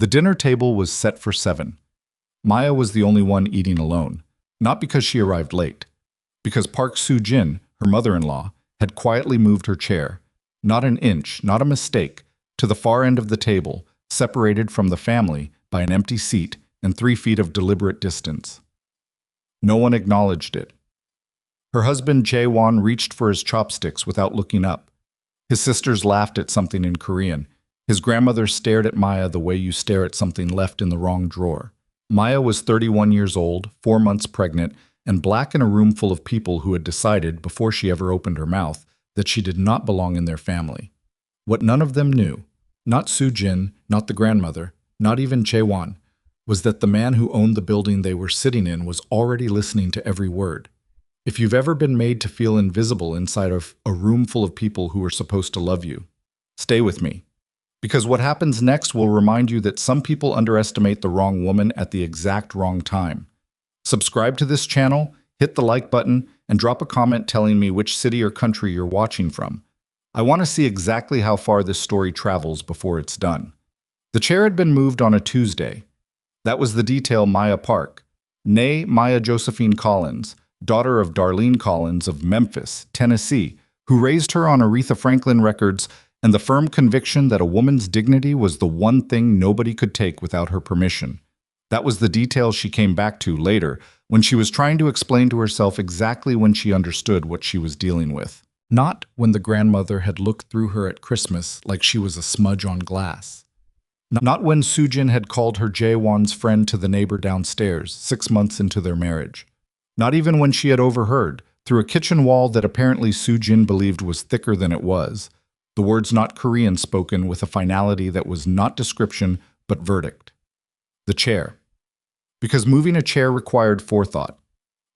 The dinner table was set for 7. Maya was the only one eating alone, not because she arrived late, because Park Soo-jin, her mother-in-law, had quietly moved her chair, not an inch, not a mistake, to the far end of the table, separated from the family by an empty seat and 3 feet of deliberate distance. No one acknowledged it. Her husband Jae-won reached for his chopsticks without looking up. His sisters laughed at something in Korean. His grandmother stared at Maya the way you stare at something left in the wrong drawer. Maya was 31 years old, 4 months pregnant, and black in a room full of people who had decided, before she ever opened her mouth, that she did not belong in their family. What none of them knew, not Soo-jin, not the grandmother, not even Jae-won, was that the man who owned the building they were sitting in was already listening to every word. If you've ever been made to feel invisible inside of a room full of people who are supposed to love you, stay with me. Because what happens next will remind you that some people underestimate the wrong woman at the exact wrong time. Subscribe to this channel, hit the like button, and drop a comment telling me which city or country you're watching from. I want to see exactly how far this story travels before it's done. The chair had been moved on a Tuesday. That was the detail Maya Park, née Maya Josephine Collins, daughter of Darlene Collins of Memphis, Tennessee, who raised her on Aretha Franklin records, and the firm conviction that a woman's dignity was the one thing nobody could take without her permission. That was the detail she came back to later, when she was trying to explain to herself exactly when she understood what she was dealing with. Not when the grandmother had looked through her at Christmas like she was a smudge on glass. Not when Soo-jin had called her Jae-won's friend to the neighbor downstairs, 6 months into their marriage. Not even when she had overheard, through a kitchen wall that apparently Soo-jin believed was thicker than it was, the words not Korean spoken with a finality that was not description but verdict. The chair. Because moving a chair required forethought.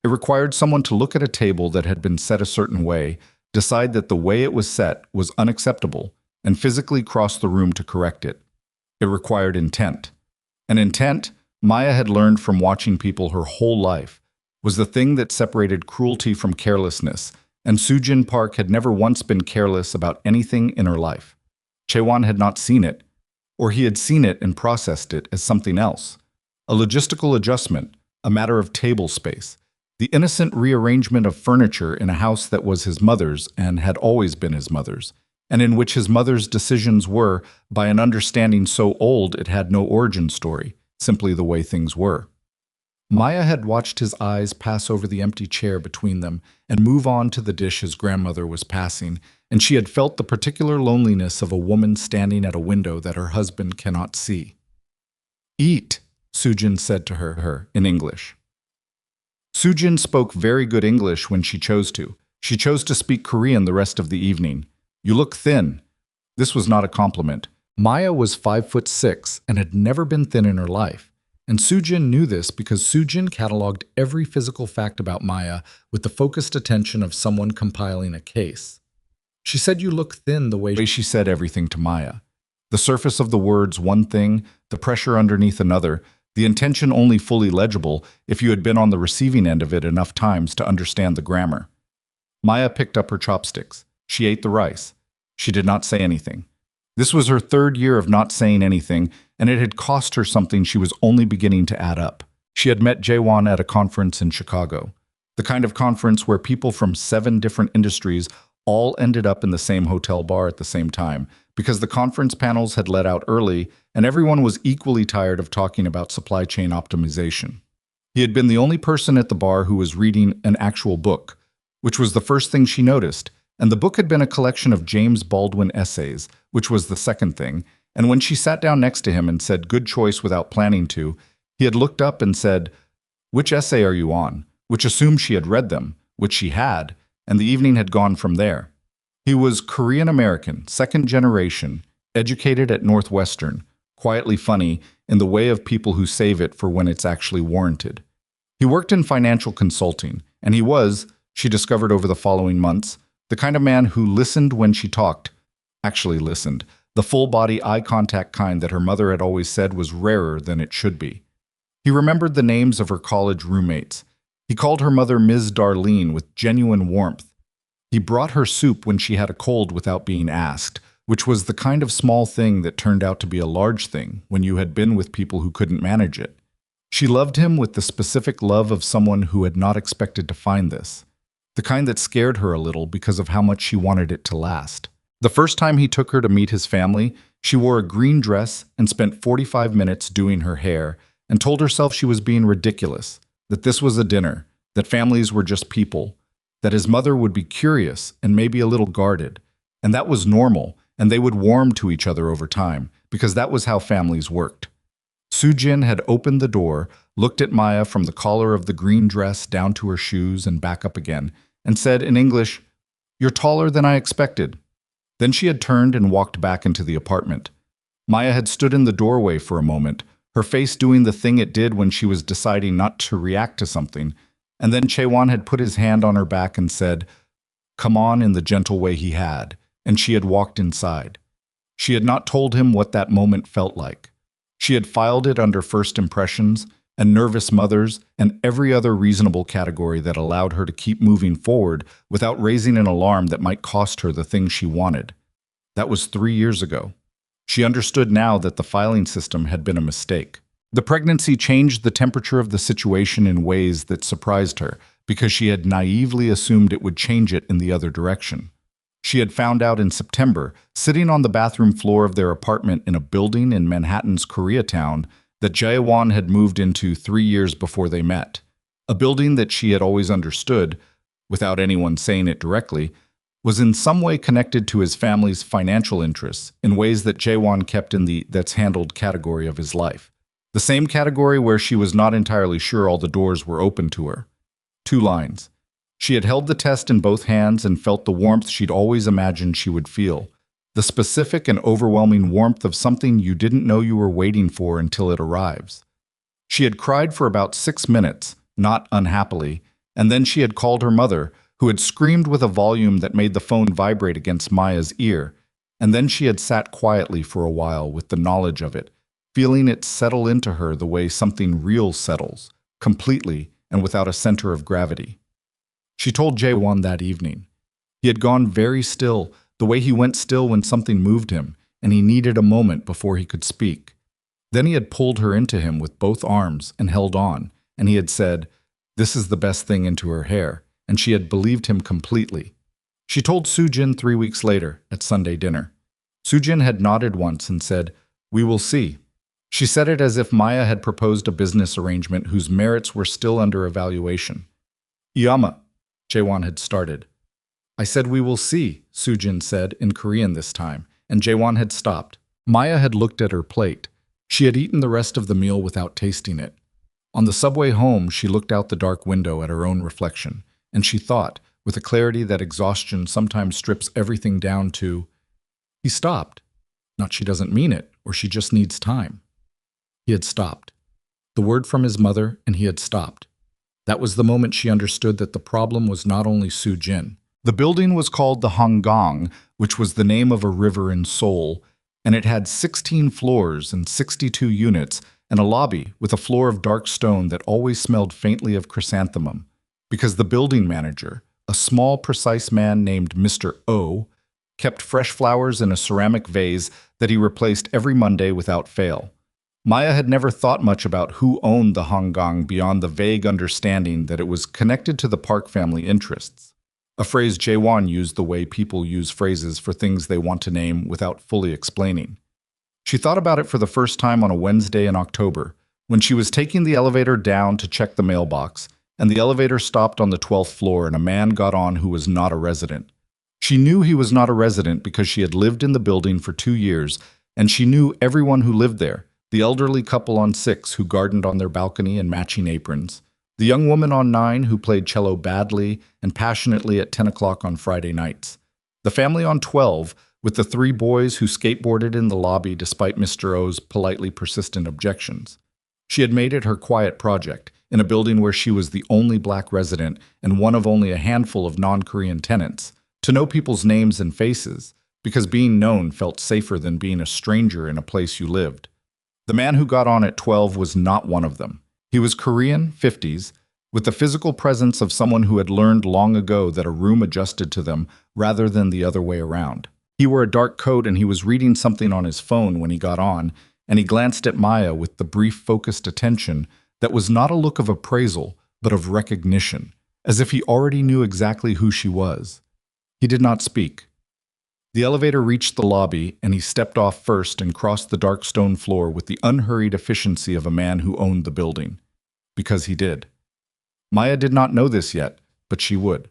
It required someone to look at a table that had been set a certain way, decide that the way it was set was unacceptable, and physically cross the room to correct it. It required intent. And intent, Maya had learned from watching people her whole life, was the thing that separated cruelty from carelessness, and Soo-jin Park had never once been careless about anything in her life. Jae-won had not seen it, or he had seen it and processed it as something else. A logistical adjustment, a matter of table space, the innocent rearrangement of furniture in a house that was his mother's and had always been his mother's, and in which his mother's decisions were, by an understanding so old it had no origin story, simply the way things were. Maya had watched his eyes pass over the empty chair between them and move on to the dish his grandmother was passing, and she had felt the particular loneliness of a woman standing at a window that her husband cannot see. "Eat," Soo-jin said to her in English. Soo-jin spoke very good English when she chose to. She chose to speak Korean the rest of the evening. "You look thin." This was not a compliment. Maya was 5'6" and had never been thin in her life. And Soo-jin knew this because Soo-jin cataloged every physical fact about Maya with the focused attention of someone compiling a case. She said you look thin the way she said everything to Maya. The surface of the words one thing, the pressure underneath another, the intention only fully legible if you had been on the receiving end of it enough times to understand the grammar. Maya picked up her chopsticks. She ate the rice. She did not say anything. This was her 3rd year of not saying anything, and it had cost her something she was only beginning to add up. She had met Jae-won at a conference in Chicago, the kind of conference where people from 7 different industries all ended up in the same hotel bar at the same time, because the conference panels had let out early and everyone was equally tired of talking about supply chain optimization. He had been the only person at the bar who was reading an actual book, which was the first thing she noticed, and the book had been a collection of James Baldwin essays, which was the second thing, and when she sat down next to him and said good choice without planning to, he had looked up and said, "Which essay are you on?" which assumed she had read them, which she had, and the evening had gone from there. He was Korean-American, 2nd generation, educated at Northwestern, quietly funny in the way of people who save it for when it's actually warranted. He worked in financial consulting, and he was, she discovered over the following months, the kind of man who listened when she talked, actually listened, the full-body eye contact kind that her mother had always said was rarer than it should be. He remembered the names of her college roommates. He called her mother Ms. Darlene with genuine warmth. He brought her soup when she had a cold without being asked, which was the kind of small thing that turned out to be a large thing when you had been with people who couldn't manage it. She loved him with the specific love of someone who had not expected to find this, the kind that scared her a little because of how much she wanted it to last. The first time he took her to meet his family, she wore a green dress and spent 45 minutes doing her hair and told herself she was being ridiculous, that this was a dinner, that families were just people, that his mother would be curious and maybe a little guarded, and that was normal, and they would warm to each other over time, because that was how families worked. Soo-jin had opened the door, looked at Maya from the collar of the green dress down to her shoes and back up again, and said in English, "You're taller than I expected." Then she had turned and walked back into the apartment. Maya had stood in the doorway for a moment, her face doing the thing it did when she was deciding not to react to something, and then Chaewon had put his hand on her back and said, "Come on," in the gentle way he had, and she had walked inside. She had not told him what that moment felt like. She had filed it under first impressions and nervous mothers and every other reasonable category that allowed her to keep moving forward without raising an alarm that might cost her the thing she wanted. That was 3 years ago. She understood now that the filing system had been a mistake. The pregnancy changed the temperature of the situation in ways that surprised her because she had naively assumed it would change it in the other direction. She had found out in September, sitting on the bathroom floor of their apartment in a building in Manhattan's Koreatown, that Jae-won had moved into 3 years before they met. A building that she had always understood, without anyone saying it directly, was in some way connected to his family's financial interests in ways that Jae-won kept in the "that's handled" category of his life. The same category where she was not entirely sure all the doors were open to her. 2 lines. She had held the test in both hands and felt the warmth she'd always imagined she would feel. The specific and overwhelming warmth of something you didn't know you were waiting for until it arrives. She had cried for about 6 minutes, not unhappily, and then she had called her mother, who had screamed with a volume that made the phone vibrate against Maya's ear, and then she had sat quietly for a while with the knowledge of it, feeling it settle into her the way something real settles, completely and without a center of gravity. She told Jae-won that evening. He had gone very still, the way he went still when something moved him, and he needed a moment before he could speak. Then he had pulled her into him with both arms and held on, and he had said, "This is the best thing," into her hair, and she had believed him completely. She told Soo-jin 3 weeks later at Sunday dinner. Soo-jin had nodded once and said, "We will see." She said it as if Maya had proposed a business arrangement whose merits were still under evaluation. "Yama," Jae-won had started. "I said we will see," Soo-jin said in Korean this time, and Jae-won had stopped. Maya had looked at her plate. She had eaten the rest of the meal without tasting it. On the subway home, she looked out the dark window at her own reflection, and she thought, with a clarity that exhaustion sometimes strips everything down to, "He stopped. Not she doesn't mean it, or she just needs time." He had stopped. The word from his mother, and he had stopped. That was the moment she understood that the problem was not only Soo-jin. The building was called the Honggang, which was the name of a river in Seoul, and it had 16 floors and 62 units and a lobby with a floor of dark stone that always smelled faintly of chrysanthemum, because the building manager, a small, precise man named Mr. O, kept fresh flowers in a ceramic vase that he replaced every Monday without fail. Maya had never thought much about who owned the Honggang beyond the vague understanding that it was connected to the Park family interests, a phrase Jae-won used the way people use phrases for things they want to name without fully explaining. She thought about it for the first time on a Wednesday in October, when she was taking the elevator down to check the mailbox, and the elevator stopped on the 12th floor and a man got on who was not a resident. She knew he was not a resident because she had lived in the building for 2 years, and she knew everyone who lived there. The elderly couple on 6 who gardened on their balcony in matching aprons, the young woman on 9 who played cello badly and passionately at 10 o'clock on Friday nights, the family on 12 with the 3 boys who skateboarded in the lobby despite Mr. O's politely persistent objections. She had made it her quiet project, in a building where she was the only black resident and one of only a handful of non-Korean tenants, to know people's names and faces, because being known felt safer than being a stranger in a place you lived. The man who got on at 12 was not one of them. He was Korean, 50s, with the physical presence of someone who had learned long ago that a room adjusted to them rather than the other way around. He wore a dark coat and he was reading something on his phone when he got on, and he glanced at Maya with the brief, focused attention that was not a look of appraisal, but of recognition, as if he already knew exactly who she was. He did not speak. The elevator reached the lobby, and he stepped off first and crossed the dark stone floor with the unhurried efficiency of a man who owned the building. Because he did. Maya did not know this yet, but she would.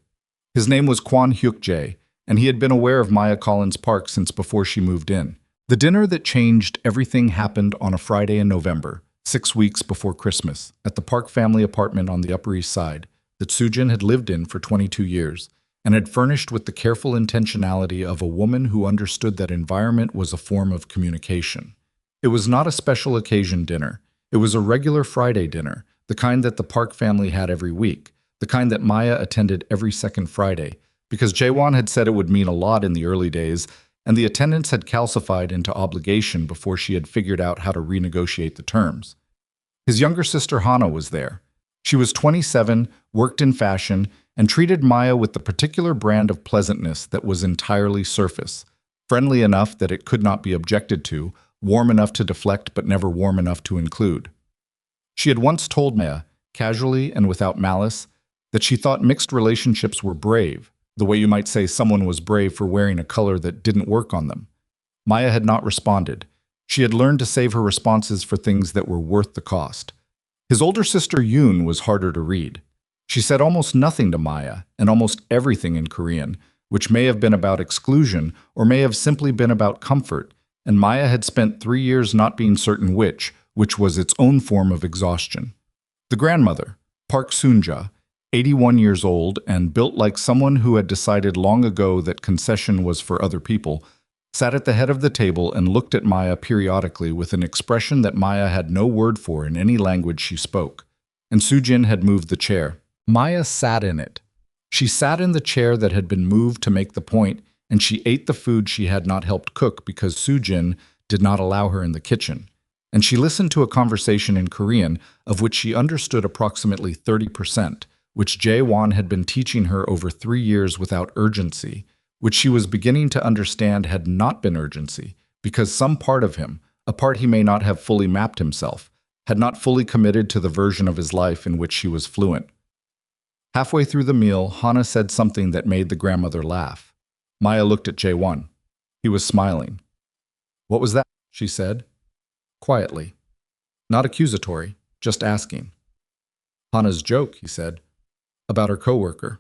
His name was Kwon Hyuk-Jae, and he had been aware of Maya Collins Park since before she moved in. The dinner that changed everything happened on a Friday in November, 6 weeks before Christmas, at the Park family apartment on the Upper East Side that Soo-jin had lived in for 22 years, and had furnished with the careful intentionality of a woman who understood that environment was a form of communication. It was not a special occasion dinner. It was a regular Friday dinner, the kind that the Park family had every week, the kind that Maya attended every second Friday, because Jaewon had said it would mean a lot in the early days, and the attendance had calcified into obligation before she had figured out how to renegotiate the terms. His younger sister Hana was there. She was 27, worked in fashion, and treated Maya with the particular brand of pleasantness that was entirely surface, friendly enough that it could not be objected to, warm enough to deflect but never warm enough to include. She had once told Maya, casually and without malice, that she thought mixed relationships were brave, the way you might say someone was brave for wearing a color that didn't work on them. Maya had not responded. She had learned to save her responses for things that were worth the cost. His older sister Yoon was harder to read. She said almost nothing to Maya, and almost everything in Korean, which may have been about exclusion or may have simply been about comfort, and Maya had spent 3 years not being certain which was its own form of exhaustion. The grandmother, Park Soon-ja, 81 years old and built like someone who had decided long ago that concession was for other people, sat at the head of the table and looked at Maya periodically with an expression that Maya had no word for in any language she spoke. And Soo-jin had moved the chair. Maya sat in it. She sat in the chair that had been moved to make the point, and she ate the food she had not helped cook because Soo-jin did not allow her in the kitchen. And she listened to a conversation in Korean of which she understood approximately 30%, which Jaewon had been teaching her over 3 years without urgency, which she was beginning to understand had not been urgency, because some part of him, a part he may not have fully mapped himself, had not fully committed to the version of his life in which she was fluent. Halfway through the meal, Hana said something that made the grandmother laugh. Maya looked at Jaewon. He was smiling. "What was that?" she said, quietly. Not accusatory, just asking. "Hana's joke," he said. "About her coworker."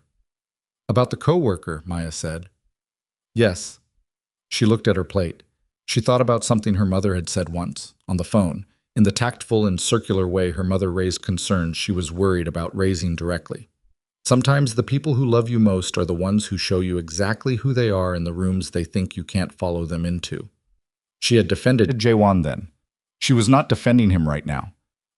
"About the coworker," Maya said. "Yes." She looked at her plate. She thought about something her mother had said once, on the phone, in the tactful and circular way her mother raised concerns she was worried about raising directly. Sometimes the people who love you most are the ones who show you exactly who they are in the rooms they think you can't follow them into. She had defended Jaewon then. She was not defending him right now,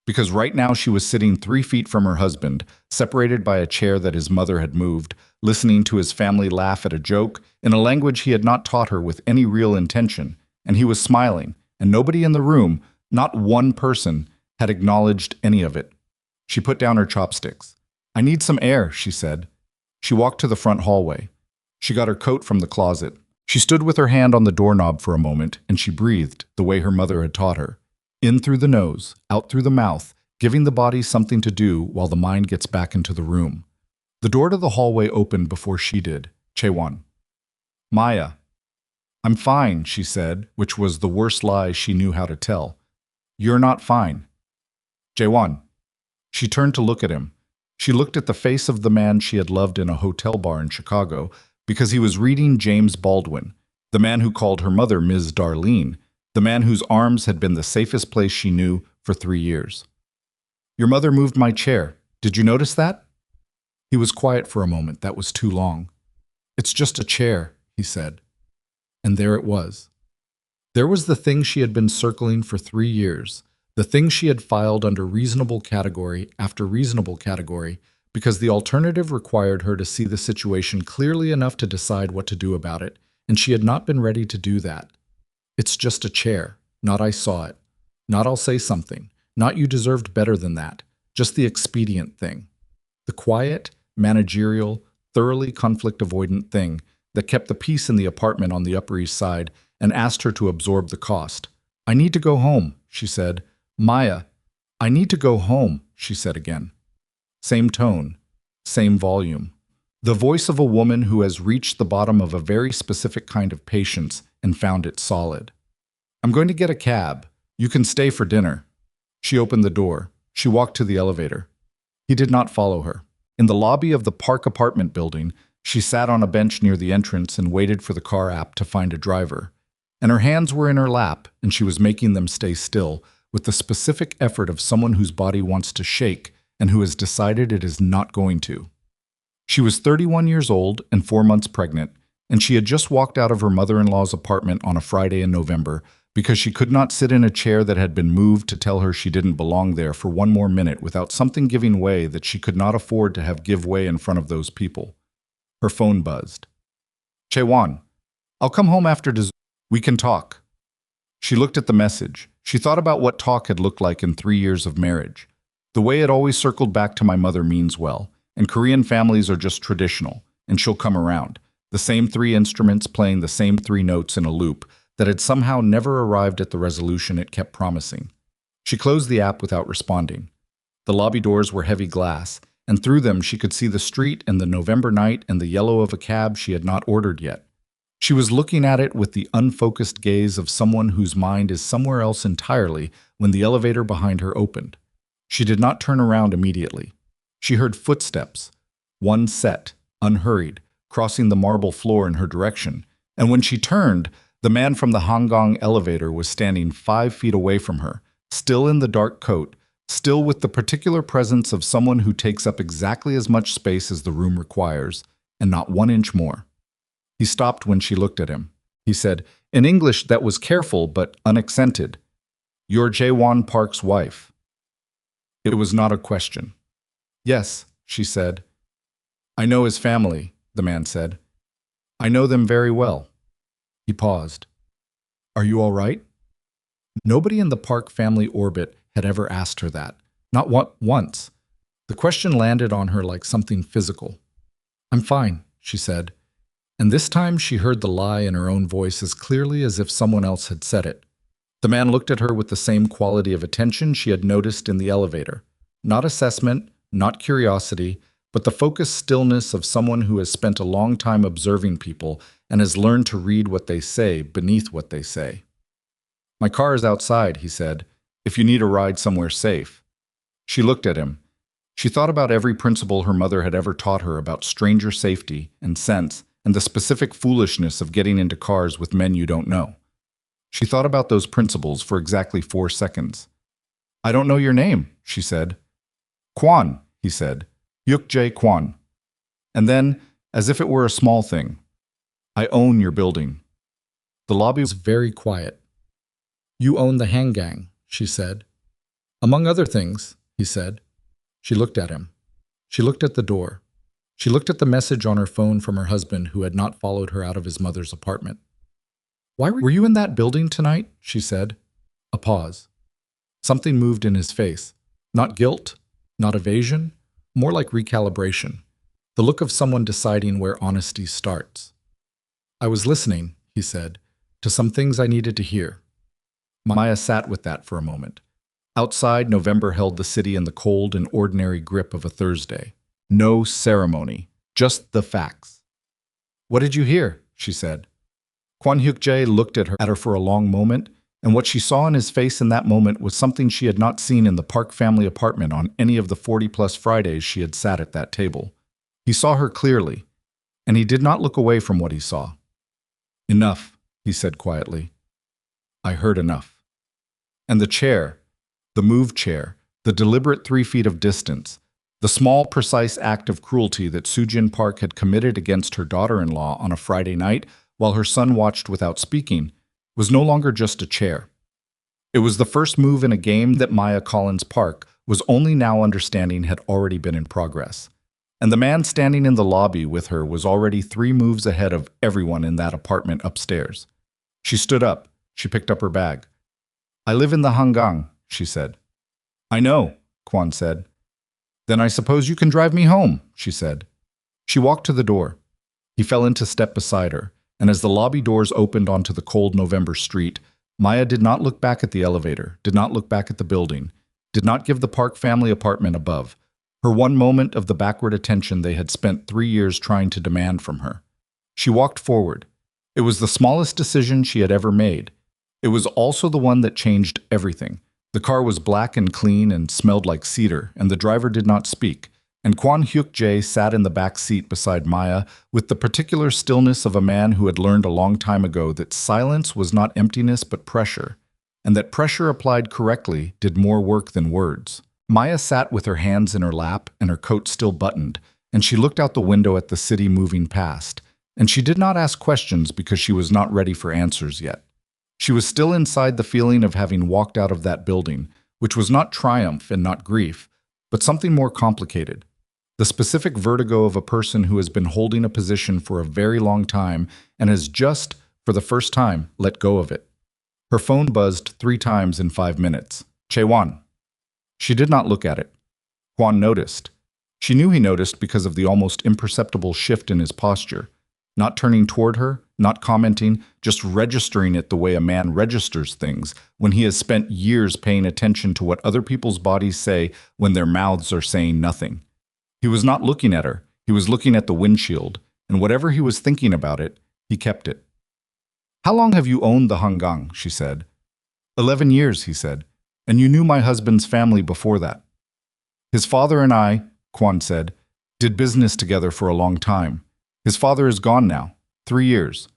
because right now she was sitting 3 feet from her husband, separated by a chair that his mother had moved, listening to his family laugh at a joke in a language he had not taught her with any real intention, and he was smiling, and nobody in the room, not one person, had acknowledged any of it. She put down her chopsticks. "I need some air," she said. She walked to the front hallway. She got her coat from the closet. She stood with her hand on the doorknob for a moment, and she breathed the way her mother had taught her. In through the nose, out through the mouth, giving the body something to do while the mind gets back into the room. The door to the hallway opened before she did. Jaewon. "Maya." "I'm fine," she said, which was the worst lie she knew how to tell. "You're not fine." "Jaewon." She turned to look at him. She looked at the face of the man she had loved in a hotel bar in Chicago because he was reading James Baldwin, the man who called her mother Ms. Darlene, the man whose arms had been the safest place she knew for 3 years. "Your mother moved my chair. Did you notice that?" He was quiet for a moment. That was too long. "It's just a chair," he said. And there it was. There was the thing she had been circling for 3 years, the thing she had filed under reasonable category after reasonable category, because the alternative required her to see the situation clearly enough to decide what to do about it, and she had not been ready to do that. "It's just a chair," not "I saw it," not "I'll say something," not "you deserved better than that," just the expedient thing. The quiet, managerial, thoroughly conflict-avoidant thing that kept the peace in the apartment on the Upper East Side and asked her to absorb the cost. "I need to go home," she said. "Maya, I need to go home," she said again. Same tone, same volume. The voice of a woman who has reached the bottom of a very specific kind of patience and found it solid. "I'm going to get a cab. You can stay for dinner." She opened the door. She walked to the elevator. He did not follow her. In the lobby of the Park apartment building, she sat on a bench near the entrance and waited for the car app to find a driver. And her hands were in her lap, and she was making them stay still, with the specific effort of someone whose body wants to shake and who has decided it is not going to. She was 31 years old and 4 months pregnant, and she had just walked out of her mother-in-law's apartment on a Friday in November because she could not sit in a chair that had been moved to tell her she didn't belong there for one more minute without something giving way that she could not afford to have give way in front of those people. Her phone buzzed. "Chaewon, I'll come home after dessert. We can talk." She looked at the message. She thought about what talk had looked like in 3 years of marriage. The way it always circled back to "my mother means well," and Korean families are just traditional, and she'll come around. The same 3 instruments playing the same 3 notes in a loop that had somehow never arrived at the resolution it kept promising. She closed the app without responding. The lobby doors were heavy glass, and through them she could see the street and the November night and the yellow of a cab she had not ordered yet. She was looking at it with the unfocused gaze of someone whose mind is somewhere else entirely when the elevator behind her opened. She did not turn around immediately. She heard footsteps, one set, unhurried, crossing the marble floor in her direction, and when she turned, the man from the Hongkong elevator was standing 5 feet away from her, still in the dark coat, still with the particular presence of someone who takes up exactly as much space as the room requires, and not 1 inch more. He stopped when she looked at him. He said, in English that was careful but unaccented, "You're Jae-won Park's wife." It was not a question. "Yes," she said. "I know his family," the man said. "I know them very well." He paused. "Are you all right?" Nobody in the Park family orbit had ever asked her that. Not once. The question landed on her like something physical. "I'm fine," she said. And this time she heard the lie in her own voice as clearly as if someone else had said it. The man looked at her with the same quality of attention she had noticed in the elevator. Not assessment, not curiosity, but the focused stillness of someone who has spent a long time observing people and has learned to read what they say beneath what they say. "My car is outside," he said, "if you need a ride somewhere safe." She looked at him. She thought about every principle her mother had ever taught her about stranger safety and sense and the specific foolishness of getting into cars with men you don't know. She thought about those principles for exactly 4 seconds. "I don't know your name," she said. "Kwon," he said. "Hyuk-Jae Kwon." And then, as if it were a small thing, "I own your building." The lobby was very quiet. "You own the Hanggang," she said. "Among other things," he said. She looked at him. She looked at the door. She looked at the message on her phone from her husband who had not followed her out of his mother's apartment. "Why were you in that building tonight?" she said. A pause. Something moved in his face. Not guilt, not evasion, more like recalibration. The look of someone deciding where honesty starts. "I was listening," he said, "to some things I needed to hear." Maya sat with that for a moment. Outside, November held the city in the cold and ordinary grip of a Thursday. No ceremony, just the facts. "What did you hear?" she said. Kwon Hyuk-Jae looked at her for a long moment, and what she saw in his face in that moment was something she had not seen in the Park family apartment on any of the 40-plus Fridays she had sat at that table. He saw her clearly, and he did not look away from what he saw. "Enough," he said quietly. "I heard enough." And the chair, the moved chair, the deliberate 3 feet of distance, the small, precise act of cruelty that Soo-jin Park had committed against her daughter-in-law on a Friday night while her son watched without speaking, was no longer just a chair. It was the first move in a game that Maya Collins Park was only now understanding had already been in progress. And the man standing in the lobby with her was already 3 moves ahead of everyone in that apartment upstairs. She stood up. She picked up her bag. "I live in the Hanggang," she said. "I know," Kwon said. "Then I suppose you can drive me home," she said. She walked to the door. He fell into step beside her, and as the lobby doors opened onto the cold November street, Maya did not look back at the elevator, did not look back at the building, did not give the Park family apartment above, her one moment of the backward attention they had spent 3 years trying to demand from her. She walked forward. It was the smallest decision she had ever made. It was also the one that changed everything. The car was black and clean and smelled like cedar, and the driver did not speak. And Kwon Hyuk-Jae sat in the back seat beside Maya with the particular stillness of a man who had learned a long time ago that silence was not emptiness but pressure, and that pressure applied correctly did more work than words. Maya sat with her hands in her lap and her coat still buttoned, and she looked out the window at the city moving past, and she did not ask questions because she was not ready for answers yet. She was still inside the feeling of having walked out of that building, which was not triumph and not grief, but something more complicated. The specific vertigo of a person who has been holding a position for a very long time and has just, for the first time, let go of it. Her phone buzzed 3 times in 5 minutes. Chaewon. She did not look at it. Kwon noticed. She knew he noticed because of the almost imperceptible shift in his posture. Not turning toward her, not commenting, just registering it the way a man registers things when he has spent years paying attention to what other people's bodies say when their mouths are saying nothing. He was not looking at her, he was looking at the windshield, and whatever he was thinking about it, he kept it. "How long have you owned the Hanggang?" she said. 11 years, he said, "and you knew my husband's family before that." "His father and I," Kwon said, "did business together for a long time. His father is gone now, 3 years.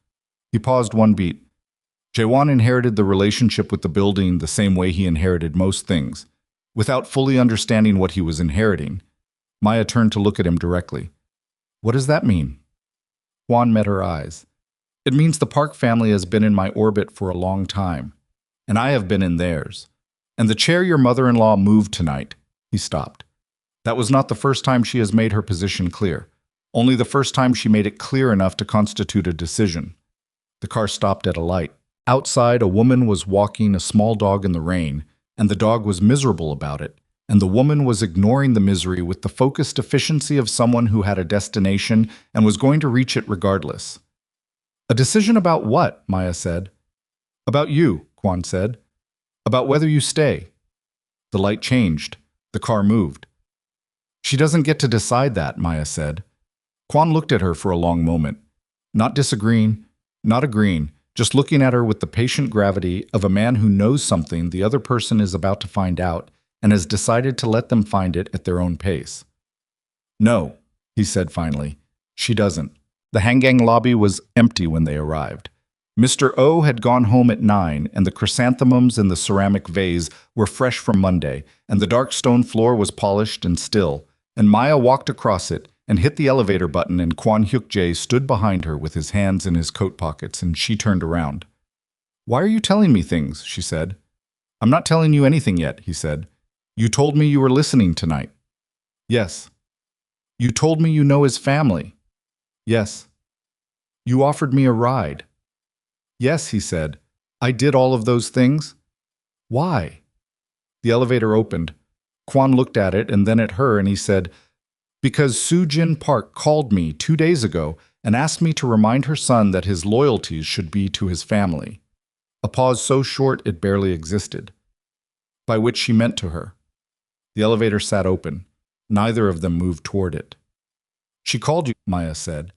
He paused one beat. Jaewon inherited the relationship with the building the same way he inherited most things, without fully understanding what he was inheriting. Maya turned to look at him directly. "What does that mean?" Kwon met her eyes. "It means the Park family has been in my orbit for a long time, and I have been in theirs. And the chair your mother-in-law moved tonight," he stopped. "That was not the first time she has made her position clear. Only the first time she made it clear enough to constitute a decision." The car stopped at a light. Outside, a woman was walking a small dog in the rain, and the dog was miserable about it, and the woman was ignoring the misery with the focused efficiency of someone who had a destination and was going to reach it regardless. "A decision about what?" Maya said. "About you," Kwon said. "About whether you stay." The light changed. The car moved. "She doesn't get to decide that," Maya said. Kwon looked at her for a long moment, not disagreeing, not agreeing, just looking at her with the patient gravity of a man who knows something the other person is about to find out and has decided to let them find it at their own pace. "No," he said finally, "she doesn't." The Hanggang lobby was empty when they arrived. Mr. O had gone home at 9, and the chrysanthemums in the ceramic vase were fresh from Monday, and the dark stone floor was polished and still, and Maya walked across it and hit the elevator button, and Kwon Hyuk-Jae stood behind her with his hands in his coat pockets, and she turned around. "Why are you telling me things?" she said. "I'm not telling you anything yet," he said. "You told me you were listening tonight." "Yes." "You told me you know his family." "Yes." "You offered me a ride." "Yes," he said. "I did all of those things." "Why?" The elevator opened. Kwon looked at it and then at her, and he said, "Because Soo-jin Park called me 2 days ago and asked me to remind her son that his loyalties should be to his family." A pause so short it barely existed. By which she meant to her. The elevator sat open. Neither of them moved toward it. "She called you," Maya said.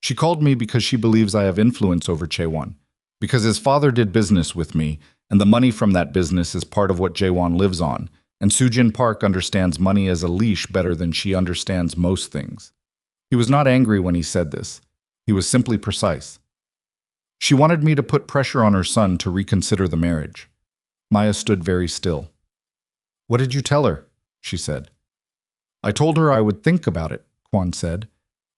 "She called me because she believes I have influence over Chaewon, because his father did business with me, and the money from that business is part of what Jaewon lives on, and Soo-jin Park understands money as a leash better than she understands most things." He was not angry when he said this. He was simply precise. "She wanted me to put pressure on her son to reconsider the marriage." Maya stood very still. "What did you tell her?" she said. "I told her I would think about it," Kwon said,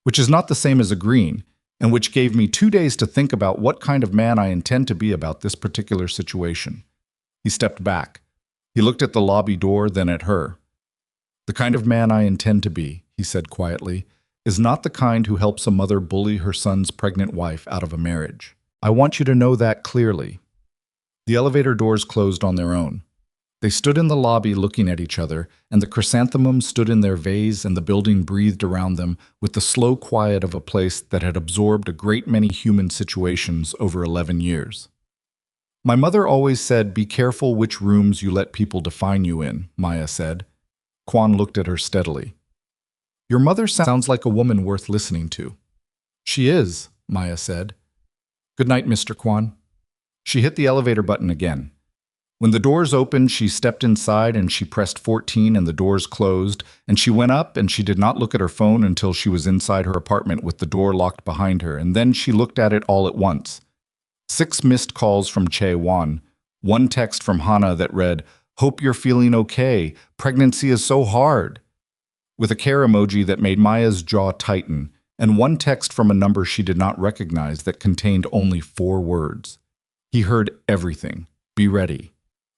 "which is not the same as agreeing, and which gave me 2 days to think about what kind of man I intend to be about this particular situation." He stepped back. He looked at the lobby door, then at her. "The kind of man I intend to be," he said quietly, "is not the kind who helps a mother bully her son's pregnant wife out of a marriage. I want you to know that clearly." The elevator doors closed on their own. They stood in the lobby looking at each other, and the chrysanthemums stood in their vase and the building breathed around them with the slow quiet of a place that had absorbed a great many human situations over 11 years. My mother always said, "Be careful which rooms you let people define you in," Maya said. Kwon looked at her steadily. "Your mother sounds like a woman worth listening to." "She is," Maya said. "Good night, Mr. Kwon." She hit the elevator button again. When the doors opened, she stepped inside and she pressed 14 and the doors closed, and she went up and she did not look at her phone until she was inside her apartment with the door locked behind her, and then she looked at it all at once. 6 missed calls from Chae-won, 1 text from Hana that read, "Hope you're feeling okay. Pregnancy is so hard," with a care emoji that made Maya's jaw tighten, and 1 text from a number she did not recognize that contained only 4 words. He heard everything. Be ready.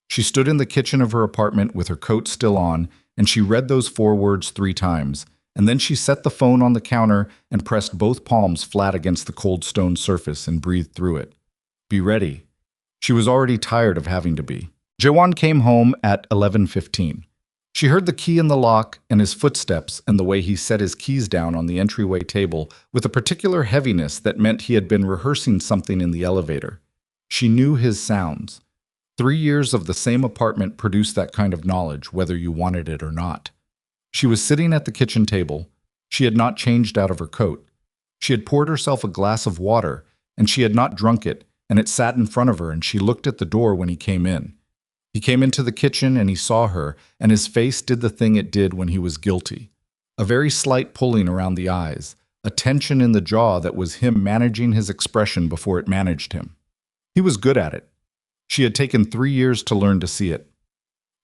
She stood in the kitchen of her apartment with her coat still on, and she read those 4 words 3 times, and then she set the phone on the counter and pressed both palms flat against the cold stone surface and breathed through it. Be ready. She was already tired of having to be. Jaewon came home at 11:15. She heard the key in the lock and his footsteps and the way he set his keys down on the entryway table with a particular heaviness that meant he had been rehearsing something in the elevator. She knew his sounds. 3 years of the same apartment produced that kind of knowledge, whether you wanted it or not. She was sitting at the kitchen table. She had not changed out of her coat. She had poured herself a glass of water, and she had not drunk it, and it sat in front of her, and she looked at the door when he came in. He came into the kitchen, and he saw her, and his face did the thing it did when he was guilty. A very slight pulling around the eyes, a tension in the jaw that was him managing his expression before it managed him. He was good at it. She had taken 3 years to learn to see it.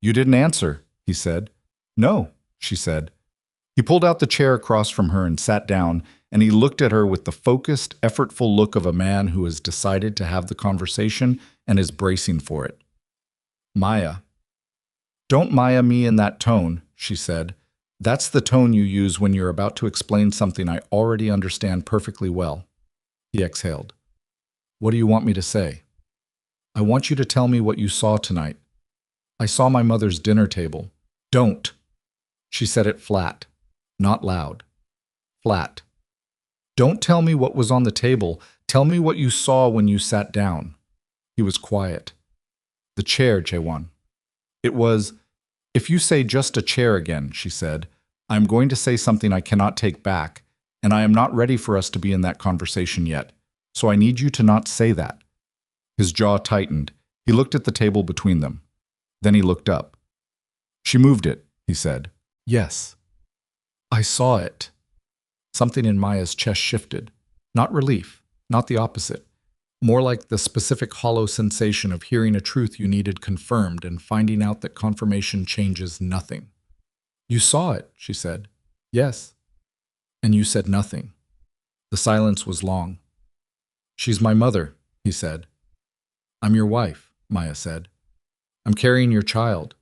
"You didn't answer," he said. "No," she said. He pulled out the chair across from her and sat down, and he looked at her with the focused, effortful look of a man who has decided to have the conversation and is bracing for it. "Maya." "Don't Maya me in that tone," she said. "That's the tone you use when you're about to explain something I already understand perfectly well." He exhaled. "What do you want me to say?" "I want you to tell me what you saw tonight." "I saw my mother's dinner table." "Don't." She said it flat, not loud. Flat. "Don't tell me what was on the table. Tell me what you saw when you sat down." He was quiet. "The chair, Jaewon." It was, "If you say just a chair again," she said, "I am going to say something I cannot take back, and I am not ready for us to be in that conversation yet. So I need you to not say that." His jaw tightened. He looked at the table between them. Then he looked up. "She moved it," he said. "Yes." "I saw it." Something in Maya's chest shifted. Not relief, not the opposite. More like the specific hollow sensation of hearing a truth you needed confirmed and finding out that confirmation changes nothing. "You saw it," she said. "Yes." "And you said nothing." The silence was long. "She's my mother," he said. "I'm your wife," Maya said. "I'm carrying your child.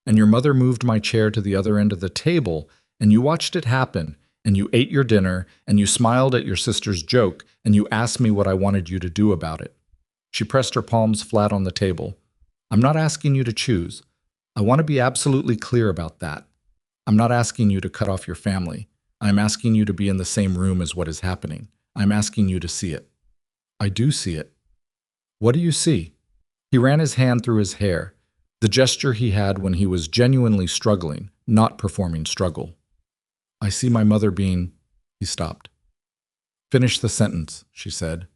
And your mother moved my chair to the other end of the table, and you watched it happen, and you ate your dinner, and you smiled at your sister's joke, and you asked me what I wanted you to do about it." She pressed her palms flat on the table. "I'm not asking you to choose. I want to be absolutely clear about that. I'm not asking you to cut off your family. I'm asking you to be in the same room as what is happening. I'm asking you to see it." "I do see it." "What do you see?" He ran his hand through his hair, the gesture he had when he was genuinely struggling, not performing struggle. "I see my mother being—" He stopped. "Finish the sentence," she said.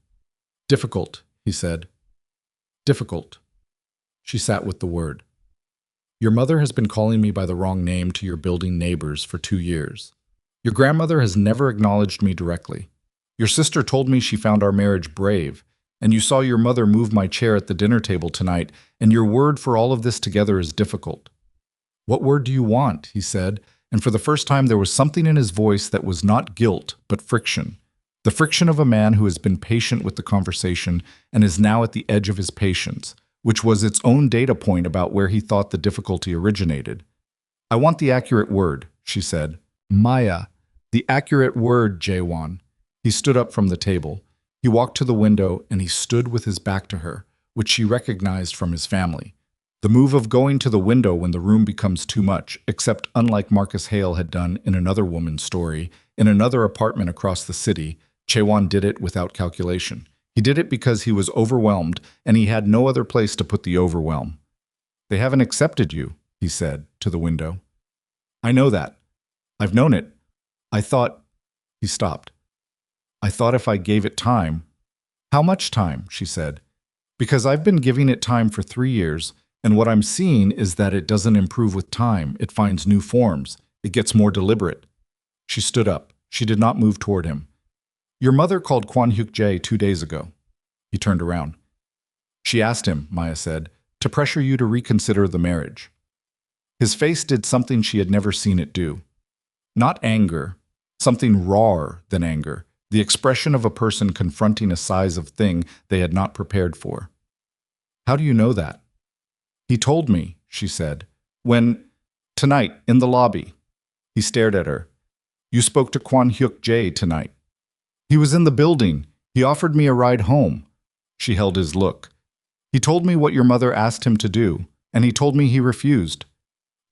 "Difficult," he said. "Difficult." She sat with the word. "Your mother has been calling me by the wrong name to your building neighbors for 2 years. Your grandmother has never acknowledged me directly. Your sister told me she found our marriage brave, and you saw your mother move my chair at the dinner table tonight, and your word for all of this together is difficult." "What word do you want?" he said, and for the first time there was something in his voice that was not guilt, but friction. The friction of a man who has been patient with the conversation and is now at the edge of his patience, which was its own data point about where he thought the difficulty originated. "I want the accurate word," she said. "Maya, the accurate word, Jaewon." He stood up from the table. He walked to the window and he stood with his back to her, which she recognized from his family. The move of going to the window when the room becomes too much, except unlike Marcus Hale had done in another woman's story, in another apartment across the city, Chaewon did it without calculation. He did it because he was overwhelmed, and he had no other place to put the overwhelm. They haven't accepted you, he said, to the window. I know that. I've known it. I thought... He stopped. I thought if I gave it time... How much time? She said. Because I've been giving it time for 3 years, and what I'm seeing is that it doesn't improve with time. It finds new forms. It gets more deliberate. She stood up. She did not move toward him. Your mother called Kwon Hyuk-Jae 2 days ago. He turned around. She asked him, Maya said, to pressure you to reconsider the marriage. His face did something she had never seen it do. Not anger, something rawer than anger, the expression of a person confronting a size of thing they had not prepared for. How do you know that? He told me, she said, tonight, in the lobby. He stared at her. You spoke to Kwon Hyuk-Jae tonight. He was in the building. He offered me a ride home. She held his look. He told me what your mother asked him to do, and he told me he refused.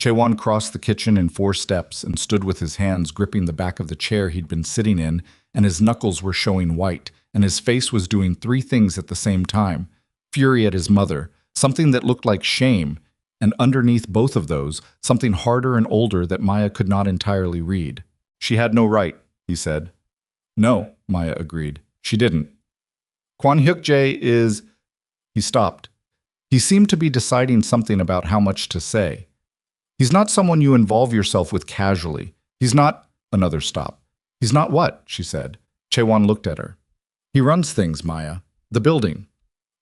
Chaewon crossed the kitchen in 4 steps and stood with his hands gripping the back of the chair he'd been sitting in, and his knuckles were showing white, and his face was doing 3 things at the same time. Fury at his mother, something that looked like shame, and underneath both of those, something harder and older that Maya could not entirely read. She had no right, he said. No, Maya agreed. She didn't. Kwon Hyuk-Jae is... He stopped. He seemed to be deciding something about how much to say. He's not someone you involve yourself with casually. He's not... Another stop. He's not what? She said. Chaewon looked at her. He runs things, Maya. The building.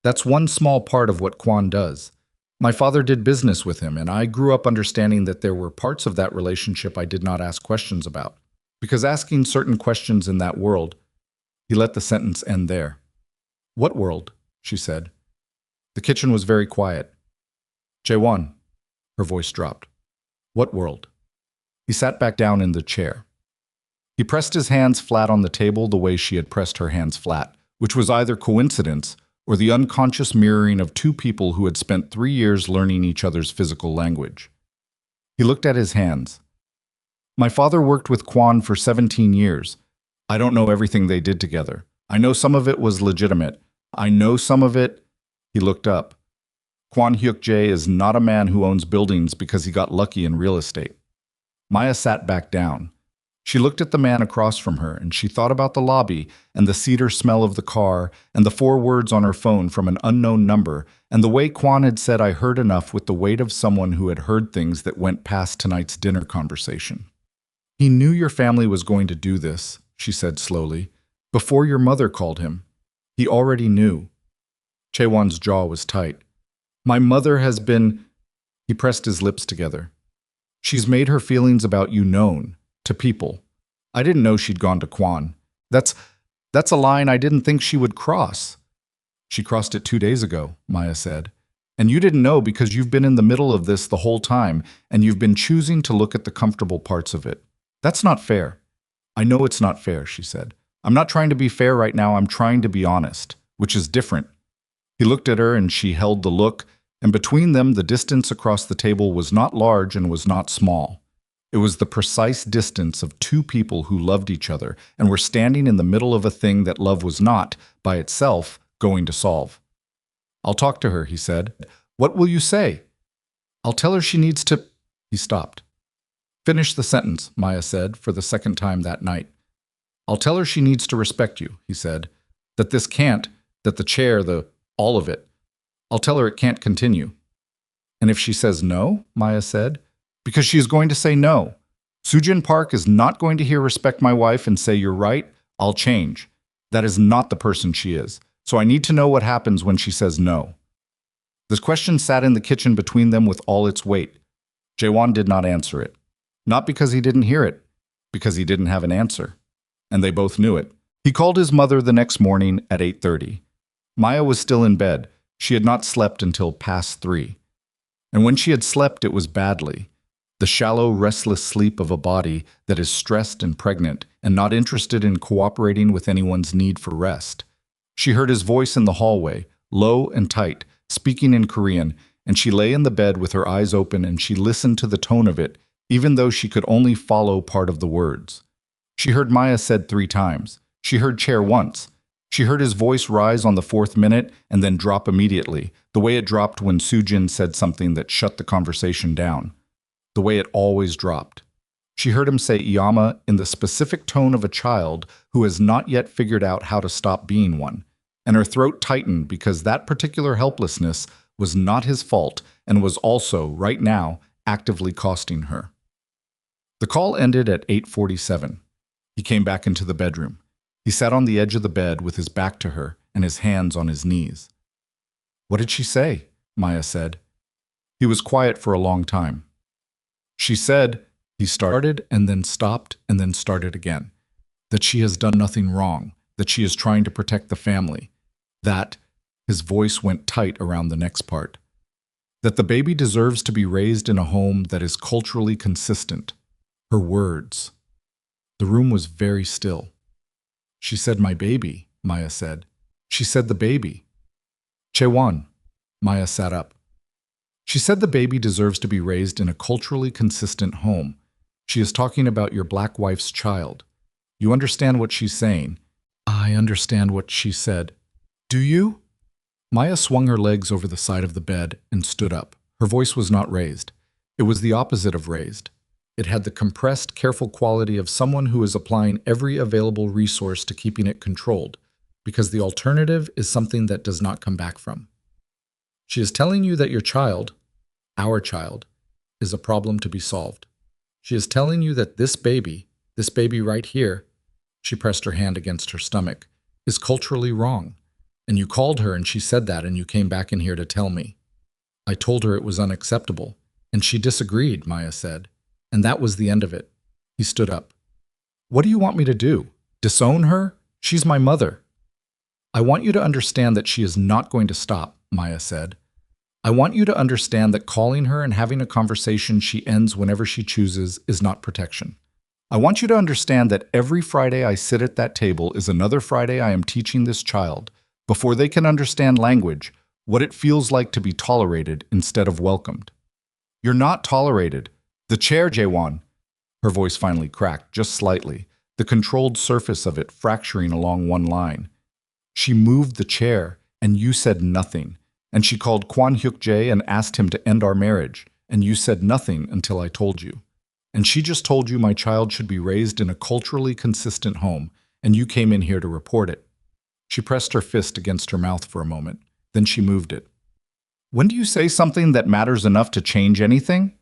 That's one small part of what Kwon does. My father did business with him, and I grew up understanding that there were parts of that relationship I did not ask questions about. Because asking certain questions in that world... He let the sentence end there. What world? She said. The kitchen was very quiet. Chaewon. Her voice dropped. What world? He sat back down in the chair. He pressed his hands flat on the table the way she had pressed her hands flat, which was either coincidence or the unconscious mirroring of 2 people who had spent 3 years learning each other's physical language. He looked at his hands. My father worked with Kwon for 17 years. I don't know everything they did together. I know some of it was legitimate. I know some of it... He looked up. Kwon Hyuk-Jae is not a man who owns buildings because he got lucky in real estate. Maya sat back down. She looked at the man across from her, and she thought about the lobby, and the cedar smell of the car, and the 4 words on her phone from an unknown number, and the way Kwon had said I heard enough with the weight of someone who had heard things that went past tonight's dinner conversation. He knew your family was going to do this, she said slowly, before your mother called him. He already knew. Chaewon's jaw was tight. My mother has been... He pressed his lips together. She's made her feelings about you known. To people. I didn't know she'd gone to Kwon. That's a line I didn't think she would cross. She crossed it 2 days ago, Maya said. And you didn't know because you've been in the middle of this the whole time, and you've been choosing to look at the comfortable parts of it. That's not fair. I know it's not fair, she said. I'm not trying to be fair right now, I'm trying to be honest, which is different. He looked at her and she held the look, and between them the distance across the table was not large and was not small. It was the precise distance of 2 people who loved each other and were standing in the middle of a thing that love was not, by itself, going to solve. I'll talk to her, he said. What will you say? I'll tell her she needs to... He stopped. Finish the sentence, Maya said, for the 2nd time that night. I'll tell her she needs to respect you, he said. That this can't, that the chair, all of it. I'll tell her it can't continue. And if she says no, Maya said, because she is going to say no. Soojin Park is not going to hear respect my wife and say you're right, I'll change. That is not the person she is. So I need to know what happens when she says no. This question sat in the kitchen between them with all its weight. Chaewon did not answer it. Not because he didn't hear it, because he didn't have an answer. And they both knew it. He called his mother the next morning at 8:30. Maya was still in bed. She had not slept until past 3. And when she had slept, it was badly. The shallow, restless sleep of a body that is stressed and pregnant and not interested in cooperating with anyone's need for rest. She heard his voice in the hallway, low and tight, speaking in Korean, and she lay in the bed with her eyes open and she listened to the tone of it, even though she could only follow part of the words. She heard Maya said 3 times. She heard chair once. She heard his voice rise on the 4th minute and then drop immediately, the way it dropped when Soo-jin said something that shut the conversation down. The way it always dropped. She heard him say Iyama in the specific tone of a child who has not yet figured out how to stop being one, and her throat tightened because that particular helplessness was not his fault and was also, right now, actively costing her. The call ended at 8:47. He came back into the bedroom. He sat on the edge of the bed with his back to her and his hands on his knees. "What did she say?" Maya said. He was quiet for a long time. "She said," he started and then stopped and then started again, "that she has done nothing wrong, that she is trying to protect the family, that," his voice went tight around the next part, "that the baby deserves to be raised in a home that is culturally consistent." Her words. The room was very still. "She said my baby," Maya said. "She said the baby." "Chaewon." Maya sat up. "She said the baby deserves to be raised in a culturally consistent home. She is talking about your black wife's child. You understand what she's saying?" "I understand what she said." "Do you?" Maya swung her legs over the side of the bed and stood up. Her voice was not raised. It was the opposite of raised. It had the compressed, careful quality of someone who is applying every available resource to keeping it controlled, because the alternative is something that does not come back from. "She is telling you that your child, our child, is a problem to be solved. She is telling you that this baby right here," she pressed her hand against her stomach, "is culturally wrong. And you called her and she said that and you came back in here to tell me. I told her it was unacceptable, and she disagreed," Maya said. "And that was the end of it." He stood up. "What do you want me to do? Disown her? She's my mother." "I want you to understand that she is not going to stop," Maya said. "I want you to understand that calling her and having a conversation she ends whenever she chooses is not protection. I want you to understand that every Friday I sit at that table is another Friday I am teaching this child, before they can understand language, what it feels like to be tolerated instead of welcomed. You're not tolerated. The chair, Jaewon." Her voice finally cracked, just slightly, the controlled surface of it fracturing along one line. "She moved the chair, and you said nothing. And she called Kwon Hyuk-Jae and asked him to end our marriage, and you said nothing until I told you. And she just told you my child should be raised in a culturally consistent home, and you came in here to report it." She pressed her fist against her mouth for a moment, then she moved it. "When do you say something that matters enough to change anything?"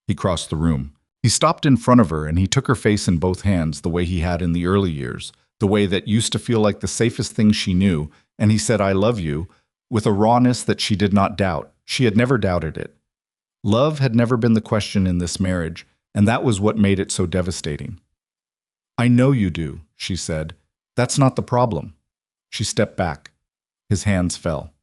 He crossed the room. He stopped in front of her and he took her face in both hands the way he had in the early years, the way that used to feel like the safest thing she knew, and he said, "I love you," with a rawness that she did not doubt. She had never doubted it. Love had never been the question in this marriage, and that was what made it so devastating. "I know you do," she said. "That's not the problem." She stepped back. His hands fell.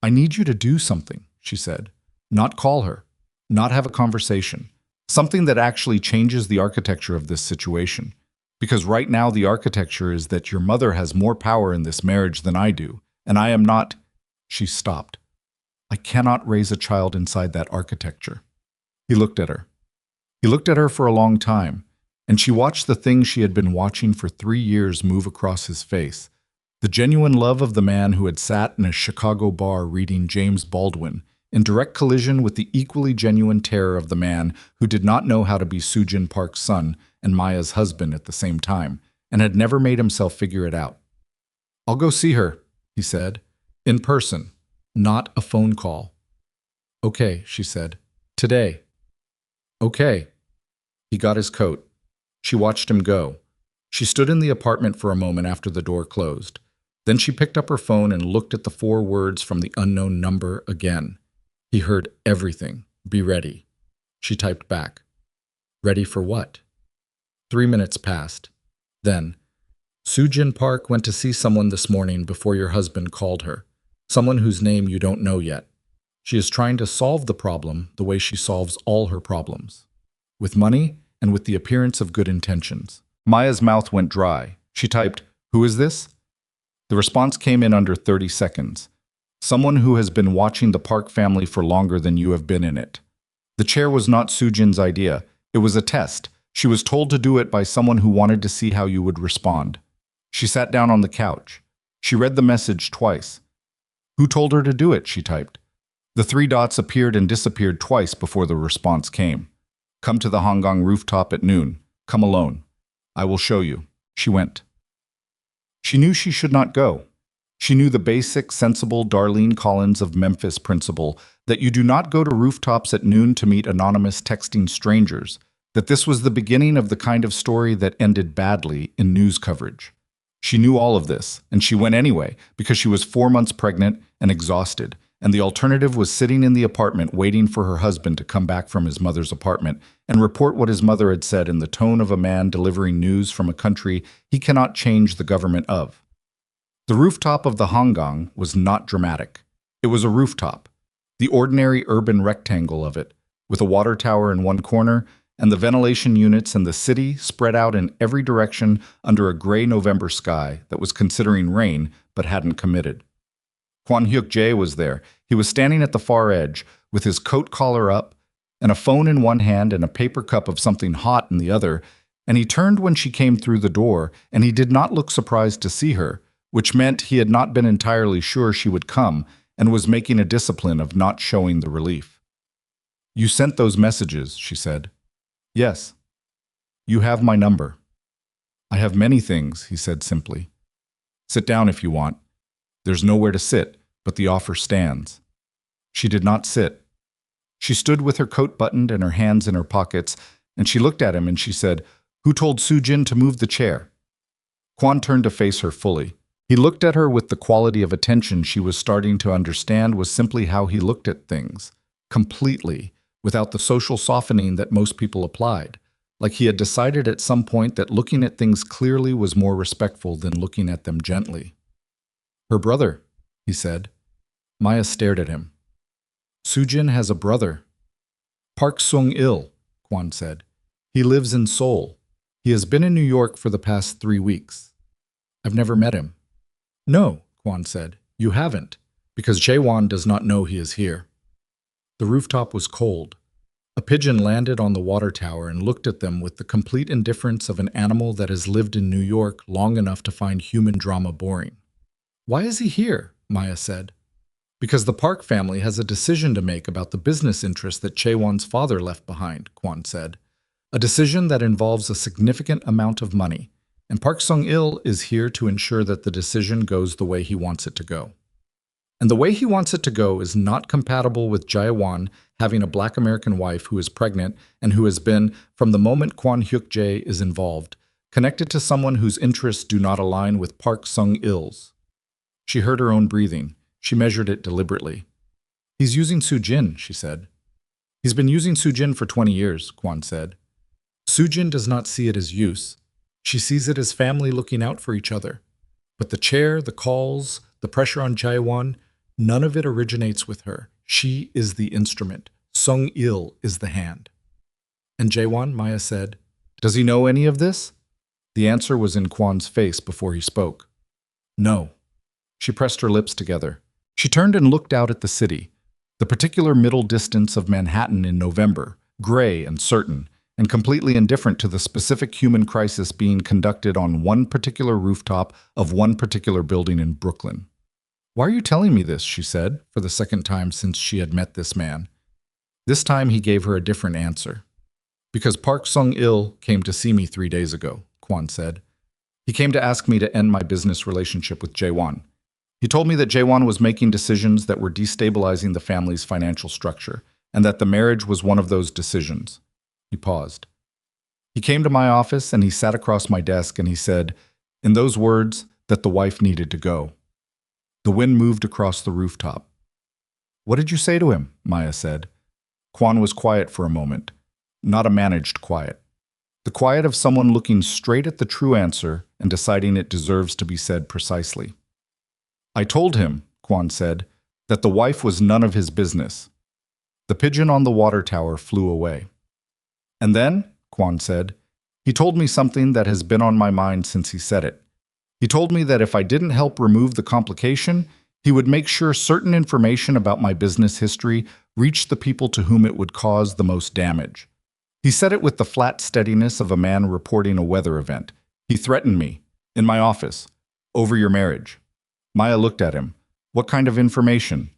"I need you to do something," she said. "Not call her. Not have a conversation. Something that actually changes the architecture of this situation. Because right now the architecture is that your mother has more power in this marriage than I do, and I am not—" She stopped. "I cannot raise a child inside that architecture." He looked at her. He looked at her for a long time, and she watched the thing she had been watching for 3 years move across his face. The genuine love of the man who had sat in a Chicago bar reading James Baldwin, in direct collision with the equally genuine terror of the man who did not know how to be Soo-jin Park's son and Maya's husband at the same time, and had never made himself figure it out. "I'll go see her," he said, "in person, not a phone call." "Okay," she said. "Today." "Okay." He got his coat. She watched him go. She stood in the apartment for a moment after the door closed. Then she picked up her phone and looked at the 4 words from the unknown number again. He heard everything. "Be ready." She typed back. "Ready for what?" 3 minutes passed. Then, "Soo-jin Park went to see someone this morning before your husband called her. Someone whose name you don't know yet. She is trying to solve the problem the way she solves all her problems. With money and with the appearance of good intentions." Maya's mouth went dry. She typed, "Who is this?" The response came in under 30 seconds. Someone who has been watching the Park family for longer than you have been in it. The chair was not Sujin's idea. It was a test. She was told to do it by someone who wanted to see how you would respond. She sat down on the couch. She read the message twice. Who told her to do it? She typed. The three dots appeared and disappeared twice before the response came. Come to the Hongkong rooftop at noon. Come alone. I will show you. She went. She knew she should not go. She knew the basic, sensible Darlene Collins of Memphis principle that you do not go to rooftops at noon to meet anonymous texting strangers, that this was the beginning of the kind of story that ended badly in news coverage. She knew all of this, and she went anyway because she was 4 months pregnant and exhausted, and the alternative was sitting in the apartment waiting for her husband to come back from his mother's apartment and report what his mother had said in the tone of a man delivering news from a country he cannot change the government of. The rooftop of the Hongkong was not dramatic. It was a rooftop, the ordinary urban rectangle of it, with a water tower in one corner and the ventilation units and the city spread out in every direction under a gray November sky that was considering rain but hadn't committed. Kwon Hyuk-Jae was there. He was standing at the far edge with his coat collar up and a phone in one hand and a paper cup of something hot in the other, and he turned when she came through the door, and he did not look surprised to see her, which meant he had not been entirely sure she would come and was making a discipline of not showing the relief. You sent those messages, she said. Yes. You have my number. I have many things, he said simply. Sit down if you want. There's nowhere to sit, but the offer stands. She did not sit. She stood with her coat buttoned and her hands in her pockets, and she looked at him and she said, Who told Sujin to move the chair? Kwon turned to face her fully. He looked at her with the quality of attention she was starting to understand was simply how he looked at things, completely, without the social softening that most people applied, like he had decided at some point that looking at things clearly was more respectful than looking at them gently. Her brother, he said. Maya stared at him. Sujin has a brother. Park Sung-il, Kwon said. He lives in Seoul. He has been in New York for the past 3 weeks. I've never met him. No, Kwon said. You haven't, because Jaewon does not know he is here. The rooftop was cold. A pigeon landed on the water tower and looked at them with the complete indifference of an animal that has lived in New York long enough to find human drama boring. Why is he here? Maya said. Because the Park family has a decision to make about the business interests that Jaewon's father left behind, Kwon said. A decision that involves a significant amount of money, and Park Sung-il is here to ensure that the decision goes the way he wants it to go. And the way he wants it to go is not compatible with Jaewon having a Black American wife who is pregnant and who has been, from the moment Kwon Hyuk-Jae is involved, connected to someone whose interests do not align with Park Sung-il's. She heard her own breathing. She measured it deliberately. He's using Sujin, she said. He's been using Sujin for 20 years, Kwon said. Sujin does not see it as use. She sees it as family looking out for each other. But the chair, the calls, the pressure on Jaewon, none of it originates with her. She is the instrument. Sung-il is the hand. And Jaewon, Maya said, does he know any of this? The answer was in Kwon's face before he spoke. No. She pressed her lips together. She turned and looked out at the city, the particular middle distance of Manhattan in November, gray and certain, and completely indifferent to the specific human crisis being conducted on one particular rooftop of one particular building in Brooklyn. Why are you telling me this? She said, for the second time since she had met this man. This time he gave her a different answer. Because Park Sung-il came to see me 3 days ago, Kwon said. He came to ask me to end my business relationship with Jaewon. He told me that Jaewon was making decisions that were destabilizing the family's financial structure, and that the marriage was one of those decisions. He paused. He came to my office and he sat across my desk and he said, in those words, that the wife needed to go. The wind moved across the rooftop. What did you say to him? Maya said. Kwon was quiet for a moment, not a managed quiet. The quiet of someone looking straight at the true answer and deciding it deserves to be said precisely. I told him, Kwon said, that the wife was none of his business. The pigeon on the water tower flew away. And then, Kwon said, he told me something that has been on my mind since he said it. He told me that if I didn't help remove the complication, He would make sure certain information about my business history reached the people to whom it would cause the most damage. He said it with the flat steadiness of a man reporting a weather event. He threatened me, in my office, over your marriage. Maya looked at him. What kind of information?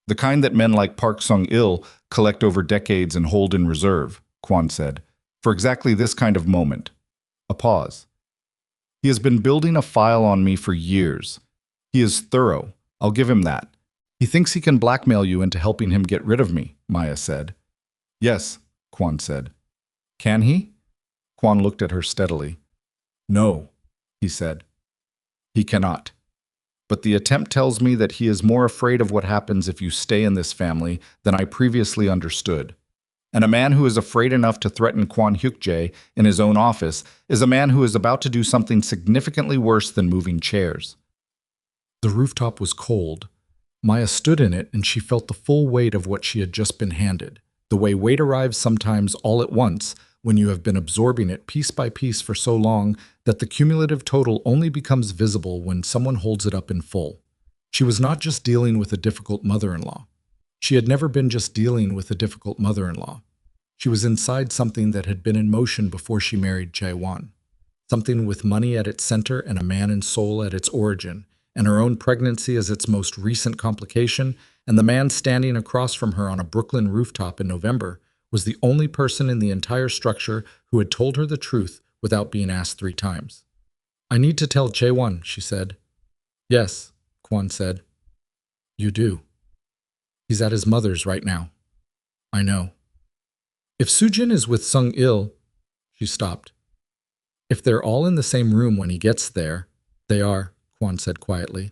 The kind that men like Park Sung-il collect over decades and hold in reserve, Kwon said, for exactly this kind of moment. A pause. He has been building a file on me for years. He is thorough. I'll give him that. He thinks he can blackmail you into helping him get rid of me, Maya said. Yes, Kwon said. Can he? Kwon looked at her steadily. No, he said. He cannot. But the attempt tells me that he is more afraid of what happens if you stay in this family than I previously understood. And a man who is afraid enough to threaten Kwon Hyuk-Jae in his own office is a man who is about to do something significantly worse than moving chairs. The rooftop was cold. Maya stood in it and she felt the full weight of what she had just been handed, the way weight arrives sometimes all at once when you have been absorbing it piece by piece for so long that the cumulative total only becomes visible when someone holds it up in full. She was not just dealing with a difficult mother-in-law. She had never been just dealing with a difficult mother-in-law. She was inside something that had been in motion before she married Jae-won. Something with money at its center and a man and soul at its origin, and her own pregnancy as its most recent complication, and the man standing across from her on a Brooklyn rooftop in November was the only person in the entire structure who had told her the truth without being asked 3 times. I need to tell Jae-won, she said. Yes, Kwon said. You do. He's at his mother's right now. I know. If Soo-jin is with Sung-il, she stopped. If they're all in the same room when he gets there, they are, Kwon said quietly.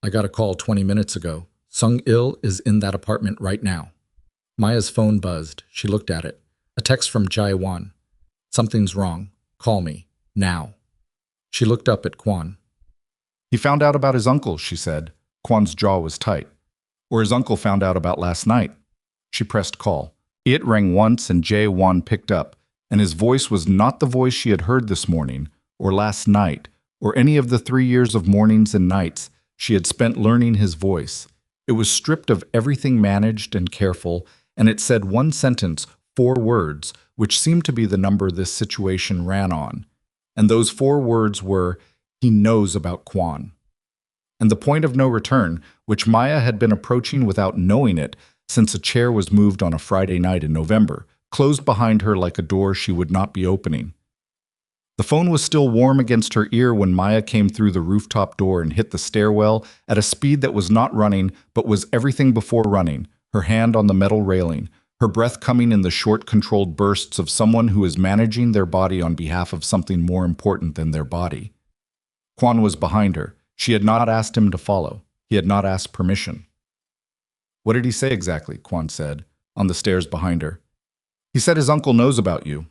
I got a call 20 minutes ago. Sung-il is in that apartment right now. Maya's phone buzzed. She looked at it. A text from Jae-won. Something's wrong. Call me. Now. She looked up at Kwon. He found out about his uncle, she said. Kwon's jaw was tight. Or his uncle found out about last night. She pressed call. It rang once and Jae-won picked up, and his voice was not the voice she had heard this morning, or last night, or any of the 3 years of mornings and nights she had spent learning his voice. It was stripped of everything managed and careful, and it said one sentence, 4 words, which seemed to be the number this situation ran on. And those 4 words were, he knows about Kwon. And the point of no return, which Maya had been approaching without knowing it, since a chair was moved on a Friday night in November, closed behind her like a door she would not be opening. The phone was still warm against her ear when Maya came through the rooftop door and hit the stairwell at a speed that was not running but was everything before running, her hand on the metal railing, her breath coming in the short, controlled bursts of someone who is managing their body on behalf of something more important than their body. Kwon was behind her. She had not asked him to follow. He had not asked permission. What did he say exactly? Kwon said, on the stairs behind her. He said his uncle knows about you.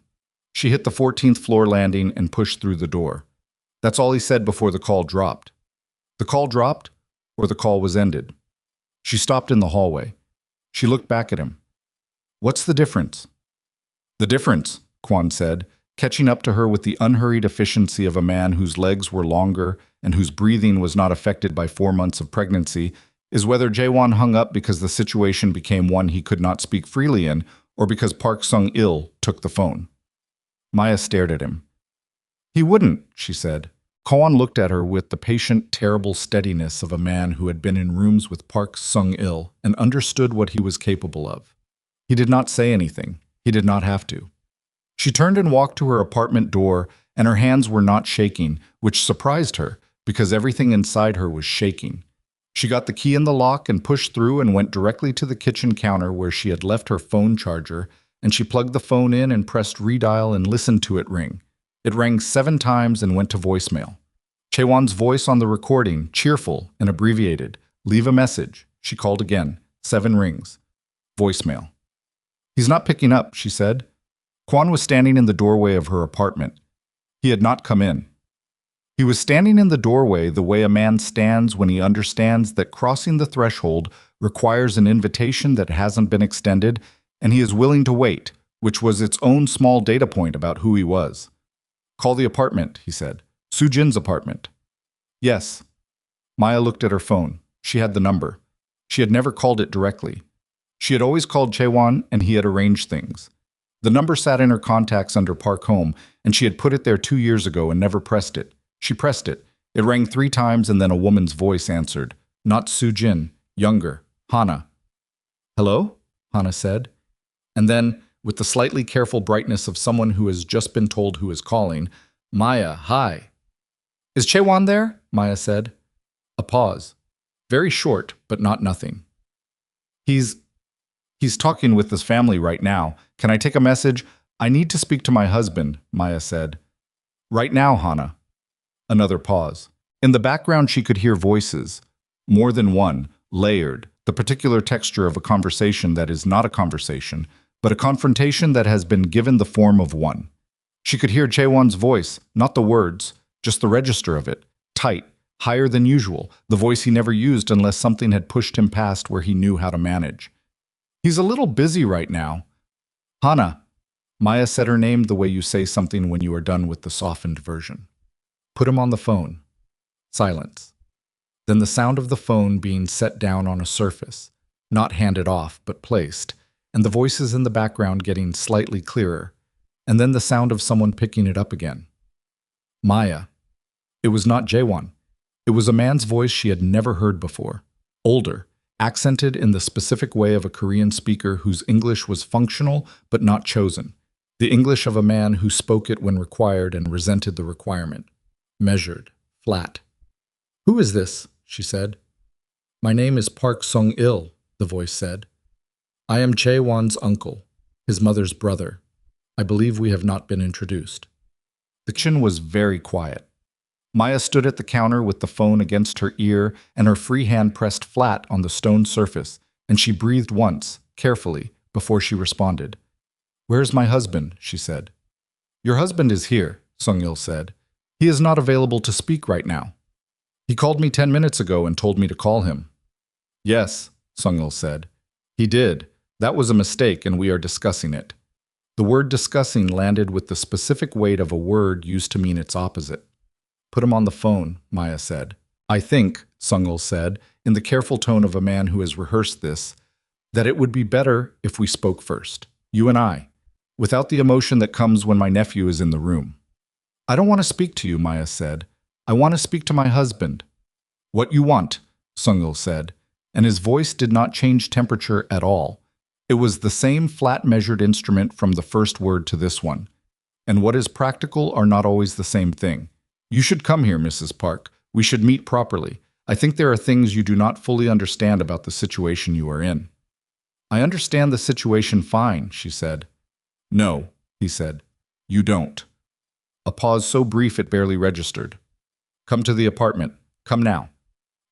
She hit the 14th floor landing and pushed through the door. That's all he said before the call dropped. The call dropped, or the call was ended. She stopped in the hallway. She looked back at him. What's the difference? The difference, Kwon said, catching up to her with the unhurried efficiency of a man whose legs were longer and whose breathing was not affected by 4 months of pregnancy, is whether Jae-won hung up because the situation became one he could not speak freely in, or because Park Sung-il took the phone. Maya stared at him. He wouldn't, she said. Kwon looked at her with the patient, terrible steadiness of a man who had been in rooms with Park Sung-il and understood what he was capable of. He did not say anything. He did not have to. She turned and walked to her apartment door, and her hands were not shaking, which surprised her, because everything inside her was shaking. She got the key in the lock and pushed through and went directly to the kitchen counter where she had left her phone charger, and she plugged the phone in and pressed redial and listened to it ring. It rang 7 times and went to voicemail. Chaewon's voice on the recording, cheerful and abbreviated. Leave a message. She called again. 7 rings. Voicemail. He's not picking up, she said. Kwon was standing in the doorway of her apartment. He had not come in. He was standing in the doorway the way a man stands when he understands that crossing the threshold requires an invitation that hasn't been extended, and he is willing to wait, which was its own small data point about who he was. Call the apartment, he said. Soo-jin's apartment. Yes. Maya looked at her phone. She had the number. She had never called it directly. She had always called Chaewon, and he had arranged things. The number sat in her contacts under Park Home, and she had put it there 2 years ago and never pressed it. She pressed it. It rang 3 times, and then a woman's voice answered. Not Soo-jin, younger, Hana. Hello? Hana said. And then, with the slightly careful brightness of someone who has just been told who is calling, Maya, hi. Is Chaewon there? Maya said. A pause. Very short, but not nothing. He's talking with his family right now. Can I take a message? I need to speak to my husband, Maya said. Right now, Hana. Another pause. In the background, she could hear voices. More than one, layered, the particular texture of a conversation that is not a conversation, but a confrontation that has been given the form of one. She could hear Chaewon's voice, not the words, just the register of it, tight, higher than usual, the voice he never used unless something had pushed him past where he knew how to manage. He's a little busy right now. Hana. Maya said her name the way you say something when you are done with the softened version. Put him on the phone. Silence. Then the sound of the phone being set down on a surface, not handed off, but placed, and the voices in the background getting slightly clearer, and then the sound of someone picking it up again. Maya. It was not Jaewon. It was a man's voice she had never heard before. Older, accented in the specific way of a Korean speaker whose English was functional but not chosen. The English of a man who spoke it when required and resented the requirement. Measured, flat. Who is this? She said. My name is Park Sung-il, the voice said. I am Chaewon's uncle, his mother's brother. I believe we have not been introduced. The kitchen was very quiet. Maya stood at the counter with the phone against her ear and her free hand pressed flat on the stone surface, and she breathed once, carefully, before she responded. Where is my husband? She said. Your husband is here, Sung-il said. He is not available to speak right now. He called me 10 minutes ago and told me to call him. Yes, Sung-il said. He did. That was a mistake and we are discussing it. The word discussing landed with the specific weight of a word used to mean its opposite. Put him on the phone, Maya said. I think, Sung-il said, in the careful tone of a man who has rehearsed this, that it would be better if we spoke first, you and I, without the emotion that comes when my nephew is in the room. I don't want to speak to you, Maya said. I want to speak to my husband. What you want, Sung-il said, and his voice did not change temperature at all. It was the same flat measured instrument from the first word to this one. And what is practical are not always the same thing. You should come here, Mrs. Park. We should meet properly. I think there are things you do not fully understand about the situation you are in. I understand the situation fine, she said. No, he said. You don't. A pause so brief it barely registered. Come to the apartment. Come now.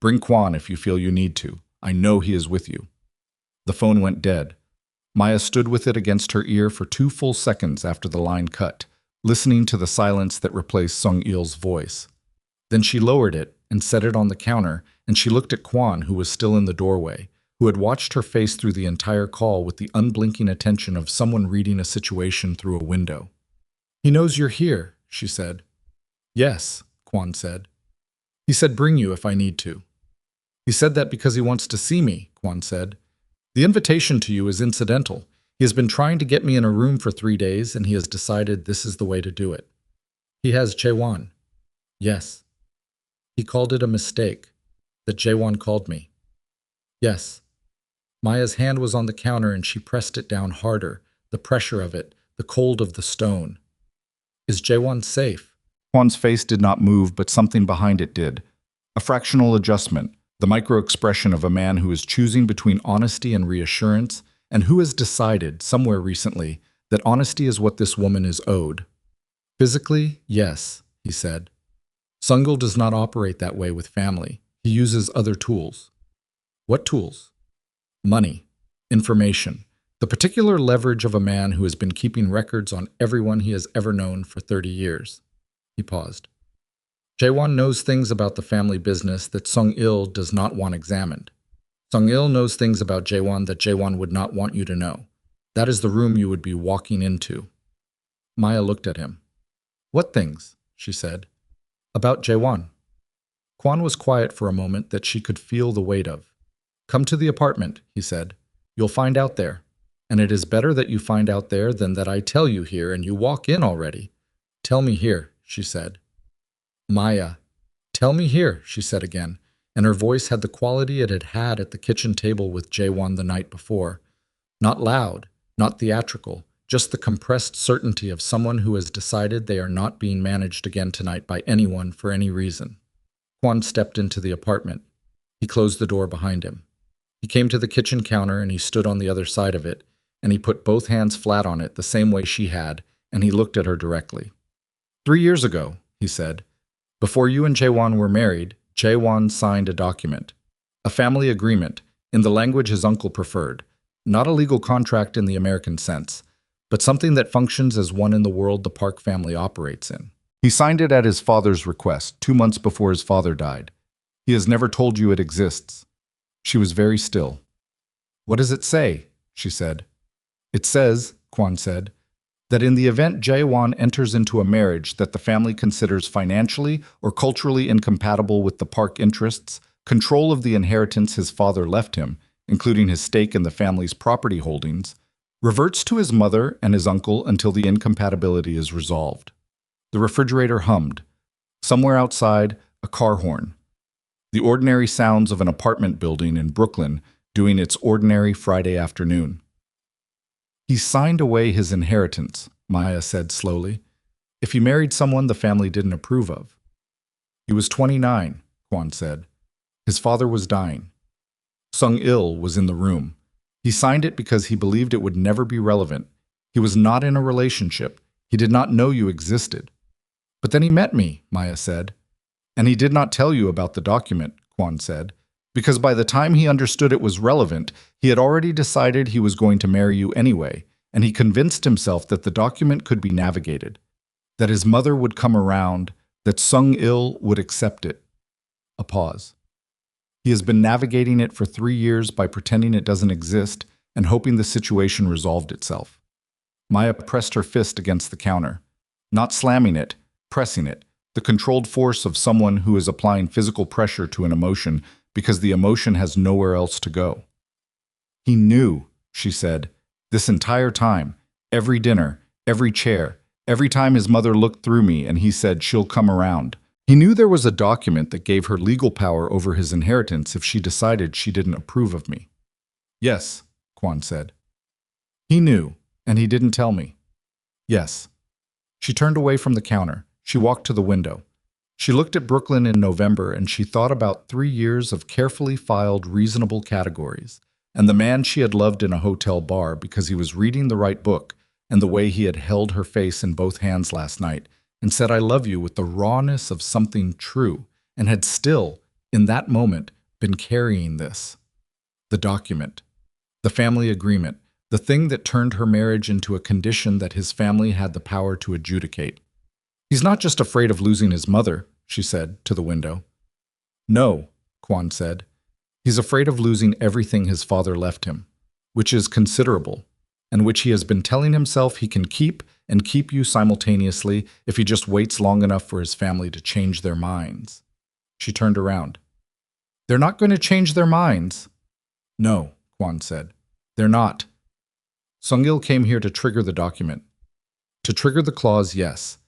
Bring Kwon if you feel you need to. I know he is with you. The phone went dead. Maya stood with it against her ear for 2 full seconds after the line cut, listening to the silence that replaced Sung-il's voice. Then she lowered it and set it on the counter, and she looked at Kwon, who was still in the doorway, who had watched her face through the entire call with the unblinking attention of someone reading a situation through a window. He knows you're here, she said. Yes, Kwon said. He said bring you if I need to. He said that because he wants to see me, Kwon said. The invitation to you is incidental. He has been trying to get me in a room for 3 days, and he has decided this is the way to do it. He has Chaewon. Yes. He called it a mistake, that Chaewon called me. Yes. Maya's hand was on the counter and she pressed it down harder, the pressure of it, the cold of the stone. Is Chaewon safe? Kwon's face did not move, but something behind it did. A fractional adjustment, the micro-expression of a man who is choosing between honesty and reassurance, and who has decided, somewhere recently, that honesty is what this woman is owed. Physically, yes, he said. Sung-il does not operate that way with family. He uses other tools. What tools? Money, information, the particular leverage of a man who has been keeping records on everyone he has ever known for 30 years. He paused. Chaewon knows things about the family business that Sung-il does not want examined. Sung-il knows things about Chaewon that Chaewon would not want you to know. That is the room you would be walking into. Maya looked at him. What things? She said. About Chaewon. Kwon was quiet for a moment that she could feel the weight of. "Come to the apartment," he said. "You'll find out there. And it is better that you find out there than that I tell you here and you walk in already." "Tell me here," she said. "Maya." "Tell me here," she said again, and her voice had the quality it had had at the kitchen table with Jae-won the night before. Not loud, not theatrical, just the compressed certainty of someone who has decided they are not being managed again tonight by anyone for any reason. Kwon stepped into the apartment. He closed the door behind him. He came to the kitchen counter and he stood on the other side of it, and he put both hands flat on it the same way she had, and he looked at her directly. 3 years ago, he said, before you and Jae-won were married, Jae-won signed a document. A family agreement, in the language his uncle preferred. Not a legal contract in the American sense, but something that functions as one in the world the Park family operates in. He signed it at his father's request, 2 months before his father died. He has never told you it exists. She was very still. "What does it say?" she said. "It says," Kwon said, "that in the event Jae-won enters into a marriage that the family considers financially or culturally incompatible with the Park interests, control of the inheritance his father left him, including his stake in the family's property holdings, reverts to his mother and his uncle until the incompatibility is resolved." The refrigerator hummed. Somewhere outside, a car horn. The ordinary sounds of an apartment building in Brooklyn doing its ordinary Friday afternoon. "He signed away his inheritance," Maya said slowly. "If he married someone the family didn't approve of." "He was 29, Kwon said. "His father was dying. Sung-il was in the room. He signed it because he believed it would never be relevant. He was not in a relationship. He did not know you existed." "But then he met me," Maya said. "And he did not tell you about the document," Kwon said, "because by the time he understood it was relevant, he had already decided he was going to marry you anyway, and he convinced himself that the document could be navigated, that his mother would come around, that Sung-il would accept it." A pause. "He has been navigating it for 3 years by pretending it doesn't exist and hoping the situation resolved itself." Maya pressed her fist against the counter, not slamming it, pressing it, the controlled force of someone who is applying physical pressure to an emotion because the emotion has nowhere else to go. "He knew," she said, "this entire time, every dinner, every chair, every time his mother looked through me and he said she'll come around. He knew there was a document that gave her legal power over his inheritance if she decided she didn't approve of me." "Yes," Kwon said. "He knew, and he didn't tell me." "Yes." She turned away from the counter. She walked to the window. She looked at Brooklyn in November and she thought about 3 years of carefully filed reasonable categories, and the man she had loved in a hotel bar because he was reading the right book, and the way he had held her face in both hands last night and said "I love you" with the rawness of something true, and had still, in that moment, been carrying this. The document. The family agreement. The thing that turned her marriage into a condition that his family had the power to adjudicate. "He's not just afraid of losing his mother," she said, to the window. "No," Kwon said. "He's afraid of losing everything his father left him, which is considerable, and which he has been telling himself he can keep and keep you simultaneously if he just waits long enough for his family to change their minds." She turned around. "They're not going to change their minds." "No," Kwon said. "They're not." Sung-il came here to trigger the document. To trigger the clause, yes.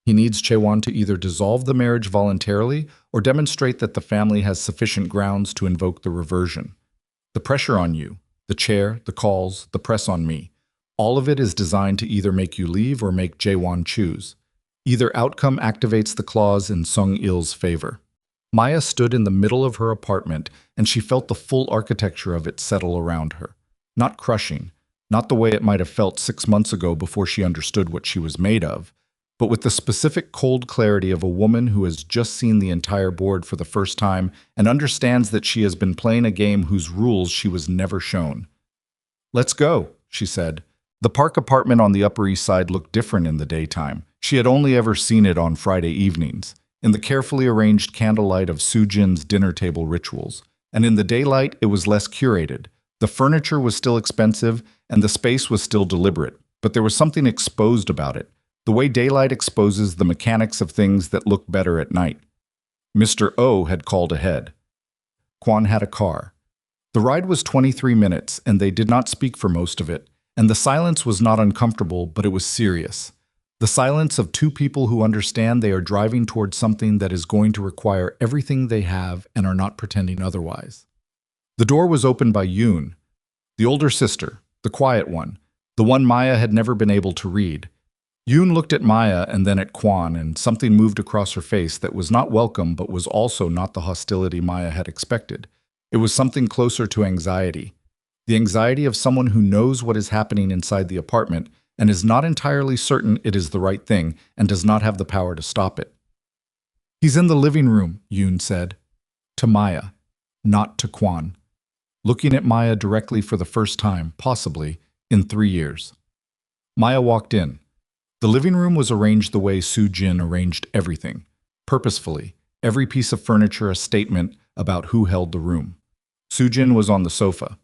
He needs Jae-won to either dissolve the marriage voluntarily or demonstrate that the family has sufficient grounds to invoke the reversion. The pressure on you, the chair, the calls, the press on me, all of it is designed to either make you leave or make Jae-won choose. Either outcome activates the clause in Sung-il's favor. Maya stood in the middle of her apartment and she felt the full architecture of it settle around her. Not crushing, not the way it might have felt 6 months ago before she understood what she was made of, but with the specific cold clarity of a woman who has just seen the entire board for the first time and understands that she has been playing a game whose rules she was never shown. "Let's go," she said. The Park apartment on the Upper East Side looked different in the daytime. She had only ever seen it on Friday evenings, in the carefully arranged candlelight of Soo-jin's dinner table rituals. And in the daylight, it was less curated. The furniture was still expensive, and the space was still deliberate, but there was something exposed about it. The way daylight exposes the mechanics of things that look better at night. Mr. O had called ahead. Kwon had a car. The ride was 23 minutes, and they did not speak for most of it, and the silence was not uncomfortable, but it was serious. The silence of two people who understand they are driving towards something that is going to require everything they have and are not pretending otherwise. The door was opened by Yoon, the older sister, the quiet one, the one Maya had never been able to read. Yoon looked at Maya and then at Kwon, and something moved across her face that was not welcome but was also not the hostility Maya had expected. It was something closer to anxiety. The anxiety of someone who knows what is happening inside the apartment and is not entirely certain it is the right thing and does not have the power to stop it. "He's in the living room," Yoon said. To Maya, not to Kwon. Looking at Maya directly for the first time, possibly, in 3 years. Maya walked in. The living room was arranged the way Soo-jin arranged everything. Purposefully, every piece of furniture a statement about who held the room. Soo-jin was on the sofa.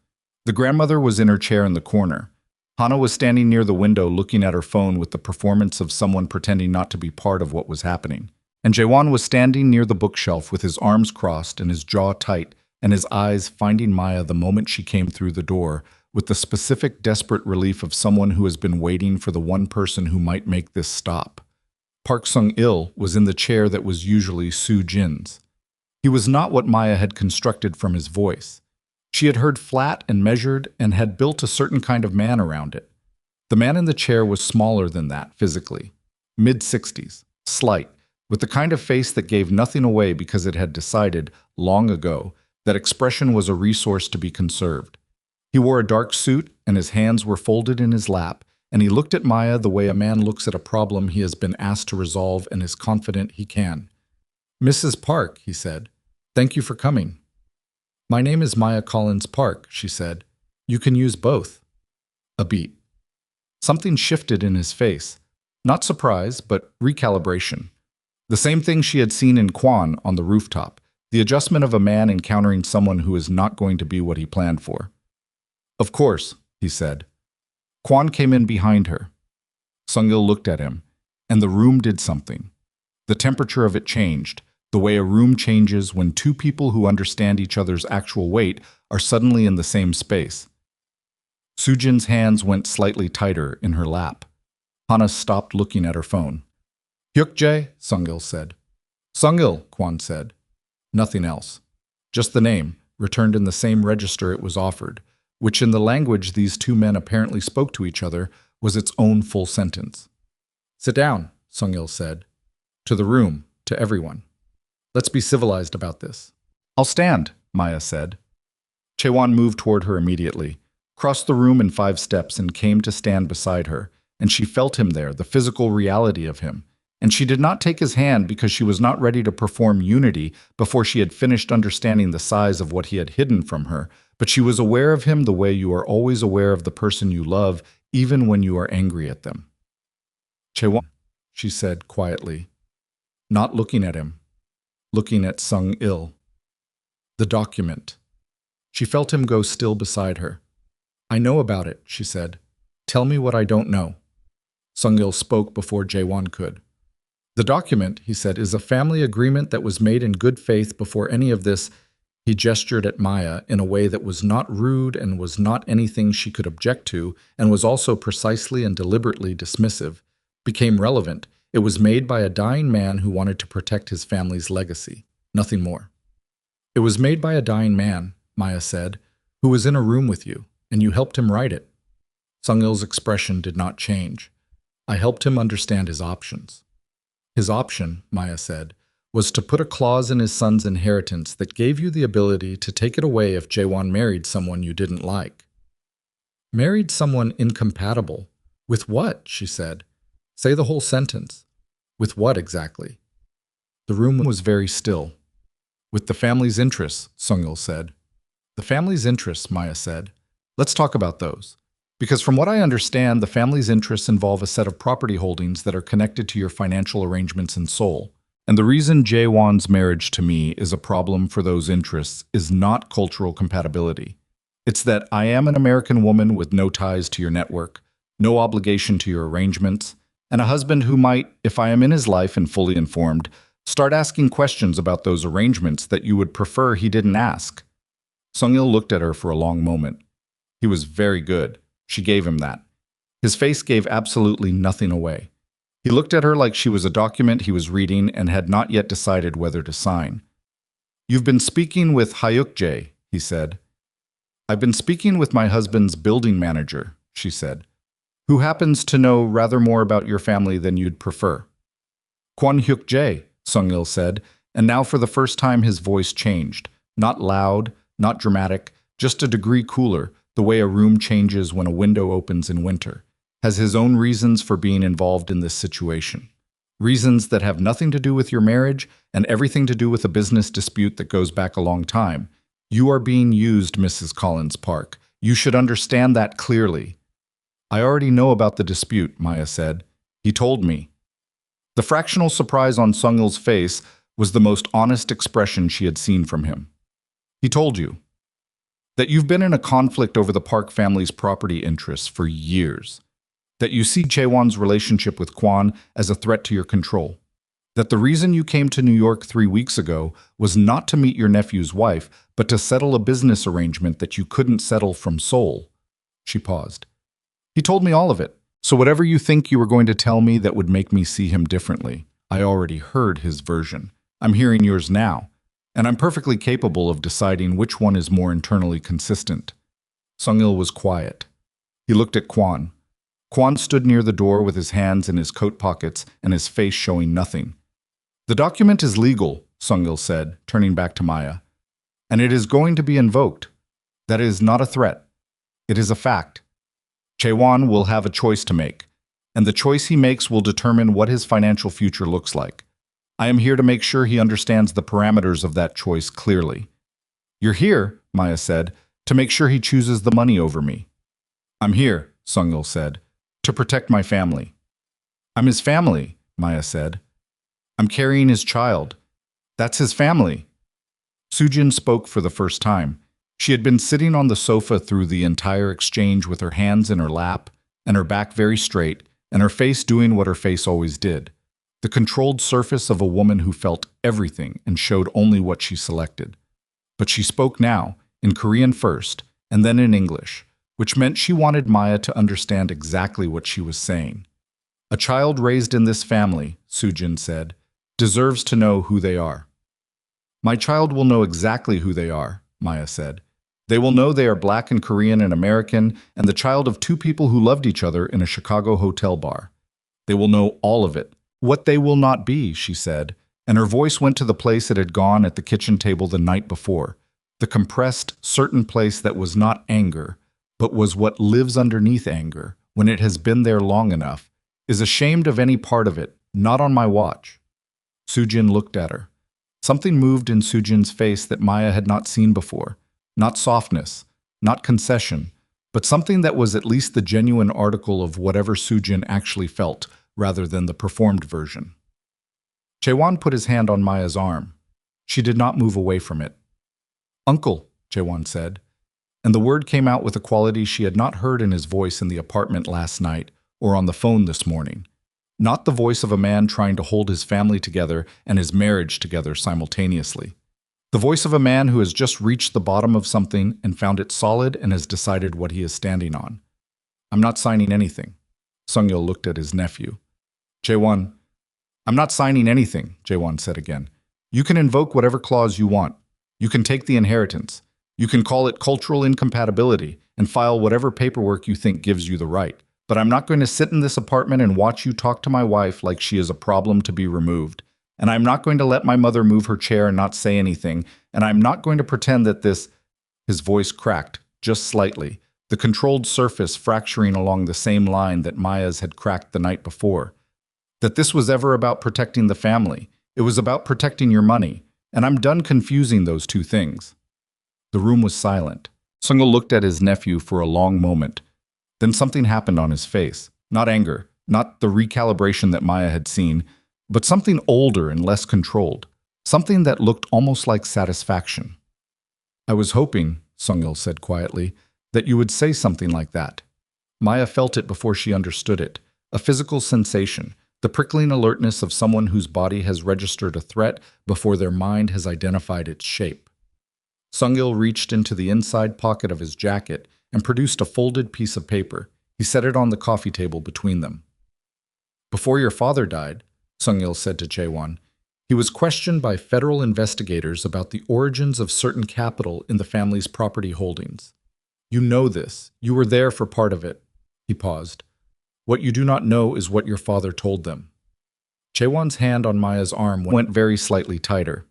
The grandmother was in her chair in the corner. Hana was standing near the window looking at her phone with the performance of someone pretending not to be part of what was happening. And Jaewon was standing near the bookshelf with his arms crossed and his jaw tight and his eyes finding Maya the moment she came through the door, with the specific desperate relief of someone who has been waiting for the one person who might make this stop. Park Sung-il was in the chair that was usually Soo-jin's. He was not what Maya had constructed from his voice. She had heard flat and measured and had built a certain kind of man around it. The man in the chair was smaller than that physically, mid-60s, slight, with the kind of face that gave nothing away because it had decided, long ago, that expression was a resource to be conserved. He wore a dark suit and his hands were folded in his lap, and he looked at Maya the way a man looks at a problem he has been asked to resolve and is confident he can. "Mrs. Park," he said, "thank you for coming." "My name is Maya Collins Park," she said. "You can use both." A beat. Something shifted in his face. Not surprise, but recalibration. The same thing she had seen in Kwon on the rooftop, the adjustment of a man encountering someone who is not going to be what he planned for. "Of course," he said. Kwon came in behind her. Sung-il looked at him, and the room did something. The temperature of it changed, the way a room changes when two people who understand each other's actual weight are suddenly in the same space. Soo-jin's hands went slightly tighter in her lap. Hana stopped looking at her phone. "Hyuk-Jae," Sung-il said. "Sung-il," Kwon said. Nothing else. Just the name, returned in the same register it was offered, which in the language these two men apparently spoke to each other was its own full sentence. "Sit down," Sung-il said. To the room, to everyone. "Let's be civilized about this." "I'll stand," Maya said. Chaewon moved toward her immediately, crossed the room in 5 steps and came to stand beside her, and she felt him there, the physical reality of him. And she did not take his hand because she was not ready to perform unity before she had finished understanding the size of what he had hidden from her, but she was aware of him the way you are always aware of the person you love, even when you are angry at them. "Chaewon," she said quietly, not looking at him, looking at Sung-il. "The document." She felt him go still beside her. "I know about it," she said. "Tell me what I don't know." Sung-il spoke before Jaewon could. "The document," he said, "is a family agreement that was made in good faith before any of this." He gestured at Maya in a way that was not rude and was not anything she could object to, and was also precisely and deliberately dismissive, became relevant. It was made by a dying man who wanted to protect his family's legacy. Nothing more. "It was made by a dying man," Maya said, "who was in a room with you, and you helped him write it." Sung-il's expression did not change. "I helped him understand his options." His option, Maya said, was to put a clause in his son's inheritance that gave you the ability to take it away if Jaewon married someone you didn't like. "Married someone incompatible? With what?" she said. "Say the whole sentence. With what exactly?" The room was very still. "With the family's interests," Sung-il said. "The family's interests," Maya said. "Let's talk about those. Because from what I understand, the family's interests involve a set of property holdings that are connected to your financial arrangements in Seoul. And the reason Jaewon's marriage to me is a problem for those interests is not cultural compatibility. It's that I am an American woman with no ties to your network, no obligation to your arrangements, and a husband who might, if I am in his life and fully informed, Start asking questions about those arrangements that you would prefer he didn't ask. Sung-il looked at her for a long moment. He was very good. She gave him that. His face gave absolutely nothing away. He looked at her like she was a document he was reading and had not yet decided whether to sign. "You've been speaking with Hyuk-Jae," he said. "I've been speaking with my husband's building manager," she said, "who happens to know rather more about your family than you'd prefer." "Kwon Hyuk-Jae," Sung-il said, and now for the first time his voice changed. Not loud, not dramatic, just a degree cooler, the way a room changes when a window opens in winter. Has his own reasons for being involved in this situation. Reasons that have nothing to do with your marriage and everything to do with a business dispute that goes back a long time. You are being used, Mrs. Collins Park. You should understand that clearly. "I already know about the dispute," Maya said. "He told me." The fractional surprise on Sung-il's face was the most honest expression she had seen from him. "He told you that you've been in a conflict over the Park family's property interests for years, that you see Chaewon's relationship with Kwon as a threat to your control, that the reason you came to New York 3 weeks ago was not to meet your nephew's wife, but to settle a business arrangement that you couldn't settle from Seoul." She paused. "He told me all of it. So whatever you think you were going to tell me that would make me see him differently, I already heard his version. I'm hearing yours now, and I'm perfectly capable of deciding which one is more internally consistent." Sung-il was quiet. He looked at Kwon. Kwon stood near the door with his hands in his coat pockets and his face showing nothing. "The document is legal," Sung-il said, turning back to Maya, "and it is going to be invoked. That is not a threat. It is a fact. Chaewon will have a choice to make, and the choice he makes will determine what his financial future looks like. I am here to make sure he understands the parameters of that choice clearly." "You're here," Maya said, "to make sure he chooses the money over me." "I'm here," Sung-il said, "to protect my family." "I'm his family," Maya said. "I'm carrying his child. That's his family." Soo-jin spoke for the first time. She had been sitting on the sofa through the entire exchange with her hands in her lap and her back very straight and her face doing what her face always did. The controlled surface of a woman who felt everything and showed only what she selected. But she spoke now, in Korean first, and then in English, which meant she wanted Maya to understand exactly what she was saying. "A child raised in this family," Soo-jin said, "deserves to know who they are." "My child will know exactly who they are," Maya said. "They will know they are Black and Korean and American and the child of 2 people who loved each other in a Chicago hotel bar. They will know all of it. What they will not be," she said, and her voice went to the place it had gone at the kitchen table the night before, the compressed, certain place that was not anger, but was what lives underneath anger when it has been there long enough, is ashamed of any part of it, not on my watch. Soo-jin looked at her. Something moved in Soo-jin's face that Maya had not seen before. Not softness, not concession, but something that was at least the genuine article of whatever Soo-jin actually felt, rather than the performed version. Chaewon put his hand on Maya's arm. She did not move away from it. "Uncle," Chaewon said, and the word came out with a quality she had not heard in his voice in the apartment last night or on the phone this morning. Not the voice of a man trying to hold his family together and his marriage together simultaneously. The voice of a man who has just reached the bottom of something and found it solid and has decided what he is standing on. "I'm not signing anything." Sung-il looked at his nephew. "Chaewon." "I'm not signing anything," Chaewon said again. "You can invoke whatever clause you want. You can take the inheritance. You can call it cultural incompatibility and file whatever paperwork you think gives you the right. But I'm not going to sit in this apartment and watch you talk to my wife like she is a problem to be removed. And I'm not going to let my mother move her chair and not say anything. And I'm not going to pretend that this—" His voice cracked, just slightly, the controlled surface fracturing along the same line that Maya's had cracked the night before. "That this was ever about protecting the family. It was about protecting your money. And I'm done confusing those two things." The room was silent. Sung-il looked at his nephew for a long moment. Then something happened on his face. Not anger, not the recalibration that Maya had seen, but something older and less controlled. Something that looked almost like satisfaction. "I was hoping," Sung-il said quietly, "that you would say something like that." Maya felt it before she understood it. A physical sensation, the prickling alertness of someone whose body has registered a threat before their mind has identified its shape. Sung-il reached into the inside pocket of his jacket and produced a folded piece of paper. He set it on the coffee table between them. Before your father died, Sung-il said to Jae-won, he was questioned by federal investigators about the origins of certain capital in the family's property holdings. You know this. You were there for part of it. He paused. What you do not know is what your father told them. Jae-won's hand on Maya's arm went very slightly tighter.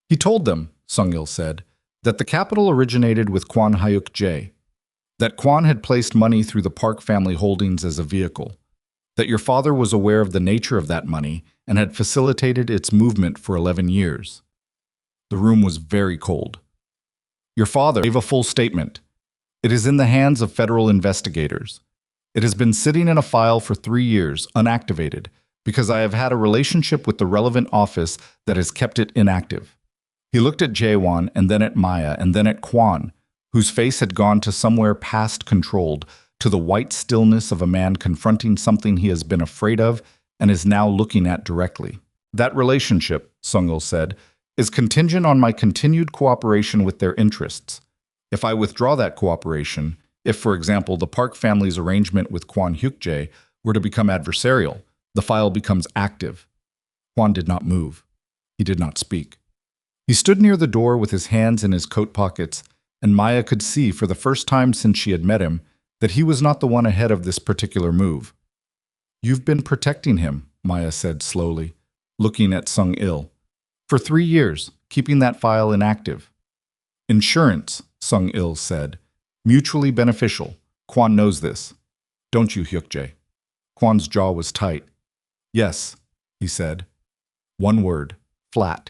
He told them, Sung-il said, that the capital originated with Kwon Hyuk-Jae, that Kwon had placed money through the Park family holdings as a vehicle, that your father was aware of the nature of that money and had facilitated its movement for 11 years. The room was very cold. Your father gave a full statement. It is in the hands of federal investigators. It has been sitting in a file for 3 years, unactivated, because I have had a relationship with the relevant office that has kept it inactive. He looked at Jae-won and then at Maya and then at Kwon, whose face had gone to somewhere past controlled, to the white stillness of a man confronting something he has been afraid of and is now looking at directly. That relationship, Sung-il said, is contingent on my continued cooperation with their interests. If I withdraw that cooperation, if, for example, the Park family's arrangement with Kwon Hyuk-Jae were to become adversarial, the file becomes active. Kwon did not move. He did not speak. He stood near the door with his hands in his coat pockets, and Maya could see for the first time since she had met him that he was not the one ahead of this particular move. You've been protecting him, Maya said slowly, looking at Sung-il. For 3 years, keeping that file inactive. Insurance, Sung-il said. Mutually beneficial. Kwon knows this. Don't you, Hyuk-Jae? Kwon's jaw was tight. Yes, he said. One word. Flat.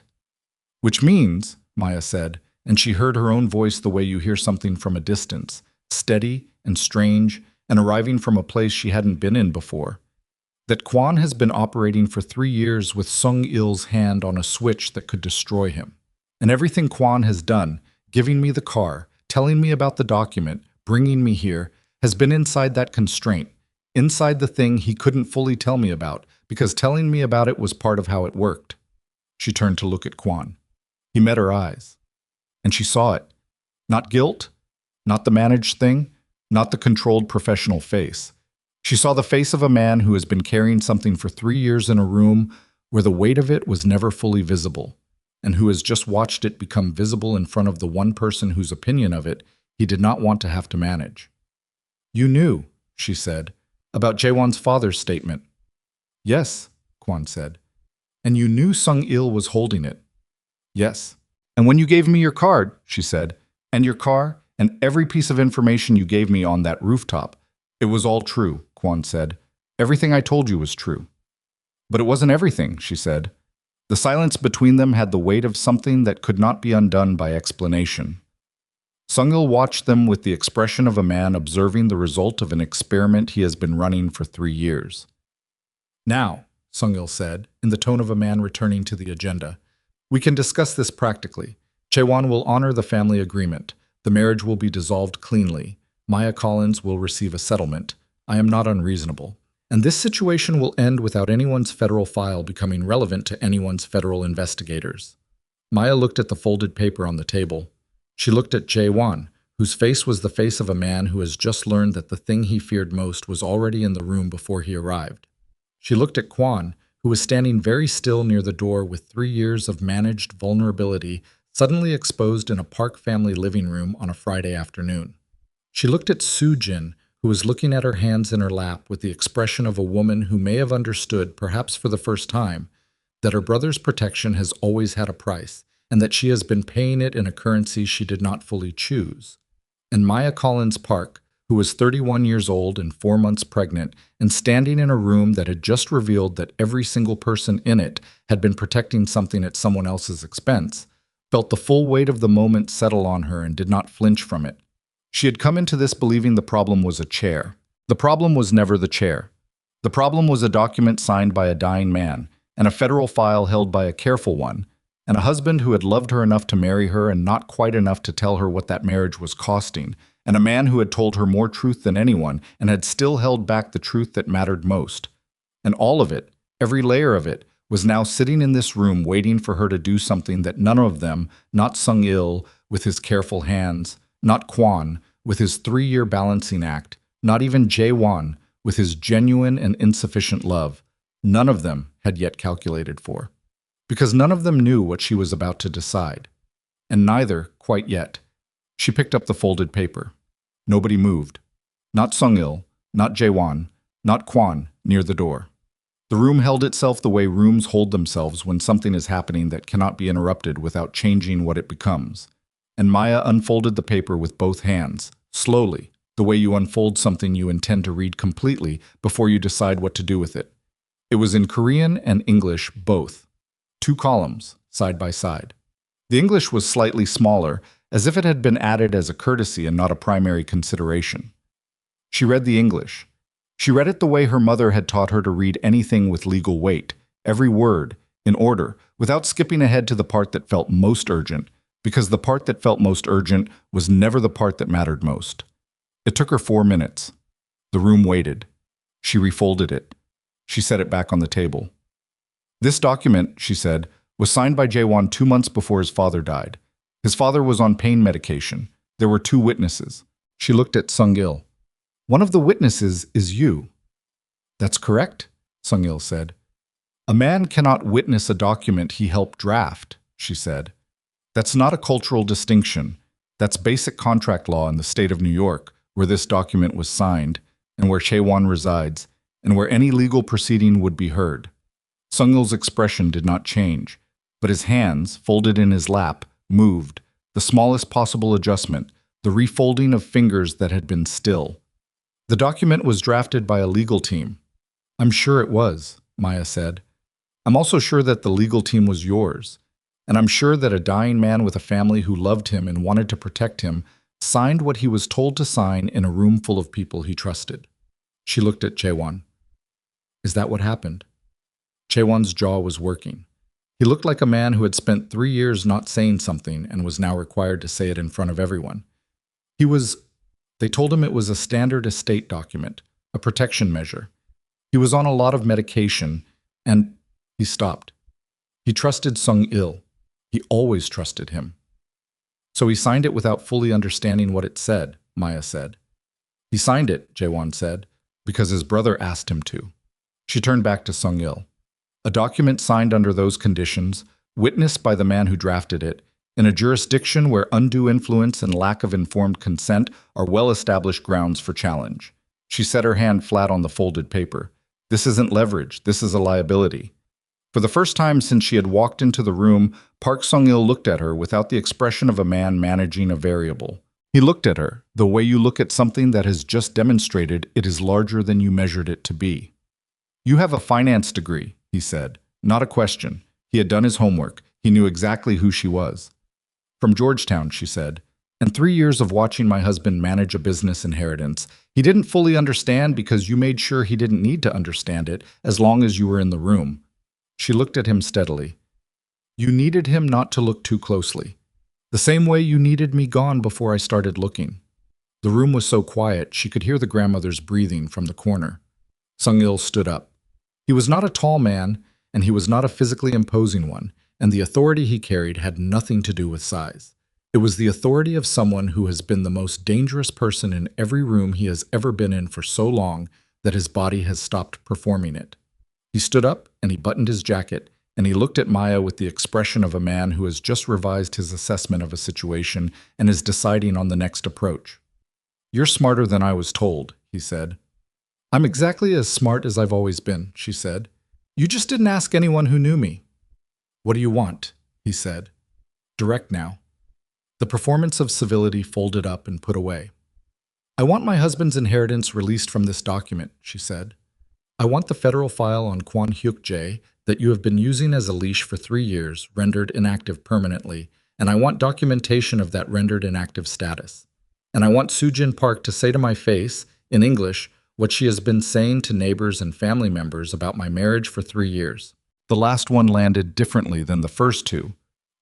Which means, Maya said, and she heard her own voice the way you hear something from a distance, steady and strange and arriving from a place she hadn't been in before, that Kwon has been operating for 3 years with Sung-il's hand on a switch that could destroy him. And everything Kwon has done, giving me the car, telling me about the document, bringing me here, has been inside that constraint, inside the thing he couldn't fully tell me about, because telling me about it was part of how it worked. She turned to look at Kwon. He met her eyes. And she saw it. Not guilt, not the managed thing, not the controlled professional face. She saw the face of a man who has been carrying something for 3 years in a room where the weight of it was never fully visible, and who has just watched it become visible in front of the one person whose opinion of it he did not want to have to manage. You knew, she said, about Jae-won's father's statement. Yes, Kwon said. And you knew Sung-il was holding it. Yes. And when you gave me your card, she said, and your car, and every piece of information you gave me on that rooftop, it was all true, Kwon said. Everything I told you was true. But it wasn't everything, she said. The silence between them had the weight of something that could not be undone by explanation. Sung-il watched them with the expression of a man observing the result of an experiment he has been running for 3 years. Now, Sung-il said, in the tone of a man returning to the agenda, we can discuss this practically. Jae-won will honor the family agreement. The marriage will be dissolved cleanly. Maya Collins will receive a settlement. I am not unreasonable. And this situation will end without anyone's federal file becoming relevant to anyone's federal investigators. Maya looked at the folded paper on the table. She looked at Jae-won, whose face was the face of a man who has just learned that the thing he feared most was already in the room before he arrived. She looked at Kwon, who was standing very still near the door with 3 years of managed vulnerability suddenly exposed in a Park family living room on a Friday afternoon. She looked at Soo-jin, who was looking at her hands in her lap with the expression of a woman who may have understood, perhaps for the first time, that her brother's protection has always had a price, and that she has been paying it in a currency she did not fully choose. And Maya Collins Park, who was 31 years old and 4 months pregnant, and standing in a room that had just revealed that every single person in it had been protecting something at someone else's expense, felt the full weight of the moment settle on her and did not flinch from it. She had come into this believing the problem was a chair. The problem was never the chair. The problem was a document signed by a dying man, and a federal file held by a careful one, and a husband who had loved her enough to marry her and not quite enough to tell her what that marriage was costing, and a man who had told her more truth than anyone and had still held back the truth that mattered most. And all of it, Every layer of it was now sitting in this room waiting for her to do something that none of them, not Sung-il with his careful hands, not Kwon with his 3-year balancing act, not even Jae-won with his genuine and insufficient love, none of them had yet calculated for. Because none of them knew what she was about to decide. And neither, quite yet. She picked up the folded paper. Nobody moved. Not Sung-il, not Jae-won, not Kwon near the door. The room held itself the way rooms hold themselves when something is happening that cannot be interrupted without changing what it becomes. And Maya unfolded the paper with both hands, slowly, the way you unfold something you intend to read completely before you decide what to do with it. It was in Korean and English both. 2 columns, side by side. The English was slightly smaller, as if it had been added as a courtesy and not a primary consideration. She read the English. She read it the way her mother had taught her to read anything with legal weight, every word, in order, without skipping ahead to the part that felt most urgent, because the part that felt most urgent was never the part that mattered most. It took her 4 minutes. The room waited. She refolded it. She set it back on the table. This document, she said, was signed by Jae-won 2 months before his father died. His father was on pain medication. There were 2 witnesses. She looked at Sung-il. One of the witnesses is you. That's correct, Sung-il said. A man cannot witness a document he helped draft, she said. That's not a cultural distinction. That's basic contract law in the state of New York, where this document was signed, and where Jae-won resides, and where any legal proceeding would be heard. Sung-il's expression did not change, but his hands, folded in his lap, moved, the smallest possible adjustment, the refolding of fingers that had been still. The document was drafted by a legal team. I'm sure it was, Maya said. I'm also sure that the legal team was yours. And I'm sure that a dying man with a family who loved him and wanted to protect him signed what he was told to sign in a room full of people he trusted. She looked at Jae-won. Is that what happened? Jae-won's jaw was working. He looked like a man who had spent 3 years not saying something and was now required to say it in front of everyone. They told him it was a standard estate document, a protection measure. He was on a lot of medication, and he stopped. He trusted Sung-il. He always trusted him. So he signed it without fully understanding what it said, Maya said. He signed it, Jae-won said, because his brother asked him to. She turned back to Sung-il. A document signed under those conditions, witnessed by the man who drafted it, in a jurisdiction where undue influence and lack of informed consent are well-established grounds for challenge. She set her hand flat on the folded paper. This isn't leverage, this is a liability. For the first time since she had walked into the room, Park Sung-il looked at her without the expression of a man managing a variable. He looked at her, the way you look at something that has just demonstrated it is larger than you measured it to be. You have a finance degree, he said. Not a question. He had done his homework. He knew exactly who she was. From Georgetown, she said, and 3 years of watching my husband manage a business inheritance. He didn't fully understand because you made sure he didn't need to understand it as long as you were in the room. She looked at him steadily. You needed him not to look too closely. The same way you needed me gone before I started looking. The room was so quiet she could hear the grandmother's breathing from the corner. Sung-il stood up. He was not a tall man, and he was not a physically imposing one, and the authority he carried had nothing to do with size. It was the authority of someone who has been the most dangerous person in every room he has ever been in for so long that his body has stopped performing it. He stood up and he buttoned his jacket, and he looked at Maya with the expression of a man who has just revised his assessment of a situation and is deciding on the next approach. You're smarter than I was told, he said. I'm exactly as smart as I've always been, she said. You just didn't ask anyone who knew me. What do you want? He said. Direct now. The performance of civility folded up and put away. I want my husband's inheritance released from this document, she said. I want the federal file on Kwon Hyuk-Jae that you have been using as a leash for 3 years rendered inactive permanently, and I want documentation of that rendered inactive status. And I want Soo-jin Park to say to my face, in English, what she has been saying to neighbors and family members about my marriage for 3 years. The last one landed differently than the first 2.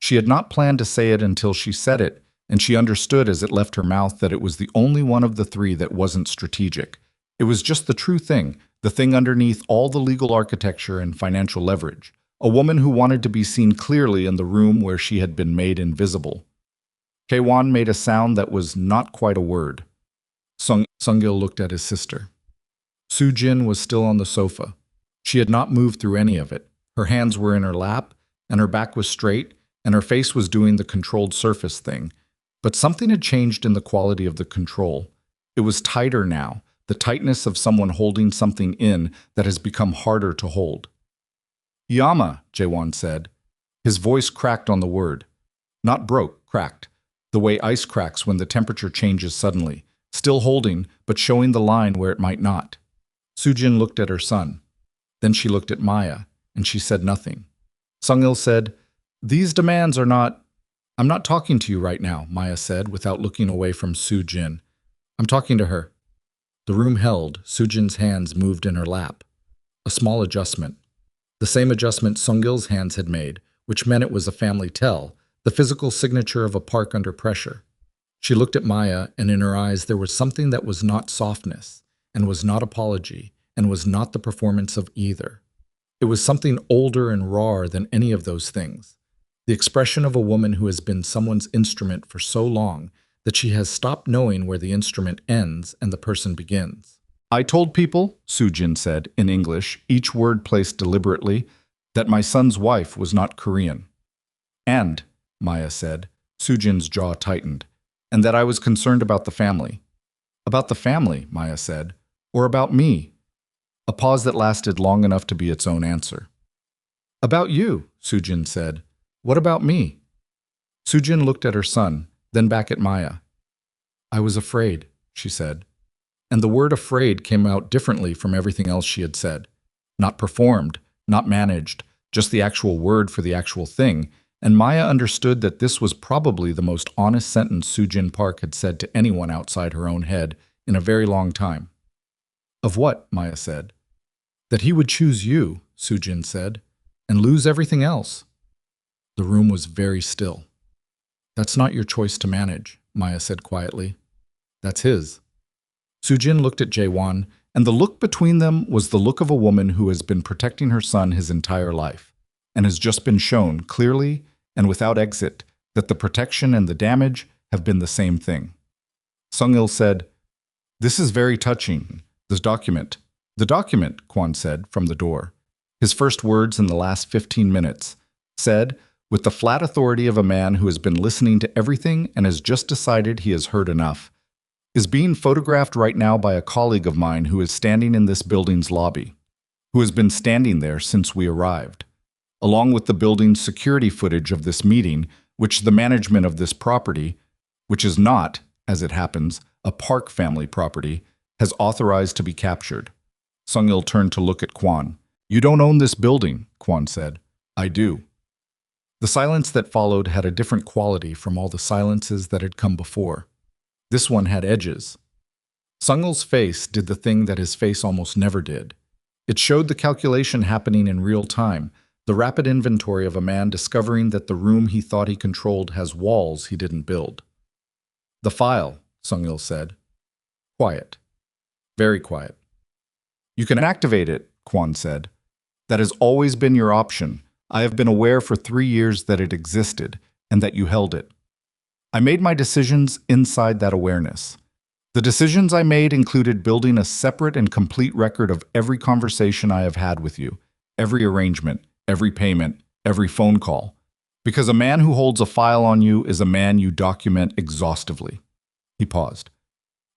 She had not planned to say it until she said it, and she understood as it left her mouth that it was the only one of the 3 that wasn't strategic. It was just the true thing, the thing underneath all the legal architecture and financial leverage. A woman who wanted to be seen clearly in the room where she had been made invisible. Kwon made a sound that was not quite a word. Sungil looked at his sister. Soo-jin was still on the sofa. She had not moved through any of it. Her hands were in her lap, and her back was straight, and her face was doing the controlled surface thing. But something had changed in the quality of the control. It was tighter now, the tightness of someone holding something in that has become harder to hold. Yama, Jaewon said. His voice cracked on the word. Not broke, cracked. The way ice cracks when the temperature changes suddenly, still holding, but showing the line where it might not. Soo-jin looked at her son. Then she looked at Maya, and she said nothing. Sungil said, "These demands are not—" "I'm not talking to you right now," Maya said, without looking away from Soo-jin. "I'm talking to her." The room held. Soo-jin's hands moved in her lap. A small adjustment. The same adjustment Sungil's hands had made, which meant it was a family tell, the physical signature of a Park under pressure. She looked at Maya, and in her eyes there was something that was not softness, and was not apology, and was not the performance of either. It was something older and rawer than any of those things. The expression of a woman who has been someone's instrument for so long that she has stopped knowing where the instrument ends and the person begins. "I told people," Soo-jin said, in English, each word placed deliberately, "that my son's wife was not Korean." "And," Maya said, Soo-jin's jaw tightened, "and that I was concerned about the family." "About the family," Maya said, "or about me?" A pause that lasted long enough to be its own answer. "About you," Soo-jin said. "What about me?" Soo-jin looked at her son, then back at Maya. "I was afraid," she said. And the word afraid came out differently from everything else she had said. Not performed, not managed, just the actual word for the actual thing, and Maya understood that this was probably the most honest sentence Soo-jin Park had said to anyone outside her own head in a very long time. "Of what?" Maya said. "That he would choose you," Soo-jin said, "and lose everything else." The room was very still. "That's not your choice to manage," Maya said quietly. "That's his." Soo-jin looked at Jaewon, and the look between them was the look of a woman who has been protecting her son his entire life, and has just been shown, clearly and without exit, that the protection and the damage have been the same thing. Sungil said, "This is very touching. This document." "The document," Kwon said from the door. His first words in the last 15 minutes, said, with the flat authority of a man who has been listening to everything and has just decided he has heard enough, "is being photographed right now by a colleague of mine who is standing in this building's lobby, who has been standing there since we arrived, along with the building's security footage of this meeting, which the management of this property, which is not, as it happens, a Park family property, has authorized to be captured." Sungil turned to look at Kwon. "You don't own this building," Kwon said. "I do." The silence that followed had a different quality from all the silences that had come before. This one had edges. Sungil's face did the thing that his face almost never did. It showed the calculation happening in real time, the rapid inventory of a man discovering that the room he thought he controlled has walls he didn't build. "The file," Sungil said. Quiet. Very quiet. "You can activate it," Kwon said. "That has always been your option. I have been aware for 3 years that it existed, and that you held it. I made my decisions inside that awareness. The decisions I made included building a separate and complete record of every conversation I have had with you, every arrangement, every payment, every phone call. Because a man who holds a file on you is a man you document exhaustively." He paused.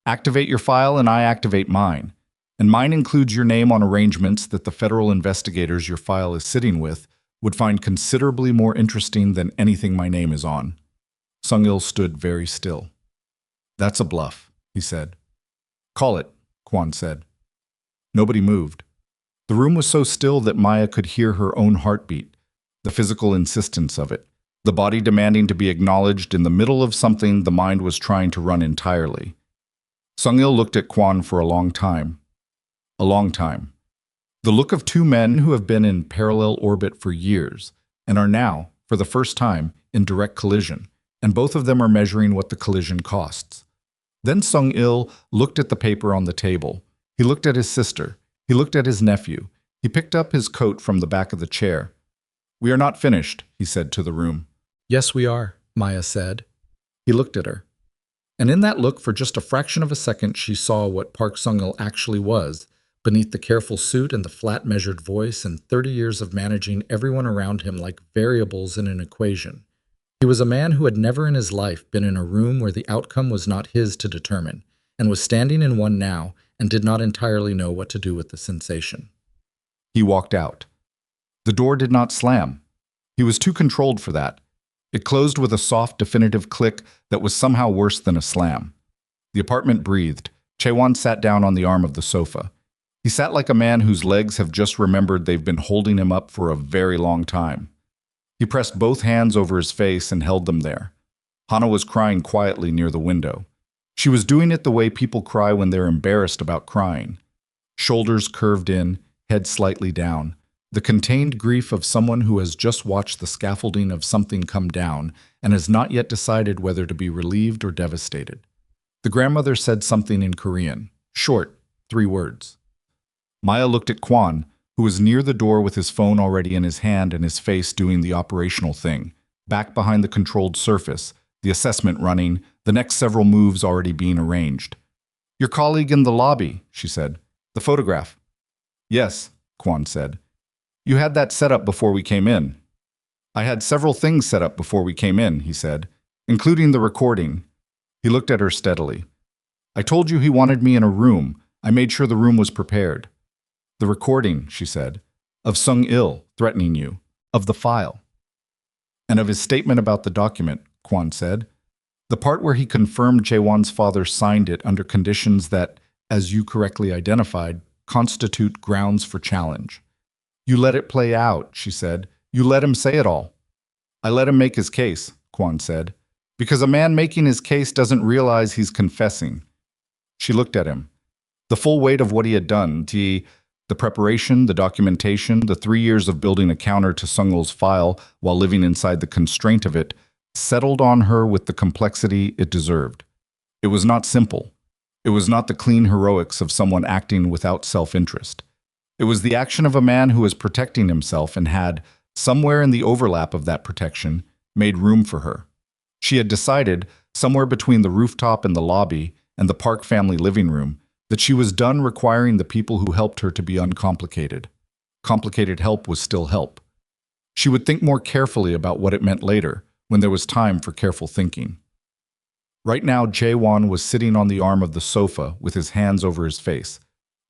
"Activate your file and I activate mine. And mine includes your name on arrangements that the federal investigators your file is sitting with would find considerably more interesting than anything my name is on." Sungil stood very still. "That's a bluff," he said. "Call it," Kwon said. Nobody moved. The room was so still that Maya could hear her own heartbeat, the physical insistence of it, the body demanding to be acknowledged in the middle of something the mind was trying to run entirely. Sungil looked at Kwon for a long time. A long time. The look of two men who have been in parallel orbit for years, and are now, for the first time, in direct collision, and both of them are measuring what the collision costs. Then Sung-il looked at the paper on the table. He looked at his sister. He looked at his nephew. He picked up his coat from the back of the chair. "We are not finished," he said to the room. "Yes, we are," Maya said. He looked at her. And in that look, for just a fraction of a second, she saw what Park Sung-il actually was, beneath the careful suit and the flat, measured voice and 30 years of managing everyone around him like variables in an equation. He was a man who had never in his life been in a room where the outcome was not his to determine, and was standing in one now and did not entirely know what to do with the sensation. He walked out. The door did not slam. He was too controlled for that. It closed with a soft, definitive click that was somehow worse than a slam. The apartment breathed. Chaewon sat down on the arm of the sofa. He sat like a man whose legs have just remembered they've been holding him up for a very long time. He pressed both hands over his face and held them there. Hana was crying quietly near the window. She was doing it the way people cry when they're embarrassed about crying. Shoulders curved in, head slightly down. The contained grief of someone who has just watched the scaffolding of something come down and has not yet decided whether to be relieved or devastated. The grandmother said something in Korean, short, 3 words. Maya looked at Kwon, who was near the door with his phone already in his hand and his face doing the operational thing, back behind the controlled surface, the assessment running, the next several moves already being arranged. "Your colleague in the lobby," she said. "The photograph." "Yes," Kwon said. "You had that set up before we came in." "I had several things set up before we came in," he said, "including the recording." He looked at her steadily. "I told you he wanted me in a room. I made sure the room was prepared." "The recording," she said, "of Sung-il threatening you, of the file." "And of his statement about the document," Kwon said. "The part where he confirmed Jaewon's father signed it under conditions that, as you correctly identified, constitute grounds for challenge." "You let it play out," she said. "You let him say it all." "I let him make his case," Kwon said, "because a man making his case doesn't realize he's confessing." She looked at him. The full weight of what he had done, the preparation, the documentation, the 3 years of building a counter to Sung-il's file while living inside the constraint of it, settled on her with the complexity it deserved. It was not simple. It was not the clean heroics of someone acting without self-interest. It was the action of a man who was protecting himself and had, somewhere in the overlap of that protection, made room for her. She had decided, somewhere between the rooftop and the lobby and the Park family living room, that she was done requiring the people who helped her to be uncomplicated. Complicated help was still help. She would think more carefully about what it meant later, when there was time for careful thinking. Right now, Jaewon was sitting on the arm of the sofa with his hands over his face.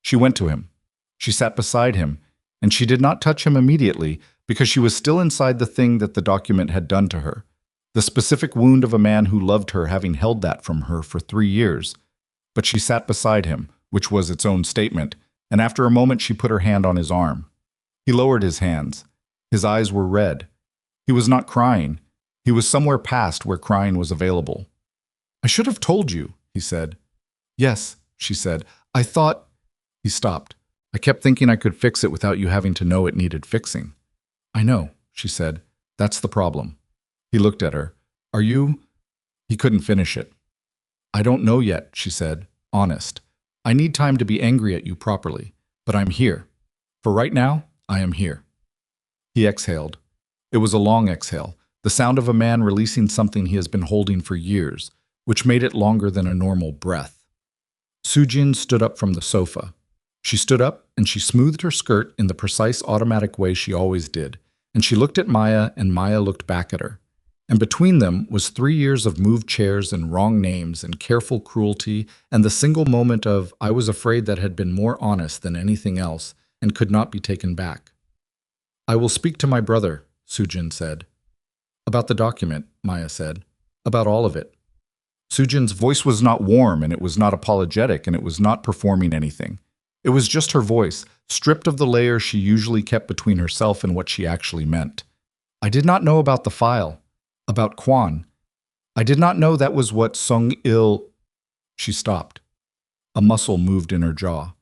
She went to him. She sat beside him, and she did not touch him immediately because she was still inside the thing that the document had done to her, the specific wound of a man who loved her having held that from her for 3 years. But she sat beside him, which was its own statement, and after a moment she put her hand on his arm. He lowered his hands. His eyes were red. He was not crying. He was somewhere past where crying was available. "I should have told you," he said. "Yes," she said. "I thought—" He stopped. "I kept thinking I could fix it without you having to know it needed fixing." "I know," she said. "That's the problem." He looked at her. "Are you—" He couldn't finish it. "I don't know yet," she said, honest. "I need time to be angry at you properly, but I'm here. For right now, I am here." He exhaled. It was a long exhale, the sound of a man releasing something he has been holding for years, which made it longer than a normal breath. Soo-jin stood up from the sofa. She stood up and she smoothed her skirt in the precise automatic way she always did, and she looked at Maya and Maya looked back at her. And between them was 3 years of moved chairs and wrong names and careful cruelty and the single moment of "I was afraid" that had been more honest than anything else and could not be taken back. "I will speak to my brother," Soo-jin said. "About the document," Maya said. "About all of it." Soo-jin's voice was not warm and it was not apologetic and it was not performing anything. It was just her voice, stripped of the layer she usually kept between herself and what she actually meant. "I did not know about the file. About Kwon. I did not know that was what Sung-il—" She stopped. A muscle moved in her jaw.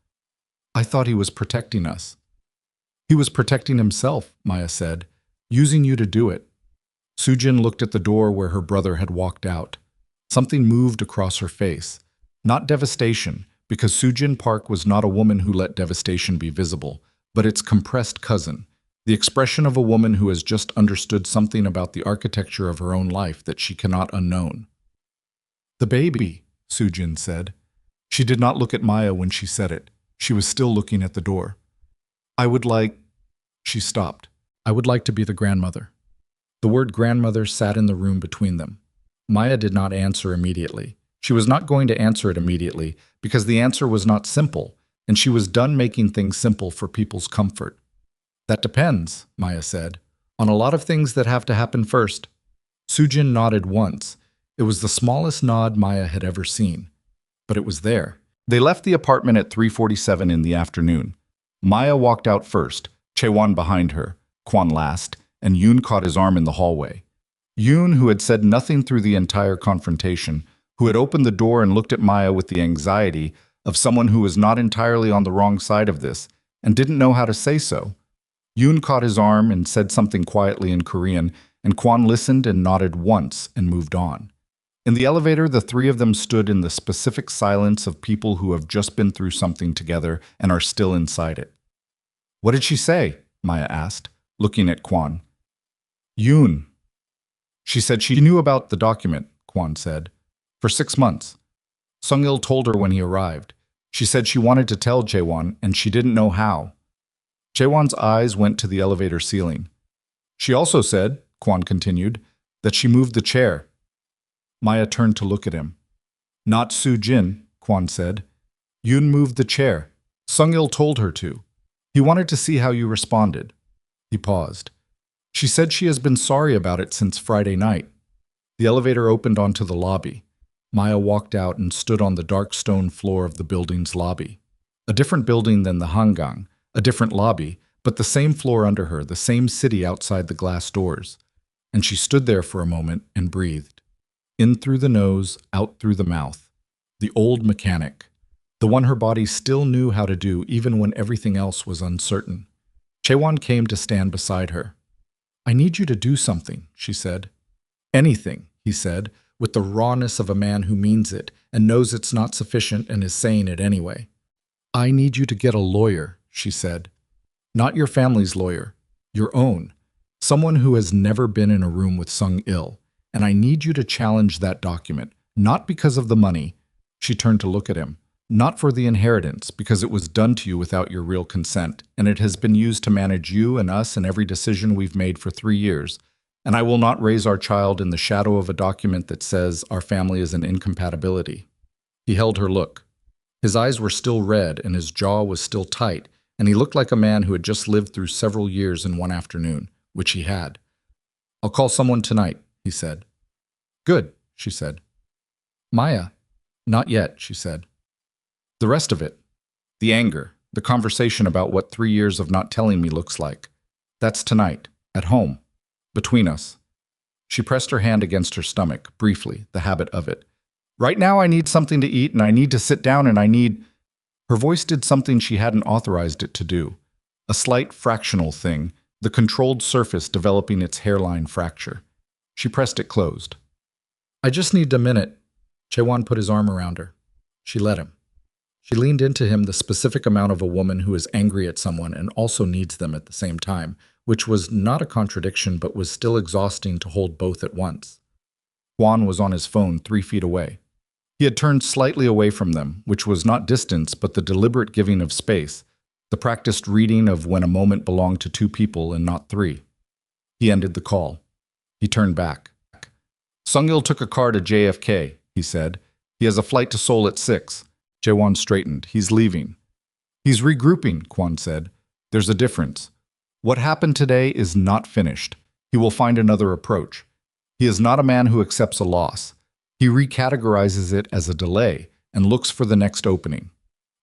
"I thought he was protecting us." "He was protecting himself," Maya said, "using you to do it." Soo-jin looked at the door where her brother had walked out. Something moved across her face. Not devastation, because Soojin Park was not a woman who let devastation be visible, but its compressed cousin, the expression of a woman who has just understood something about the architecture of her own life that she cannot unknown. "The baby," Soojin said. She did not look at Maya when she said it. She was still looking at the door. "I would like—" She stopped. "I would like to be the grandmother." The word grandmother sat in the room between them. Maya did not answer immediately. She was not going to answer it immediately because the answer was not simple, and she was done making things simple for people's comfort. "That depends," Maya said, "on a lot of things that have to happen first." Soojin nodded once. It was the smallest nod Maya had ever seen, but it was there. They left the apartment at 3:47 in the afternoon. Maya walked out first, Chaewon behind her, Kwon last, and Yoon caught his arm in the hallway. Yoon, who had said nothing through the entire confrontation, who had opened the door and looked at Maya with the anxiety of someone who was not entirely on the wrong side of this and didn't know how to say so. Yoon caught his arm and said something quietly in Korean, and Kwon listened and nodded once and moved on. In the elevator, the three of them stood in the specific silence of people who have just been through something together and are still inside it. "What did she say?" Maya asked, looking at Kwon. "Yoon." "She said she knew about the document," Kwon said. "For 6 months. Sung-il told her when he arrived. She said she wanted to tell Jaewon, and she didn't know how." Jaewon's eyes went to the elevator ceiling. "She also said," Kwon continued, "that she moved the chair." Maya turned to look at him. "Not Soojin," Kwon said. "Yoon moved the chair. Sung-il told her to. He wanted to see how you responded." He paused. "She said she has been sorry about it since Friday night." The elevator opened onto the lobby. Maya walked out and stood on the dark stone floor of the building's lobby. A different building than the hangang, a different lobby, but the same floor under her, the same city outside the glass doors. And she stood there for a moment and breathed. In through the nose, out through the mouth. The old mechanic. The one her body still knew how to do even when everything else was uncertain. Chaewon came to stand beside her. "I need you to do something," she said. "Anything," he said, with the rawness of a man who means it and knows it's not sufficient and is saying it anyway. "I need you to get a lawyer," she said. "Not your family's lawyer, your own. Someone who has never been in a room with Sung-il. And I need you to challenge that document, not because of the money." She turned to look at him. "Not for the inheritance, because it was done to you without your real consent, and it has been used to manage you and us and every decision we've made for 3 years. And I will not raise our child in the shadow of a document that says our family is an incompatibility." He held her look. His eyes were still red and his jaw was still tight, and he looked like a man who had just lived through several years in one afternoon, which he had. "I'll call someone tonight," he said. "Good," she said. "Maya." "Not yet," she said. "The rest of it. The anger, the conversation about what 3 years of not telling me looks like. That's tonight, at home, between us." She pressed her hand against her stomach, briefly, the habit of it. "Right now I need something to eat and I need to sit down and I need—" Her voice did something she hadn't authorized it to do. A slight fractional thing, the controlled surface developing its hairline fracture. She pressed it closed. "I just need a minute." Chaewon put his arm around her. She let him. She leaned into him the specific amount of a woman who is angry at someone and also needs them at the same time, which was not a contradiction but was still exhausting to hold both at once. Kwon was on his phone 3 feet away. He had turned slightly away from them, which was not distance but the deliberate giving of space, the practiced reading of when a moment belonged to 2 people and not 3. He ended the call. He turned back. "Sung-il took a car to JFK," he said. "He has a flight to Seoul at 6. Jaewon straightened. "He's leaving." "He's regrouping," Kwon said. "There's a difference. What happened today is not finished. He will find another approach. He is not a man who accepts a loss. He recategorizes it as a delay and looks for the next opening."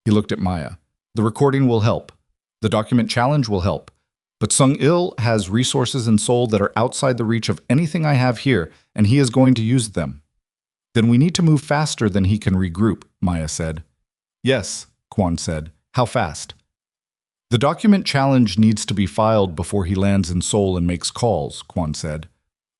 He looked at Maya. "The recording will help. The document challenge will help. But Sung-il has resources in Seoul that are outside the reach of anything I have here, and he is going to use them." "Then we need to move faster than he can regroup," Maya said. "Yes," Kwon said. "How fast?" "The document challenge needs to be filed before he lands in Seoul and makes calls," Kwon said.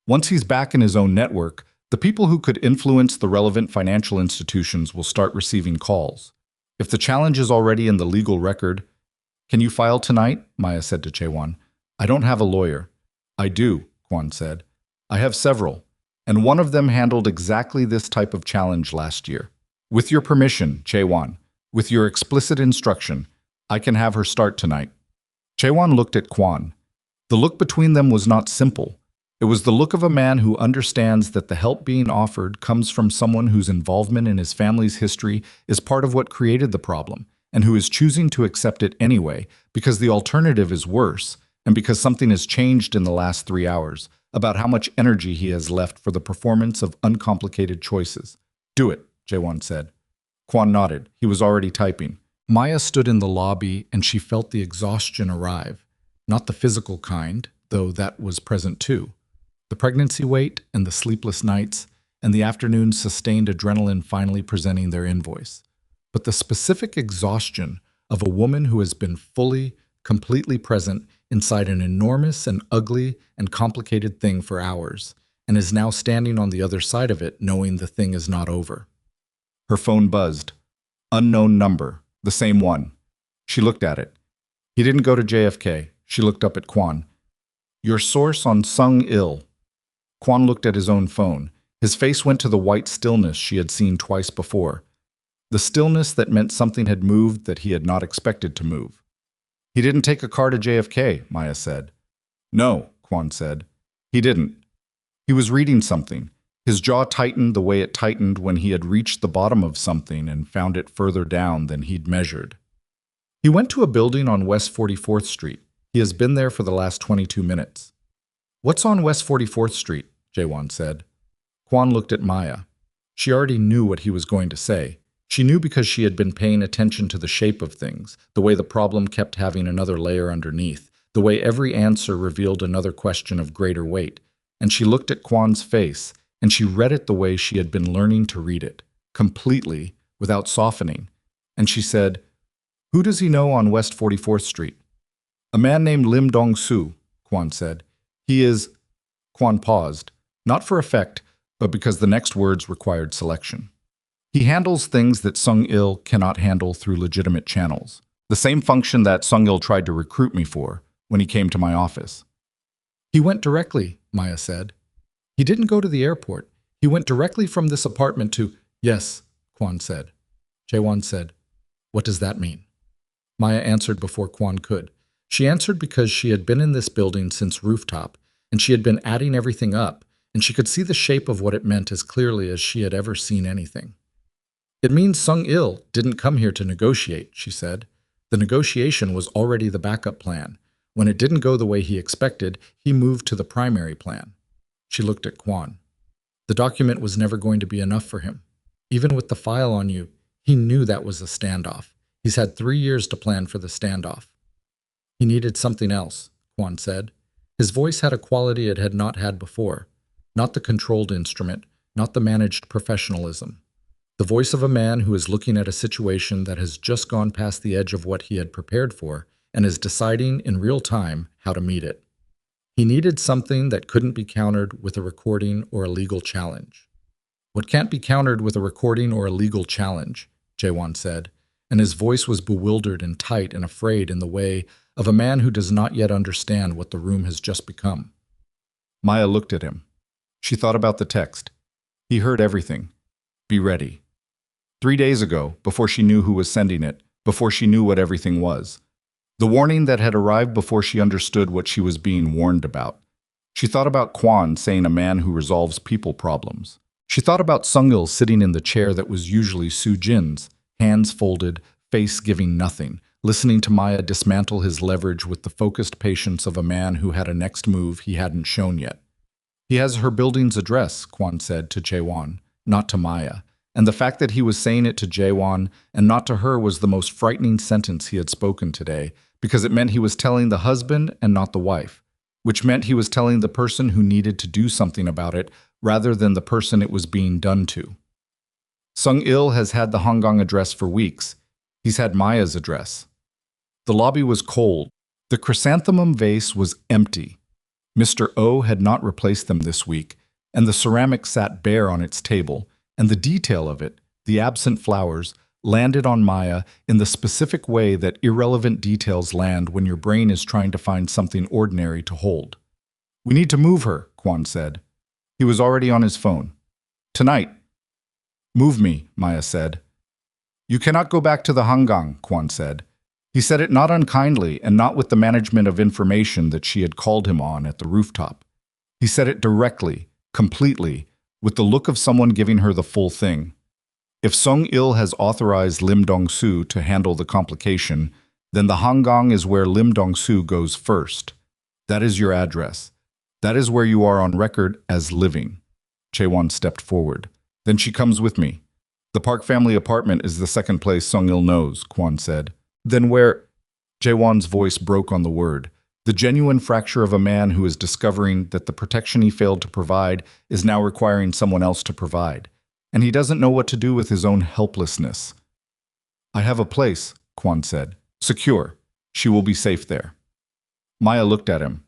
"Once he's back in his own network, the people who could influence the relevant financial institutions will start receiving calls. If the challenge is already in the legal record, can you file tonight? Maya said to Chaewon. I don't have a lawyer. I do, Kwon said. I have several, and one of them handled exactly this type of challenge last year. With your permission, Chaewon, with your explicit instruction, I can have her start tonight. Chaewon looked at Kwon. The look between them was not simple. It was the look of a man who understands that the help being offered comes from someone whose involvement in his family's history is part of what created the problem, and who is choosing to accept it anyway because the alternative is worse, and because something has changed in the last 3 hours about how much energy he has left for the performance of uncomplicated choices. Do it, Jaewon said. Kwon nodded. He was already typing. Maya stood in the lobby and she felt the exhaustion arrive. Not the physical kind, though that was present too. The pregnancy weight and the sleepless nights and the afternoon's sustained adrenaline finally presenting their invoice. But the specific exhaustion of a woman who has been fully, completely present inside an enormous and ugly and complicated thing for hours, and is now standing on the other side of it knowing the thing is not over. Her phone buzzed. Unknown number. The same one. She looked at it. He didn't go to JFK. She looked up at Kwon. Your source on Sung-il. Kwon looked at his own phone. His face went to the white stillness she had seen twice before. The stillness that meant something had moved that he had not expected to move. He didn't take a car to JFK, Maya said. No, Kwon said. He didn't. He was reading something. His jaw tightened the way it tightened when he had reached the bottom of something and found it further down than he'd measured. He went to a building on West 44th Street. He has been there for the last 22 minutes. What's on West 44th Street? Jaewon said. Kwon looked at Maya. She already knew what he was going to say. She knew because she had been paying attention to the shape of things, the way the problem kept having another layer underneath, the way every answer revealed another question of greater weight. And she looked at Kwon's face, and she read it the way she had been learning to read it, completely, without softening. And she said, Who does he know on West 44th Street? A man named Lim Dong-soo, Kwon said. He is... Kwon paused, not for effect, but because the next words required selection. He handles things that Sung-il cannot handle through legitimate channels. The same function that Sung-il tried to recruit me for when he came to my office. He went directly, Maya said. He didn't go to the airport. He went directly from this apartment to... Yes, Kwon said. Jaewon said, What does that mean? Maya answered before Kwon could. She answered because she had been in this building since rooftop, and she had been adding everything up, and she could see the shape of what it meant as clearly as she had ever seen anything. It means Sung-il didn't come here to negotiate, she said. The negotiation was already the backup plan. When it didn't go the way he expected, he moved to the primary plan. She looked at Kwon. The document was never going to be enough for him. Even with the file on you, he knew that was a standoff. He's had 3 years to plan for the standoff. He needed something else, Kwon said. His voice had a quality it had not had before. Not the controlled instrument, not the managed professionalism. The voice of a man who is looking at a situation that has just gone past the edge of what he had prepared for and is deciding in real time how to meet it. He needed something that couldn't be countered with a recording or a legal challenge. What can't be countered with a recording or a legal challenge, Jaewon said, and his voice was bewildered and tight and afraid in the way of a man who does not yet understand what the room has just become. Maya looked at him. She thought about the text. He heard everything. Be ready. 3 days ago, before she knew who was sending it, before she knew what everything was. The warning that had arrived before she understood what she was being warned about. She thought about Kwon saying a man who resolves people problems. She thought about Sung-il sitting in the chair that was usually Soo-jin's, hands folded, face giving nothing, listening to Maya dismantle his leverage with the focused patience of a man who had a next move he hadn't shown yet. He has her building's address, Kwon said to Jaewon, not to Maya. And the fact that he was saying it to Jaewon and not to her was the most frightening sentence he had spoken today, because it meant he was telling the husband and not the wife, which meant he was telling the person who needed to do something about it rather than the person it was being done to. Sung-il has had the Hongkong address for weeks. He's had Maya's address. The lobby was cold. The chrysanthemum vase was empty. Mr. O had not replaced them this week, and the ceramic sat bare on its table, and the detail of it, the absent flowers, landed on Maya in the specific way that irrelevant details land when your brain is trying to find something ordinary to hold. "We need to move her," Kwon said. He was already on his phone. "Tonight." "Move me," Maya said. "You cannot go back to the Hangang," Kwon said. He said it not unkindly and not with the management of information that she had called him on at the rooftop. He said it directly, completely, with the look of someone giving her the full thing. If Sung-il has authorized Lim Dong-soo to handle the complication, then the Hangang is where Lim Dong-soo goes first. That is your address. That is where you are on record as living. Chae-won stepped forward. "Then she comes with me. The Park family apartment is the second place Sung-il knows," Kwon said. "Then where—" Jae-won's voice broke on the word. The genuine fracture of a man who is discovering that the protection he failed to provide is now requiring someone else to provide. And he doesn't know what to do with his own helplessness. "I have a place," Kwon said. "Secure. She will be safe there." Maya looked at him.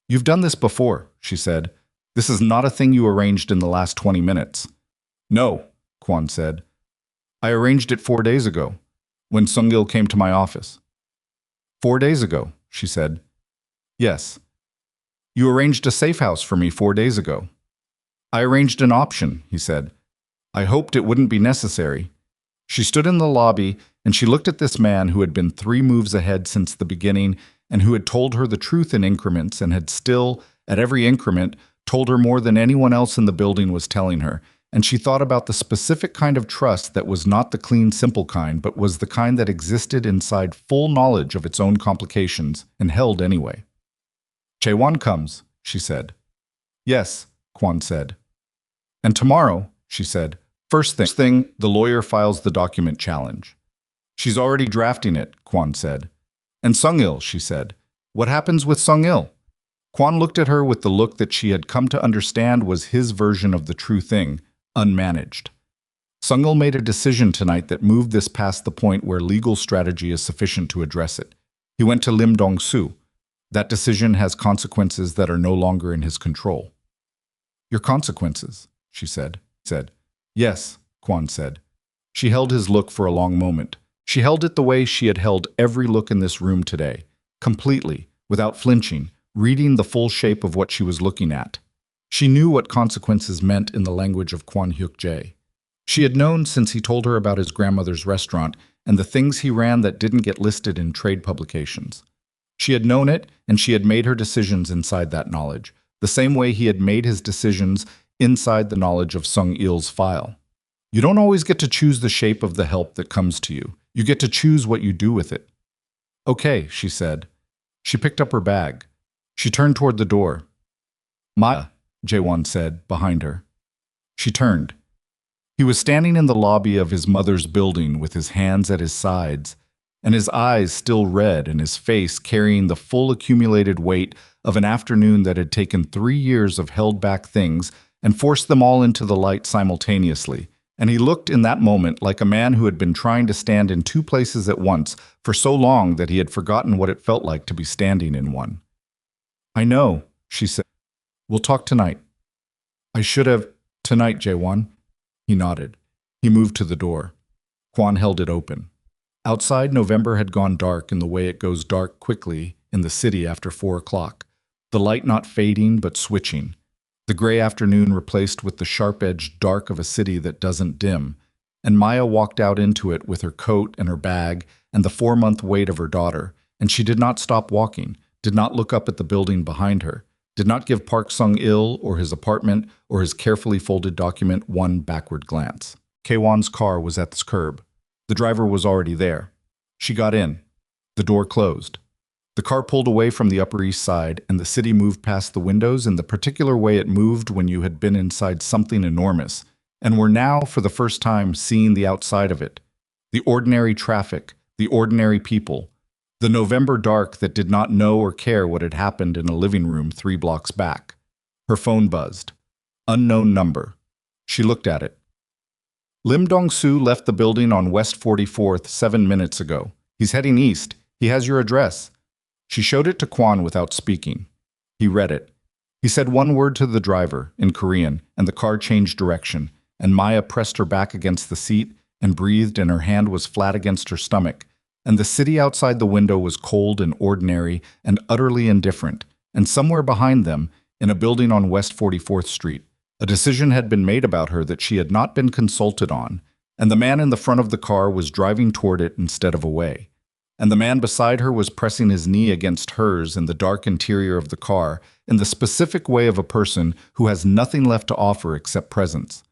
"You've done this before," she said. "This is not a thing you arranged in the last 20 minutes. "No," Kwon said. "I arranged it 4 days ago, when Sung-il came to my office." 4 days ago, she said. "Yes. You arranged a safe house for me 4 days ago." "I arranged an option," he said. "I hoped it wouldn't be necessary." She stood in the lobby and she looked at this man who had been 3 moves ahead since the beginning and who had told her the truth in increments and had still, at every increment, told her more than anyone else in the building was telling her. And she thought about the specific kind of trust that was not the clean, simple kind, but was the kind that existed inside full knowledge of its own complications and held anyway. "Chae-won comes," she said. "Yes," Kwon said. "And tomorrow," she said, First thing, the lawyer files the document challenge." "She's already drafting it," Kwon said. "And Sung-il," she said. "What happens with Sung-il?" Kwon looked at her with the look that she had come to understand was his version of the true thing, unmanaged. Sung-il made a decision tonight that moved this past the point where legal strategy is sufficient to address it. He went to Lim Dong-soo. That decision has consequences that are no longer in his control. "Your consequences," she said. "Yes," Kwon said. She held his look for a long moment. She held it the way she had held every look in this room today, completely, without flinching, reading the full shape of what she was looking at. She knew what consequences meant in the language of Kwon Hyuk-Jae. She had known since he told her about his grandmother's restaurant and the things he ran that didn't get listed in trade publications. She had known it, and she had made her decisions inside that knowledge, the same way he had made his decisions inside the knowledge of Sung-il's file. You don't always get to choose the shape of the help that comes to you. You get to choose what you do with it. "Okay," she said. She picked up her bag. She turned toward the door. "Maya," Jae-won said, behind her. She turned. He was standing in the lobby of his mother's building with his hands at his sides, and his eyes still red and his face carrying the full accumulated weight of an afternoon that had taken 3 years of held-back things and forced them all into the light simultaneously. And he looked in that moment like a man who had been trying to stand in 2 places at once for so long that he had forgotten what it felt like to be standing in one. "I know," she said. "We'll talk tonight." "I should have—" "Tonight, Jae-won." He nodded. He moved to the door. Kwon held it open. Outside, November had gone dark in the way it goes dark quickly in the city after 4 o'clock, the light not fading but switching. The gray afternoon replaced with the sharp-edged dark of a city that doesn't dim, and Maya walked out into it with her coat and her bag and the 4-month weight of her daughter, and she did not stop walking, did not look up at the building behind her, did not give Park Sung-il or his apartment or his carefully folded document one backward glance. Kaewon's car was at the curb. The driver was already there. She got in. The door closed. The car pulled away from the Upper East Side, and the city moved past the windows in the particular way it moved when you had been inside something enormous, and were now, for the first time, seeing the outside of it. The ordinary traffic, the ordinary people, the November dark that did not know or care what had happened in a living room 3 blocks back. Her phone buzzed. Unknown number. She looked at it. "Lim Dong-soo left the building on West 44th 7 minutes ago. He's heading east. He has your address." She showed it to Kwon without speaking. He read it. He said one word to the driver, in Korean, and the car changed direction, and Maya pressed her back against the seat, and breathed, and her hand was flat against her stomach, and the city outside the window was cold and ordinary and utterly indifferent, and somewhere behind them, in a building on West 44th Street, a decision had been made about her that she had not been consulted on, and the man in the front of the car was driving toward it instead of away. And the man beside her was pressing his knee against hers in the dark interior of the car, in the specific way of a person who has nothing left to offer except presence.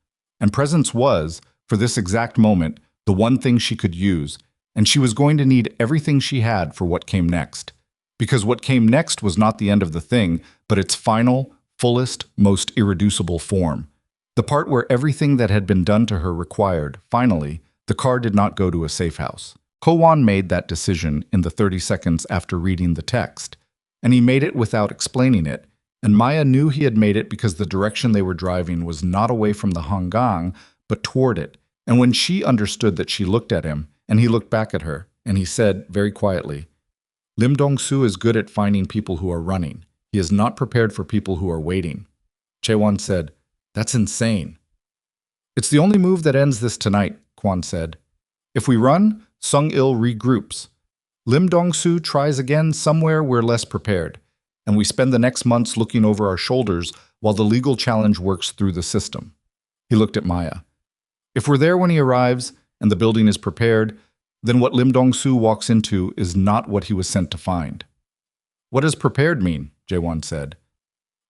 And presence was, for this exact moment, the one thing she could use, and she was going to need everything she had for what came next. Because what came next was not the end of the thing, but its final, fullest, most irreducible form. The part where everything that had been done to her required, finally, the car did not go to a safe house. Kwon made that decision in the 30 seconds after reading the text, and he made it without explaining it, and Maya knew he had made it because the direction they were driving was not away from the Hanggang, but toward it. And when she understood that, she looked at him, and he looked back at her, and he said very quietly, "Lim Dong-soo is good at finding people who are running. He is not prepared for people who are waiting." Chaewon said, "That's insane." "It's the only move that ends this tonight," Kwon said. "If we run, Sung-il regroups. Lim Dong-soo tries again somewhere we're less prepared, and we spend the next months looking over our shoulders while the legal challenge works through the system." He looked at Maya. "If we're there when he arrives, and the building is prepared, then what Lim Dong-soo walks into is not what he was sent to find." "What does prepared mean?" Jaewon said.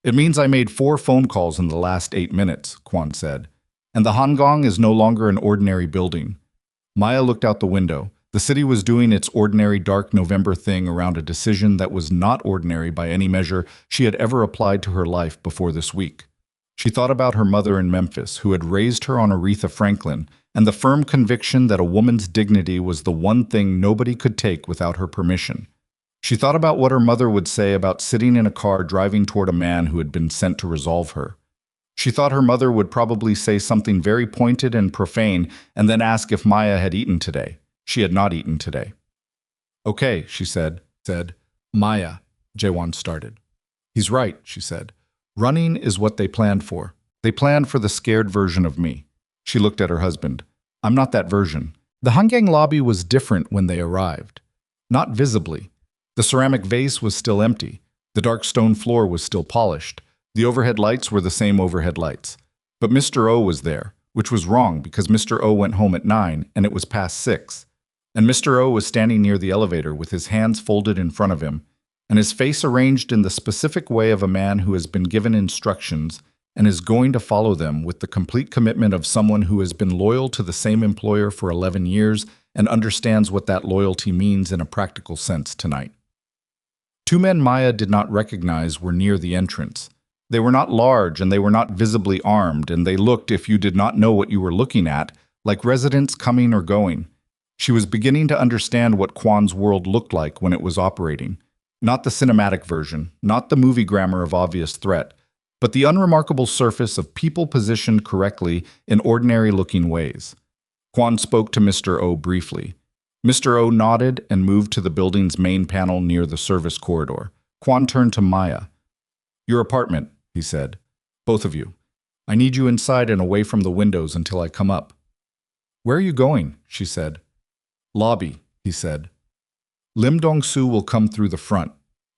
"It means I made 4 phone calls in the last 8 minutes, Kwon said. "And the Hanggang is no longer an ordinary building." Maya looked out the window. The city was doing its ordinary dark November thing around a decision that was not ordinary by any measure she had ever applied to her life before this week. She thought about her mother in Memphis, who had raised her on Aretha Franklin, and the firm conviction that a woman's dignity was the one thing nobody could take without her permission. She thought about what her mother would say about sitting in a car driving toward a man who had been sent to resolve her. She thought her mother would probably say something very pointed and profane and then ask if Maya had eaten today. She had not eaten today. "Okay," she said. "Maya," Jaewon started. "He's right," she said. "Running is what they planned for. They planned for the scared version of me." She looked at her husband. "I'm not that version." The Hanggang lobby was different when they arrived. Not visibly. The ceramic vase was still empty. The dark stone floor was still polished. The overhead lights were the same overhead lights. But Mr. O was there, which was wrong because Mr. O went home at 9 and it was past 6. And Mr. O was standing near the elevator with his hands folded in front of him, and his face arranged in the specific way of a man who has been given instructions and is going to follow them with the complete commitment of someone who has been loyal to the same employer for 11 years and understands what that loyalty means in a practical sense tonight. 2 men Maya did not recognize were near the entrance. They were not large and they were not visibly armed, and they looked, if you did not know what you were looking at, like residents coming or going. She was beginning to understand what Kwon's world looked like when it was operating. Not the cinematic version, not the movie grammar of obvious threat, but the unremarkable surface of people positioned correctly in ordinary-looking ways. Kwon spoke to Mr. O briefly. Mr. O nodded and moved to the building's main panel near the service corridor. Kwon turned to Maya. "Your apartment," he said. "Both of you. I need you inside and away from the windows until I come up." "Where are you going?" she said. "Lobby," he said. "Lim Dong-soo will come through the front.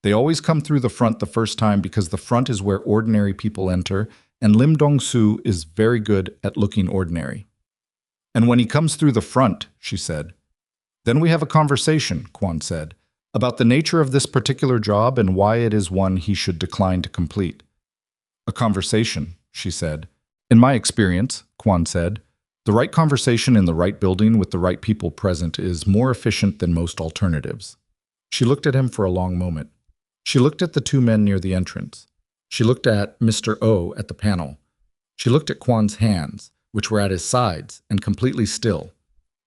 They always come through the front the first time because the front is where ordinary people enter, and Lim Dong-soo is very good at looking ordinary." "And when he comes through the front," she said. "Then we have a conversation," Kwon said, "about the nature of this particular job and why it is one he should decline to complete." "A conversation," she said. "In my experience," Kwon said, "the right conversation in the right building with the right people present is more efficient than most alternatives." She looked at him for a long moment. She looked at the 2 men near the entrance. She looked at Mr. O at the panel. She looked at Kwon's hands, which were at his sides and completely still.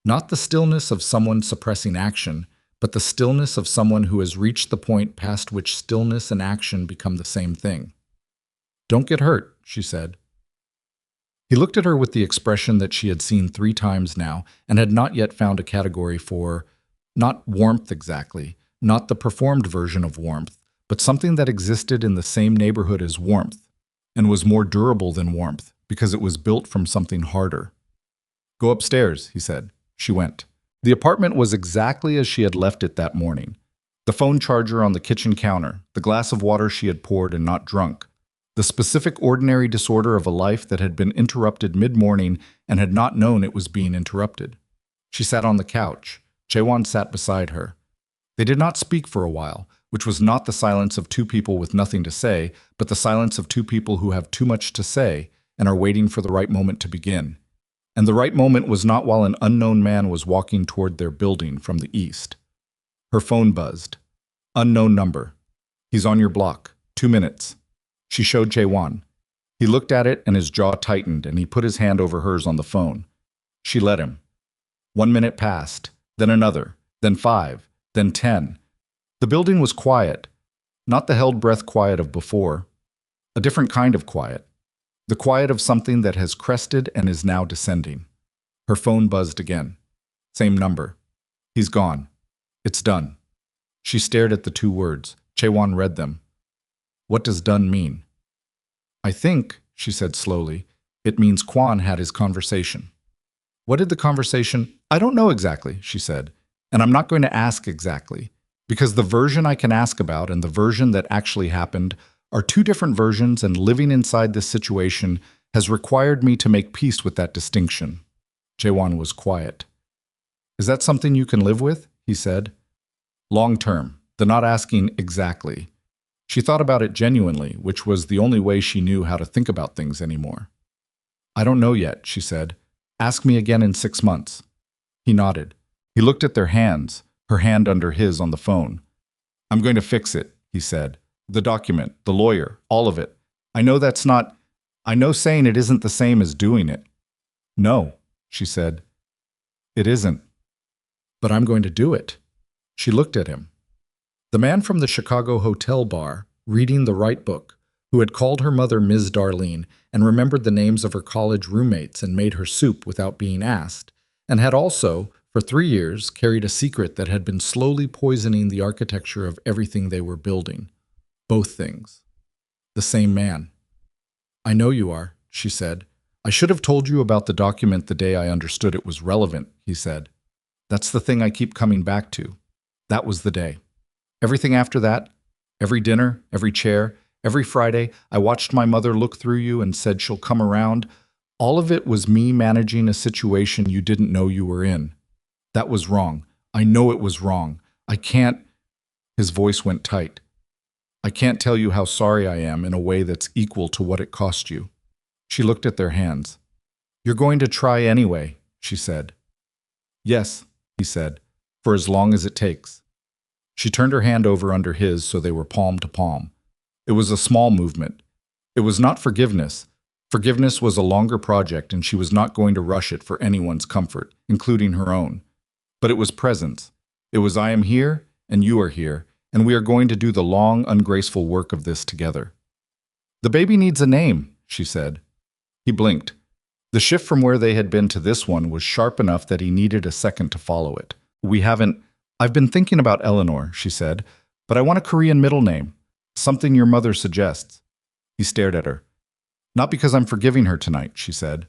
Not the stillness of someone suppressing action, but the stillness of someone who has reached the point past which stillness and action become the same thing. "Don't get hurt," she said. He looked at her with the expression that she had seen 3 times now and had not yet found a category for, not warmth exactly, not the performed version of warmth, but something that existed in the same neighborhood as warmth and was more durable than warmth because it was built from something harder. Go upstairs, he said. She went. The apartment was exactly as she had left it that morning. The phone charger on the kitchen counter, the glass of water she had poured and not drunk, the specific ordinary disorder of a life that had been interrupted mid-morning and had not known it was being interrupted. She sat on the couch. Jae-won sat beside her. They did not speak for a while, which was not the silence of two people with nothing to say, but the silence of two people who have too much to say and are waiting for the right moment to begin. And the right moment was not while an unknown man was walking toward their building from the east. Her phone buzzed. Unknown number. He's on your block. 2 minutes. She showed Jae-won. He looked at it and his jaw tightened and he put his hand over hers on the phone. She let him. 1 minute passed, then another, then 5, then 10. The building was quiet, not the held breath quiet of before, a different kind of quiet, the quiet of something that has crested and is now descending. Her phone buzzed again. Same number. He's gone. It's done. She stared at the two words. Jae-won read them. What does done mean? I think, she said slowly, it means Kwon had his conversation. What did the conversation? I don't know exactly, she said, and I'm not going to ask exactly. Because the version I can ask about and the version that actually happened are two different versions, and living inside this situation has required me to make peace with that distinction. Jae-won was quiet. Is that something you can live with? He said. Long term, the not asking exactly. She thought about it genuinely, which was the only way she knew how to think about things anymore. I don't know yet, she said. Ask me again in 6 months. He nodded. He looked at their hands, her hand under his on the phone. I'm going to fix it, he said. The document, the lawyer, all of it. I know saying it isn't the same as doing it. No, she said. It isn't. But I'm going to do it. She looked at him. The man from the Chicago hotel bar, reading the right book, who had called her mother Ms. Darlene and remembered the names of her college roommates and made her soup without being asked, and had also, for 3 years, carried a secret that had been slowly poisoning the architecture of everything they were building. Both things. The same man. I know you are, she said. I should have told you about the document the day I understood it was relevant, he said. That's the thing I keep coming back to. That was the day. Everything after that, every dinner, every chair, every Friday, I watched my mother look through you and said she'll come around. All of it was me managing a situation you didn't know you were in. That was wrong. I know it was wrong. I can't. His voice went tight. I can't tell you how sorry I am in a way that's equal to what it cost you. She looked at their hands. You're going to try anyway, she said. Yes, he said, for as long as it takes. She turned her hand over under his so they were palm to palm. It was a small movement. It was not forgiveness. Forgiveness was a longer project and she was not going to rush it for anyone's comfort, including her own. But it was presence. It was I am here and you are here, and we are going to do the long, ungraceful work of this together. The baby needs a name, she said. He blinked. The shift from where they had been to this one was sharp enough that he needed a second to follow it. I've been thinking about Eleanor, she said, but I want a Korean middle name, something your mother suggests. He stared at her. Not because I'm forgiving her tonight, she said.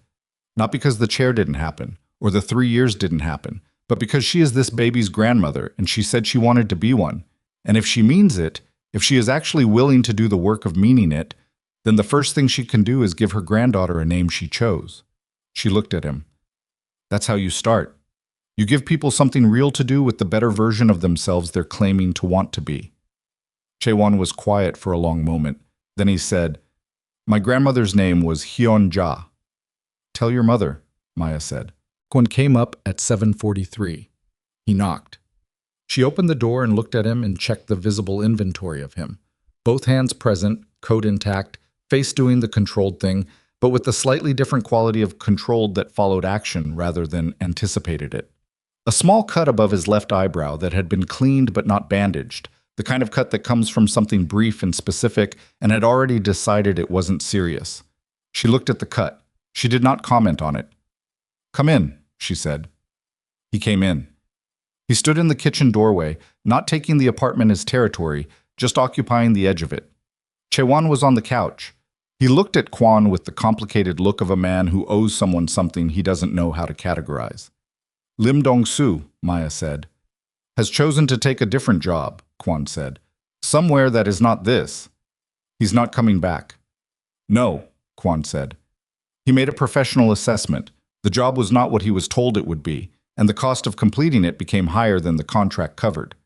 Not because the chair didn't happen, or the 3 years didn't happen, but because she is this baby's grandmother, and she said she wanted to be one. And if she means it, if she is actually willing to do the work of meaning it, then the first thing she can do is give her granddaughter a name she chose. She looked at him. That's how you start. You give people something real to do with the better version of themselves they're claiming to want to be. Jae-won was quiet for a long moment. Then he said, My grandmother's name was Hyun-Ja. Tell your mother, Maya said. Kwon came up at 7:43. He knocked. She opened the door and looked at him and checked the visible inventory of him. Both hands present, coat intact, face doing the controlled thing, but with the slightly different quality of controlled that followed action rather than anticipated it. A small cut above his left eyebrow that had been cleaned but not bandaged, the kind of cut that comes from something brief and specific and had already decided it wasn't serious. She looked at the cut. She did not comment on it. Come in, she said. He came in. He stood in the kitchen doorway, not taking the apartment as territory, just occupying the edge of it. Jae-won was on the couch. He looked at Kwon with the complicated look of a man who owes someone something he doesn't know how to categorize. Lim Dong-soo, Maya said, has chosen to take a different job, Kwon said. Somewhere that is not this. He's not coming back. No, Kwon said. He made a professional assessment. The job was not what he was told it would be, and the cost of completing it became higher than the contract covered.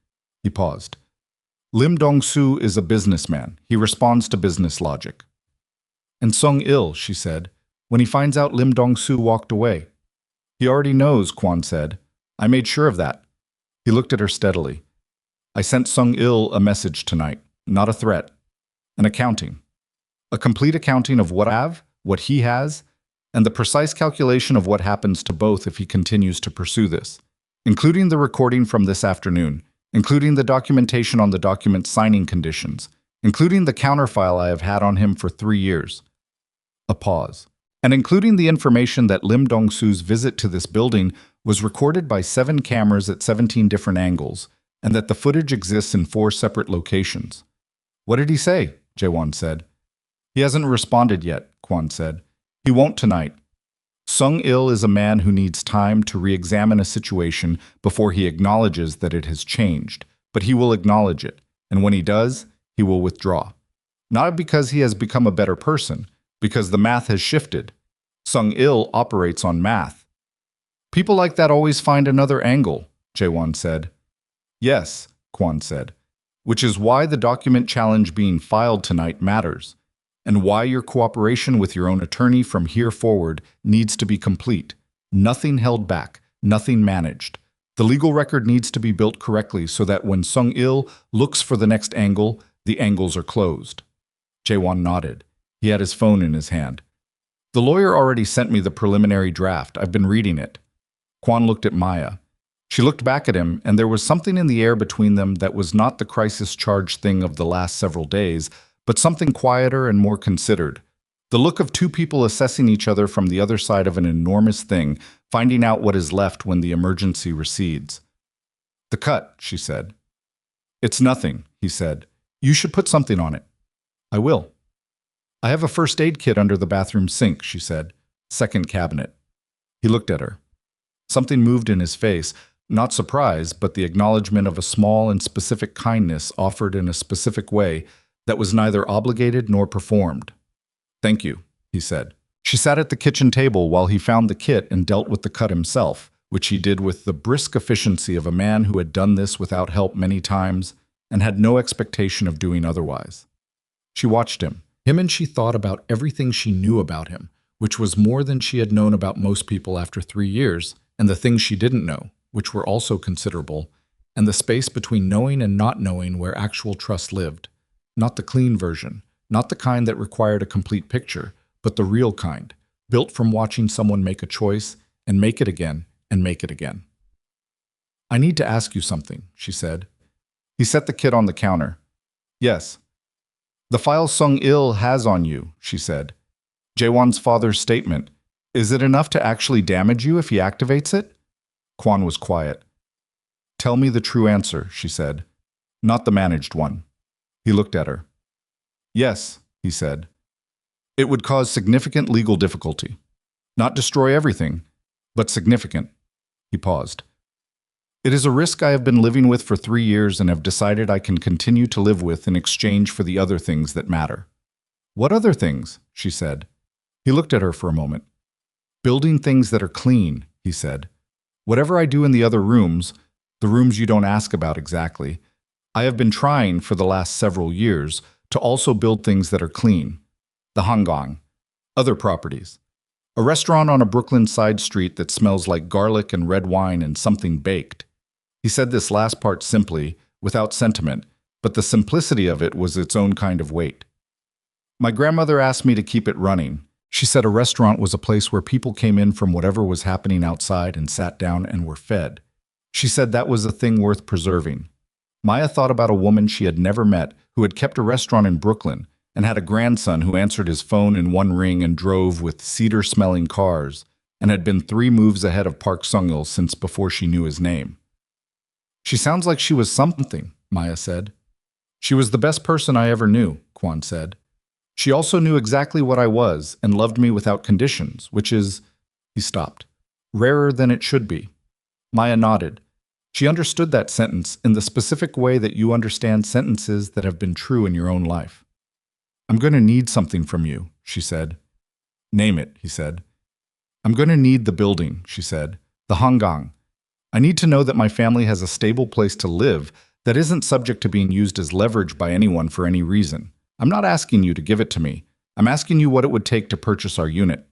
He paused. Lim Dong-soo is a businessman. He responds to business logic. And Sung-il, she said, when he finds out Lim Dong-soo walked away. He already knows, Kwon said. I made sure of that. He looked at her steadily. I sent Sung-il a message tonight, not a threat. An accounting. A complete accounting of what I have, what he has, and the precise calculation of what happens to both if he continues to pursue this, including the recording from this afternoon, including the documentation on the document signing conditions, including the counterfile I have had on him for 3 years. A pause. And including the information that Lim Dong-soo's visit to this building was recorded by 7 cameras at 17 different angles, and that the footage exists in 4 separate locations. What did he say? Jae-won said. He hasn't responded yet, Kwon said. He won't tonight. Sung-il is a man who needs time to re-examine a situation before he acknowledges that it has changed, but he will acknowledge it, and when he does, he will withdraw. Not because he has become a better person, because the math has shifted. Sung-il operates on math. People like that always find another angle, Jae-won said. Yes, Kwon said, which is why the document challenge being filed tonight matters, and why your cooperation with your own attorney from here forward needs to be complete. Nothing held back, nothing managed. The legal record needs to be built correctly so that when Sung-il looks for the next angle, the angles are closed. Jae-won nodded. He had his phone in his hand. The lawyer already sent me the preliminary draft. I've been reading it. Kwon looked at Maya. She looked back at him, and there was something in the air between them that was not the crisis charge thing of the last several days, but something quieter and more considered. The look of 2 people assessing each other from the other side of an enormous thing, finding out what is left when the emergency recedes. The cut, she said. It's nothing, he said. You should put something on it. I will. I have a first aid kit under the bathroom sink, she said. Second cabinet. He looked at her. Something moved in his face, not surprise, but the acknowledgement of a small and specific kindness offered in a specific way that was neither obligated nor performed. Thank you, he said. She sat at the kitchen table while he found the kit and dealt with the cut himself, which he did with the brisk efficiency of a man who had done this without help many times and had no expectation of doing otherwise. She watched him, and she thought about everything she knew about him, which was more than she had known about most people after 3 years, and the things she didn't know, which were also considerable, and the space between knowing and not knowing where actual trust lived. Not the clean version, not the kind that required a complete picture, but the real kind, built from watching someone make a choice and make it again and make it again. I need to ask you something, she said. He set the kit on the counter. Yes. The file Sung-il has on you, she said. Jae-won's father's statement. Is it enough to actually damage you if he activates it? Kwon was quiet. Tell me the true answer, she said. Not the managed one. He looked at her. Yes, he said. It would cause significant legal difficulty. Not destroy everything, but significant. He paused. It is a risk I have been living with for 3 years and have decided I can continue to live with in exchange for the other things that matter. What other things? She said. He looked at her for a moment. Building things that are clean, he said. Whatever I do in the other rooms, the rooms you don't ask about exactly, I have been trying for the last several years to also build things that are clean. The hangang, other properties. A restaurant on a Brooklyn side street that smells like garlic and red wine and something baked. He said this last part simply, without sentiment, but the simplicity of it was its own kind of weight. My grandmother asked me to keep it running. She said a restaurant was a place where people came in from whatever was happening outside and sat down and were fed. She said that was a thing worth preserving. Maya thought about a woman she had never met who had kept a restaurant in Brooklyn and had a grandson who answered his phone in one ring and drove with cedar-smelling cars and had been 3 moves ahead of Park Sung-il since before she knew his name. She sounds like she was something, Maya said. She was the best person I ever knew, Kwon said. She also knew exactly what I was and loved me without conditions, which is, he stopped, rarer than it should be. Maya nodded. She understood that sentence in the specific way that you understand sentences that have been true in your own life. I'm going to need something from you, she said. Name it, he said. I'm going to need the building, she said. The hangang. I need to know that my family has a stable place to live that isn't subject to being used as leverage by anyone for any reason. I'm not asking you to give it to me. I'm asking you what it would take to purchase our unit.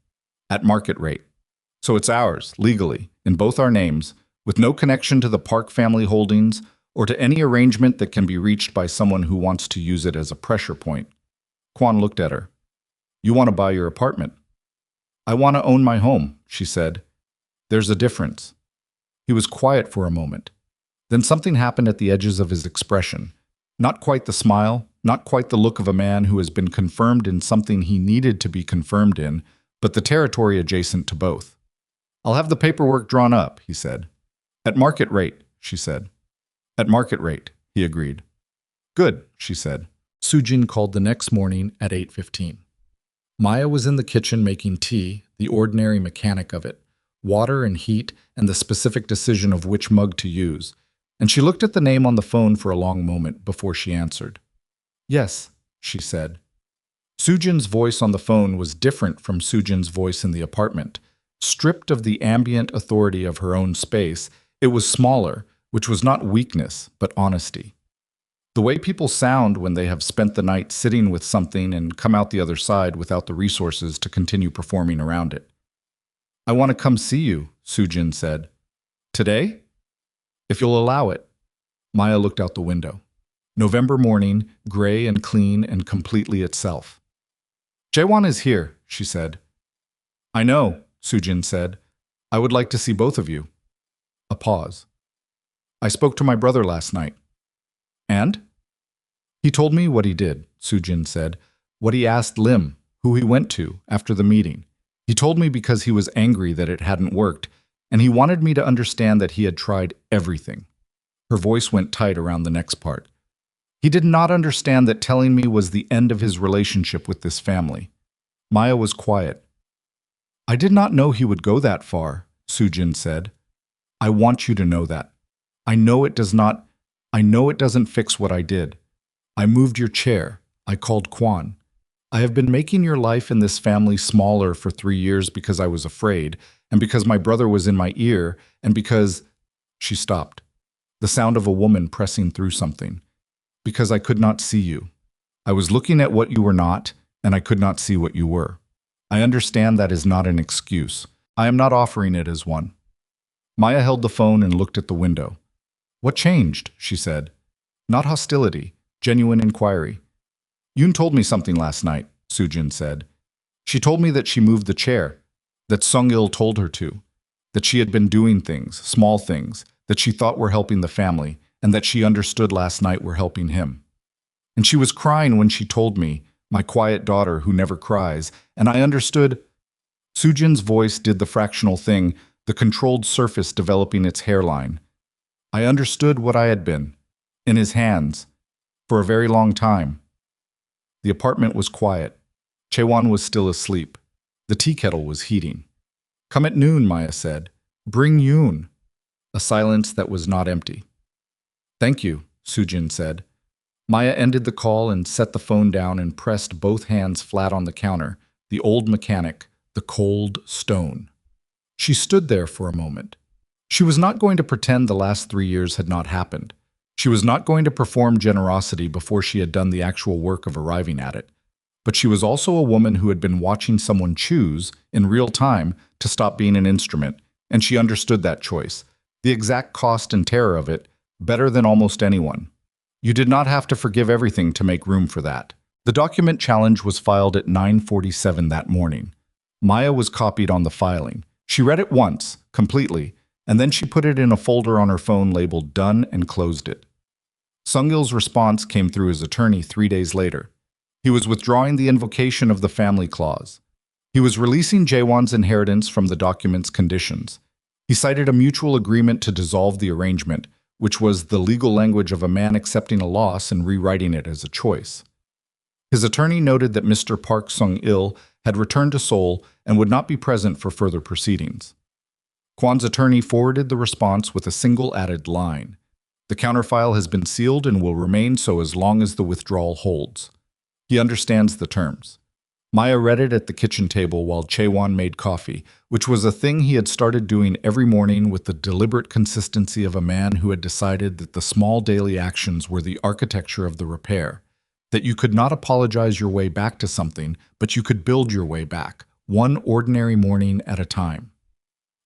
At market rate. So it's ours, legally, in both our names, with no connection to the Park family holdings or to any arrangement that can be reached by someone who wants to use it as a pressure point. Kwon looked at her. You want to buy your apartment? I want to own my home, she said. There's a difference. He was quiet for a moment. Then something happened at the edges of his expression. Not quite the smile, not quite the look of a man who has been confirmed in something he needed to be confirmed in, but the territory adjacent to both. I'll have the paperwork drawn up, he said. At market rate, she said. At market rate, he agreed. Good, she said. Sujin called the next morning at 8:15. Maya was in the kitchen making tea, the ordinary mechanic of it, water and heat and the specific decision of which mug to use, and she looked at the name on the phone for a long moment before she answered. Yes, she said. Sujin's voice on the phone was different from Sujin's voice in the apartment. Stripped of the ambient authority of her own space, it was smaller, which was not weakness, but honesty. The way people sound when they have spent the night sitting with something and come out the other side without the resources to continue performing around it. I want to come see you, Sujin said. Today? If you'll allow it. Maya looked out the window. November morning, gray and clean and completely itself. Jaewon is here, she said. I know, Sujin said. I would like to see both of you. A pause. I spoke to my brother last night. And? He told me what he did, Sujin said, what he asked Lim, who he went to, after the meeting. He told me because he was angry that it hadn't worked, and he wanted me to understand that he had tried everything. Her voice went tight around the next part. He did not understand that telling me was the end of his relationship with this family. Maya was quiet. I did not know he would go that far, Sujin said. I want you to know that. I know it doesn't fix what I did. I moved your chair. I called Kwon. I have been making your life in this family smaller for 3 years because I was afraid, and because my brother was in my ear, and because... She stopped. The sound of a woman pressing through something. Because I could not see you. I was looking at what you were not, and I could not see what you were. I understand that is not an excuse. I am not offering it as one. Maya held the phone and looked at the window. What changed? She said. Not hostility, genuine inquiry. Yoon told me something last night, Sujin said. She told me that she moved the chair, that Sung-il told her to, that she had been doing things, small things, that she thought were helping the family, and that she understood last night were helping him. And she was crying when she told me, my quiet daughter who never cries, and I understood. Sujin's voice did the fractional thing, the controlled surface developing its hairline. I understood what I had been, in his hands, for a very long time. The apartment was quiet. Chaewon was still asleep. The tea kettle was heating. Come at noon, Maya said. Bring Yoon. A silence that was not empty. Thank you, Sujin said. Maya ended the call and set the phone down and pressed both hands flat on the counter, the old mechanic, the cold stone. She stood there for a moment. She was not going to pretend the last 3 years had not happened. She was not going to perform generosity before she had done the actual work of arriving at it. But she was also a woman who had been watching someone choose, in real time, to stop being an instrument, and she understood that choice, the exact cost and terror of it, better than almost anyone. You did not have to forgive everything to make room for that. The document challenge was filed at 9:47 that morning. Maya was copied on the filing. She read it once, completely, and then she put it in a folder on her phone labeled Done and closed it. Sung-il's response came through his attorney 3 days later. He was withdrawing the invocation of the family clause. He was releasing Jaewon's inheritance from the document's conditions. He cited a mutual agreement to dissolve the arrangement, which was the legal language of a man accepting a loss and rewriting it as a choice. His attorney noted that Mr. Park Sung-il had returned to Seoul and would not be present for further proceedings. Kwon's attorney forwarded the response with a single added line. The counterfile has been sealed and will remain so as long as the withdrawal holds. He understands the terms. Maya read it at the kitchen table while Chaewon made coffee, which was a thing he had started doing every morning with the deliberate consistency of a man who had decided that the small daily actions were the architecture of the repair, that you could not apologize your way back to something, but you could build your way back, one ordinary morning at a time.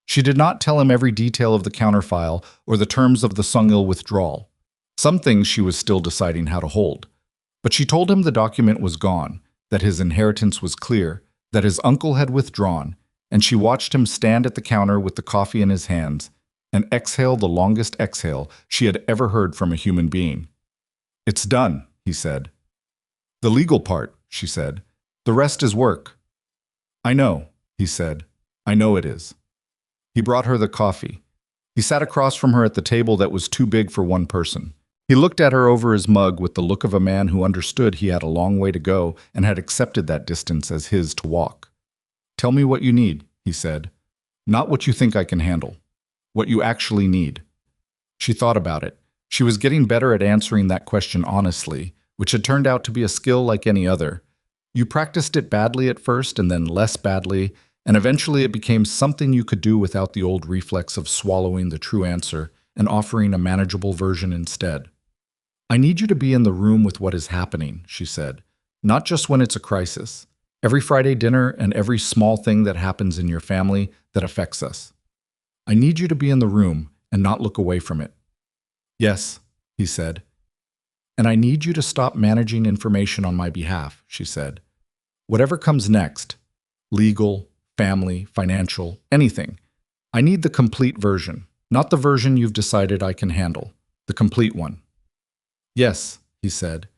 She did not tell him every detail of the counterfile or the terms of the Sung-il withdrawal. Some things she was still deciding how to hold. But she told him the document was gone, that his inheritance was clear, that his uncle had withdrawn, and she watched him stand at the counter with the coffee in his hands and exhale the longest exhale she had ever heard from a human being. "It's done," he said. "The legal part," she said. "The rest is work." "I know," he said. "I know it is." He brought her the coffee. He sat across from her at the table that was too big for one person. He looked at her over his mug with the look of a man who understood he had a long way to go and had accepted that distance as his to walk. "Tell me what you need," he said. "Not what you think I can handle. What you actually need." She thought about it. She was getting better at answering that question honestly, which had turned out to be a skill like any other. You practiced it badly at first and then less badly, and eventually it became something you could do without the old reflex of swallowing the true answer and offering a manageable version instead. "I need you to be in the room with what is happening," she said. "Not just when it's a crisis. Every Friday dinner and every small thing that happens in your family that affects us. I need you to be in the room and not look away from it." "Yes," he said. "And I need you to stop managing information on my behalf," she said. "Whatever comes next, legal, family, financial, anything. I need the complete version, not the version you've decided I can handle, the complete one." "Yes," he said.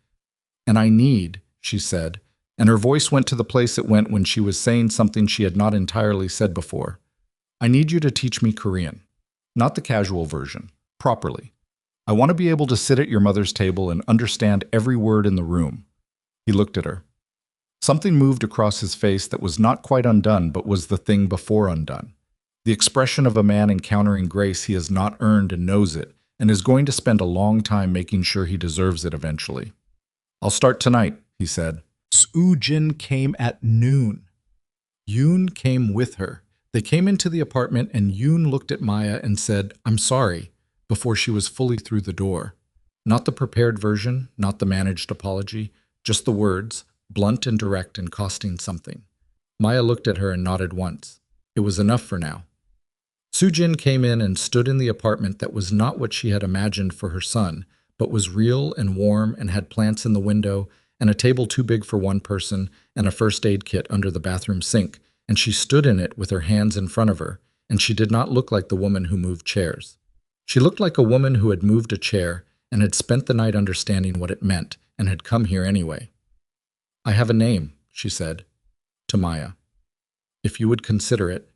"And I need," she said, and her voice went to the place it went when she was saying something she had not entirely said before. "I need you to teach me Korean. Not the casual version, properly. I want to be able to sit at your mother's table and understand every word in the room." He looked at her. Something moved across his face that was not quite undone but was the thing before undone. The expression of a man encountering grace he has not earned and knows it, and is going to spend a long time making sure he deserves it eventually. "I'll start tonight," he said. Soo-jin came at noon. Yoon came with her. They came into the apartment and Yoon looked at Maya and said, "I'm sorry," before she was fully through the door. Not the prepared version, not the managed apology, just the words, blunt and direct and costing something. Maya looked at her and nodded once. It was enough for now. Soo-jin came in and stood in the apartment that was not what she had imagined for her son, but was real and warm and had plants in the window and a table too big for one person and a first aid kit under the bathroom sink, and she stood in it with her hands in front of her, and she did not look like the woman who moved chairs. She looked like a woman who had moved a chair and had spent the night understanding what it meant and had come here anyway. "I have a name," she said, to Maya. "If you would consider it."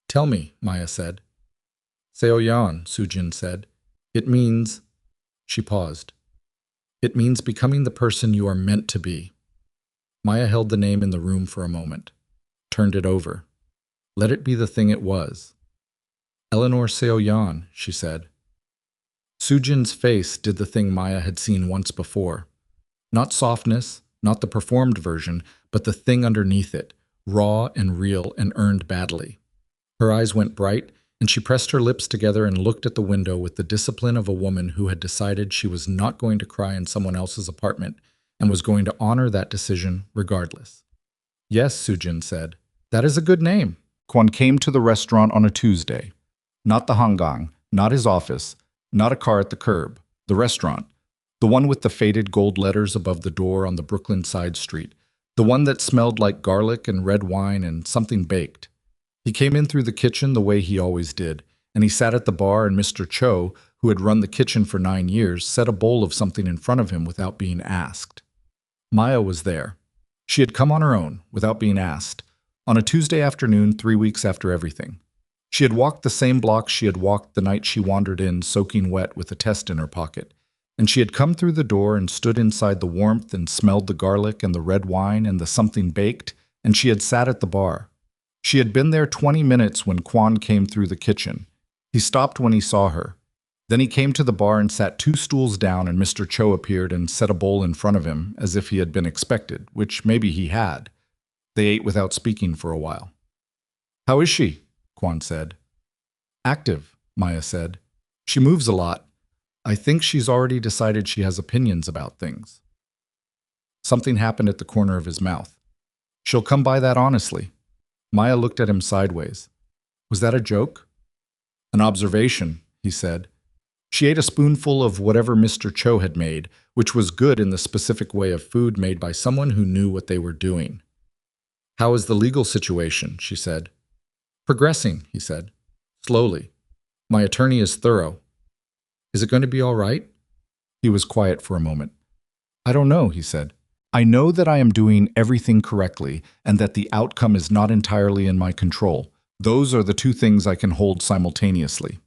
"Tell me," Maya said. "Seoyeon," Soo-jin said. "It means—" She paused. "It means becoming the person you are meant to be." Maya held the name in the room for a moment, turned it over. Let it be the thing it was. "Eleanor Seoyeon," she said. Soo-jin's face did the thing Maya had seen once before. Not softness, not the performed version, but the thing underneath it, raw and real and earned badly. Her eyes went bright, and she pressed her lips together and looked at the window with the discipline of a woman who had decided she was not going to cry in someone else's apartment and was going to honor that decision regardless. "Yes," Soo-jin said. "That is a good name." Kwon came to the restaurant on a Tuesday. Not the hangang, not his office, not a car at the curb. The restaurant. The one with the faded gold letters above the door on the Brooklyn side street. The one that smelled like garlic and red wine and something baked. He came in through the kitchen the way he always did, and he sat at the bar and Mr. Cho, who had run the kitchen for 9 years, set a bowl of something in front of him without being asked. Maya was there. She had come on her own, without being asked, on a Tuesday afternoon 3 weeks after everything. She had walked the same block she had walked the night she wandered in, soaking wet with a test in her pocket, And she had come through the door and stood inside the warmth and smelled the garlic and the red wine and the something baked, and she had sat at the bar. She had been there 20 minutes when Kwon came through the kitchen. He stopped when he saw her. Then he came to the bar and sat 2 stools down, and Mr. Cho appeared and set a bowl in front of him as if he had been expected, which maybe he had. They ate without speaking for a while. "How is she?" Kwon said. "Active," Maya said. "She moves a lot. I think she's already decided she has opinions about things." Something happened at the corner of his mouth. "She'll come by that honestly." Maya looked at him sideways. "Was that a joke?" "An observation," he said. She ate a spoonful of whatever Mr. Cho had made, which was good in the specific way of food made by someone who knew what they were doing. "How is the legal situation?" she said. "Progressing," he said. "Slowly. My attorney is thorough." "Is it going to be all right?" He was quiet for a moment. "I don't know," he said. "I know that I am doing everything correctly and that the outcome is not entirely in my control. Those are the 2 things I can hold simultaneously."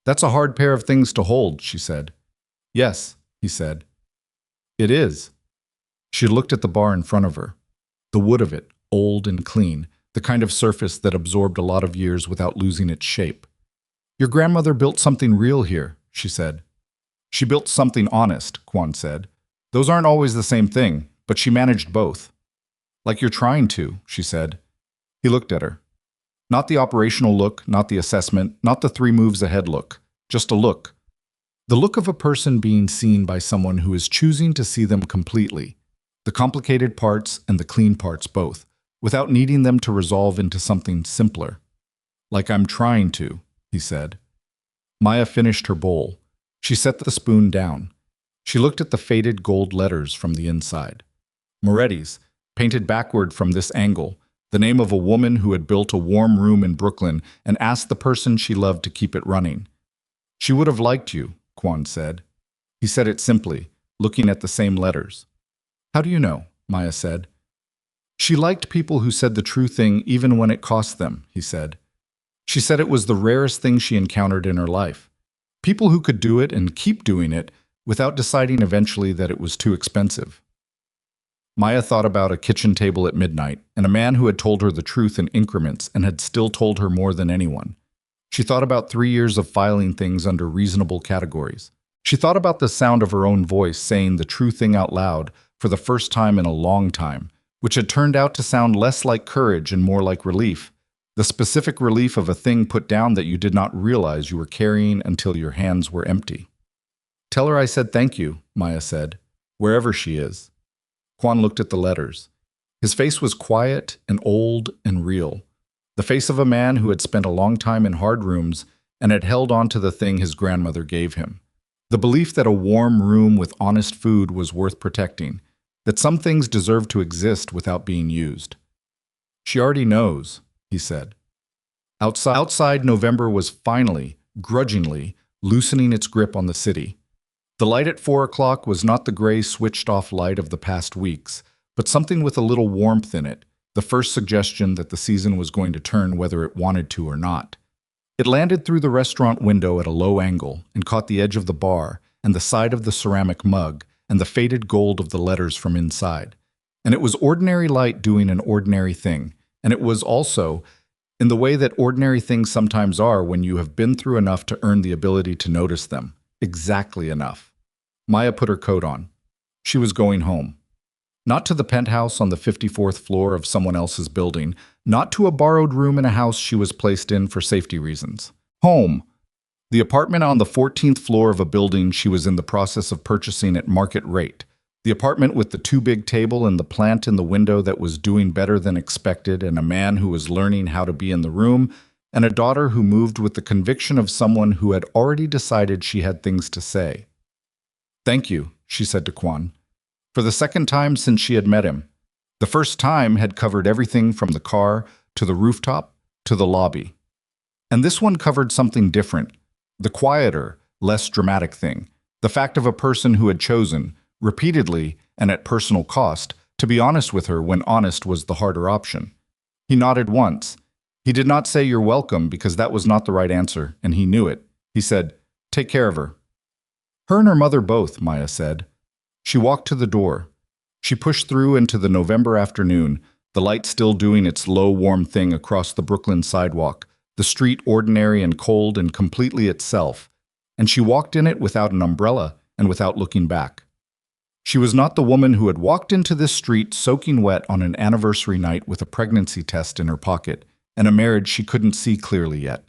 "That's a hard pair of things to hold," she said. "Yes," he said. "It is." She looked at the bar in front of her. The wood of it, old and clean, the kind of surface that absorbed a lot of years without losing its shape. "Your grandmother built something real here," she said. "She built something honest," Kwon said. "Those aren't always the same thing, but she managed both." "Like you're trying to," she said. He looked at her. Not the operational look, not the assessment, not the 3 moves ahead look. Just a look. The look of a person being seen by someone who is choosing to see them completely, the complicated parts and the clean parts both, without needing them to resolve into something simpler. "Like I'm trying to," he said. Maya finished her bowl. She set the spoon down. She looked at the faded gold letters from the inside. Moretti's, painted backward from this angle, the name of a woman who had built a warm room in Brooklyn and asked the person she loved to keep it running. "She would have liked you," Kwon said. He said it simply, looking at the same letters. "How do you know?" Maya said. "She liked people who said the true thing even when it cost them," he said. She said it was the rarest thing she encountered in her life. People who could do it and keep doing it without deciding eventually that it was too expensive. Maya thought about a kitchen table at midnight and a man who had told her the truth in increments and had still told her more than anyone. She thought about 3 years of filing things under reasonable categories. She thought about the sound of her own voice saying the true thing out loud for the first time in a long time, which had turned out to sound less like courage and more like relief. The specific relief of a thing put down that you did not realize you were carrying until your hands were empty. "Tell her I said thank you," Maya said, "wherever she is." Kwon looked at the letters. His face was quiet and old and real. The face of a man who had spent a long time in hard rooms and had held on to the thing his grandmother gave him. The belief that a warm room with honest food was worth protecting, that some things deserved to exist without being used. "She already knows," he said. Outside, November was finally, grudgingly, loosening its grip on the city. The light at 4 o'clock was not the gray switched-off light of the past weeks, but something with a little warmth in it, the first suggestion that the season was going to turn whether it wanted to or not. It landed through the restaurant window at a low angle and caught the edge of the bar and the side of the ceramic mug and the faded gold of the letters from inside. And it was ordinary light doing an ordinary thing, and it was also, in the way that ordinary things sometimes are when you have been through enough to earn the ability to notice them. Exactly enough. Maya put her coat on. She was going home. Not to the penthouse on the 54th floor of someone else's building, not to a borrowed room in a house she was placed in for safety reasons. Home. The apartment on the 14th floor of a building she was in the process of purchasing at market rate. The apartment with the too big table and the plant in the window that was doing better than expected, and a man who was learning how to be in the room, and a daughter who moved with the conviction of someone who had already decided she had things to say. "Thank you," she said to Kwon. For the second time since she had met him. The first time had covered everything from the car to the rooftop to the lobby. And this one covered something different, the quieter, less dramatic thing, the fact of a person who had chosen, repeatedly and at personal cost, to be honest with her when honest was the harder option. He nodded once. He did not say "you're welcome" because that was not the right answer, and he knew it. He said, "Take care of her." Her and her mother both, Maya said. She walked to the door. She pushed through into the November afternoon, the light still doing its low, warm thing across the Brooklyn sidewalk, the street ordinary and cold and completely itself, and she walked in it without an umbrella and without looking back. She was not the woman who had walked into this street soaking wet on an anniversary night with a pregnancy test in her pocket and a marriage she couldn't see clearly yet.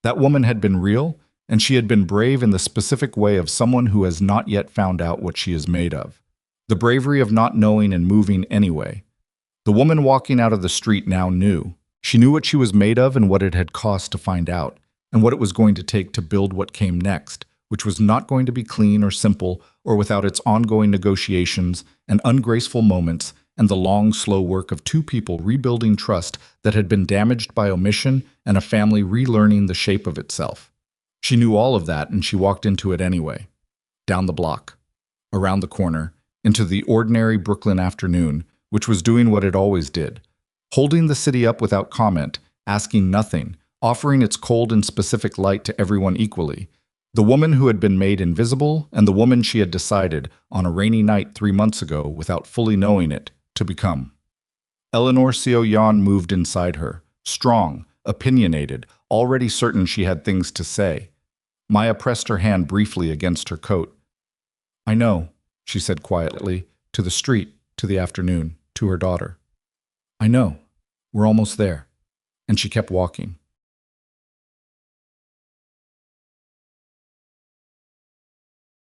That woman had been real, and she had been brave in the specific way of someone who has not yet found out what she is made of. The bravery of not knowing and moving anyway. The woman walking out of the street now knew. She knew what she was made of and what it had cost to find out, and what it was going to take to build what came next, which was not going to be clean or simple or without its ongoing negotiations and ungraceful moments and the long, slow work of two people rebuilding trust that had been damaged by omission and a family relearning the shape of itself. She knew all of that, and she walked into it anyway. Down the block, around the corner, into the ordinary Brooklyn afternoon, which was doing what it always did, holding the city up without comment, asking nothing, offering its cold and specific light to everyone equally. The woman who had been made invisible, and the woman she had decided, on a rainy night 3 months ago, without fully knowing it, to become. Eleanor Seo-yeon moved inside her, strong, opinionated, already certain she had things to say. Maya pressed her hand briefly against her coat. "I know," she said quietly, to the street, to the afternoon, to her daughter. "I know. We're almost there." And she kept walking.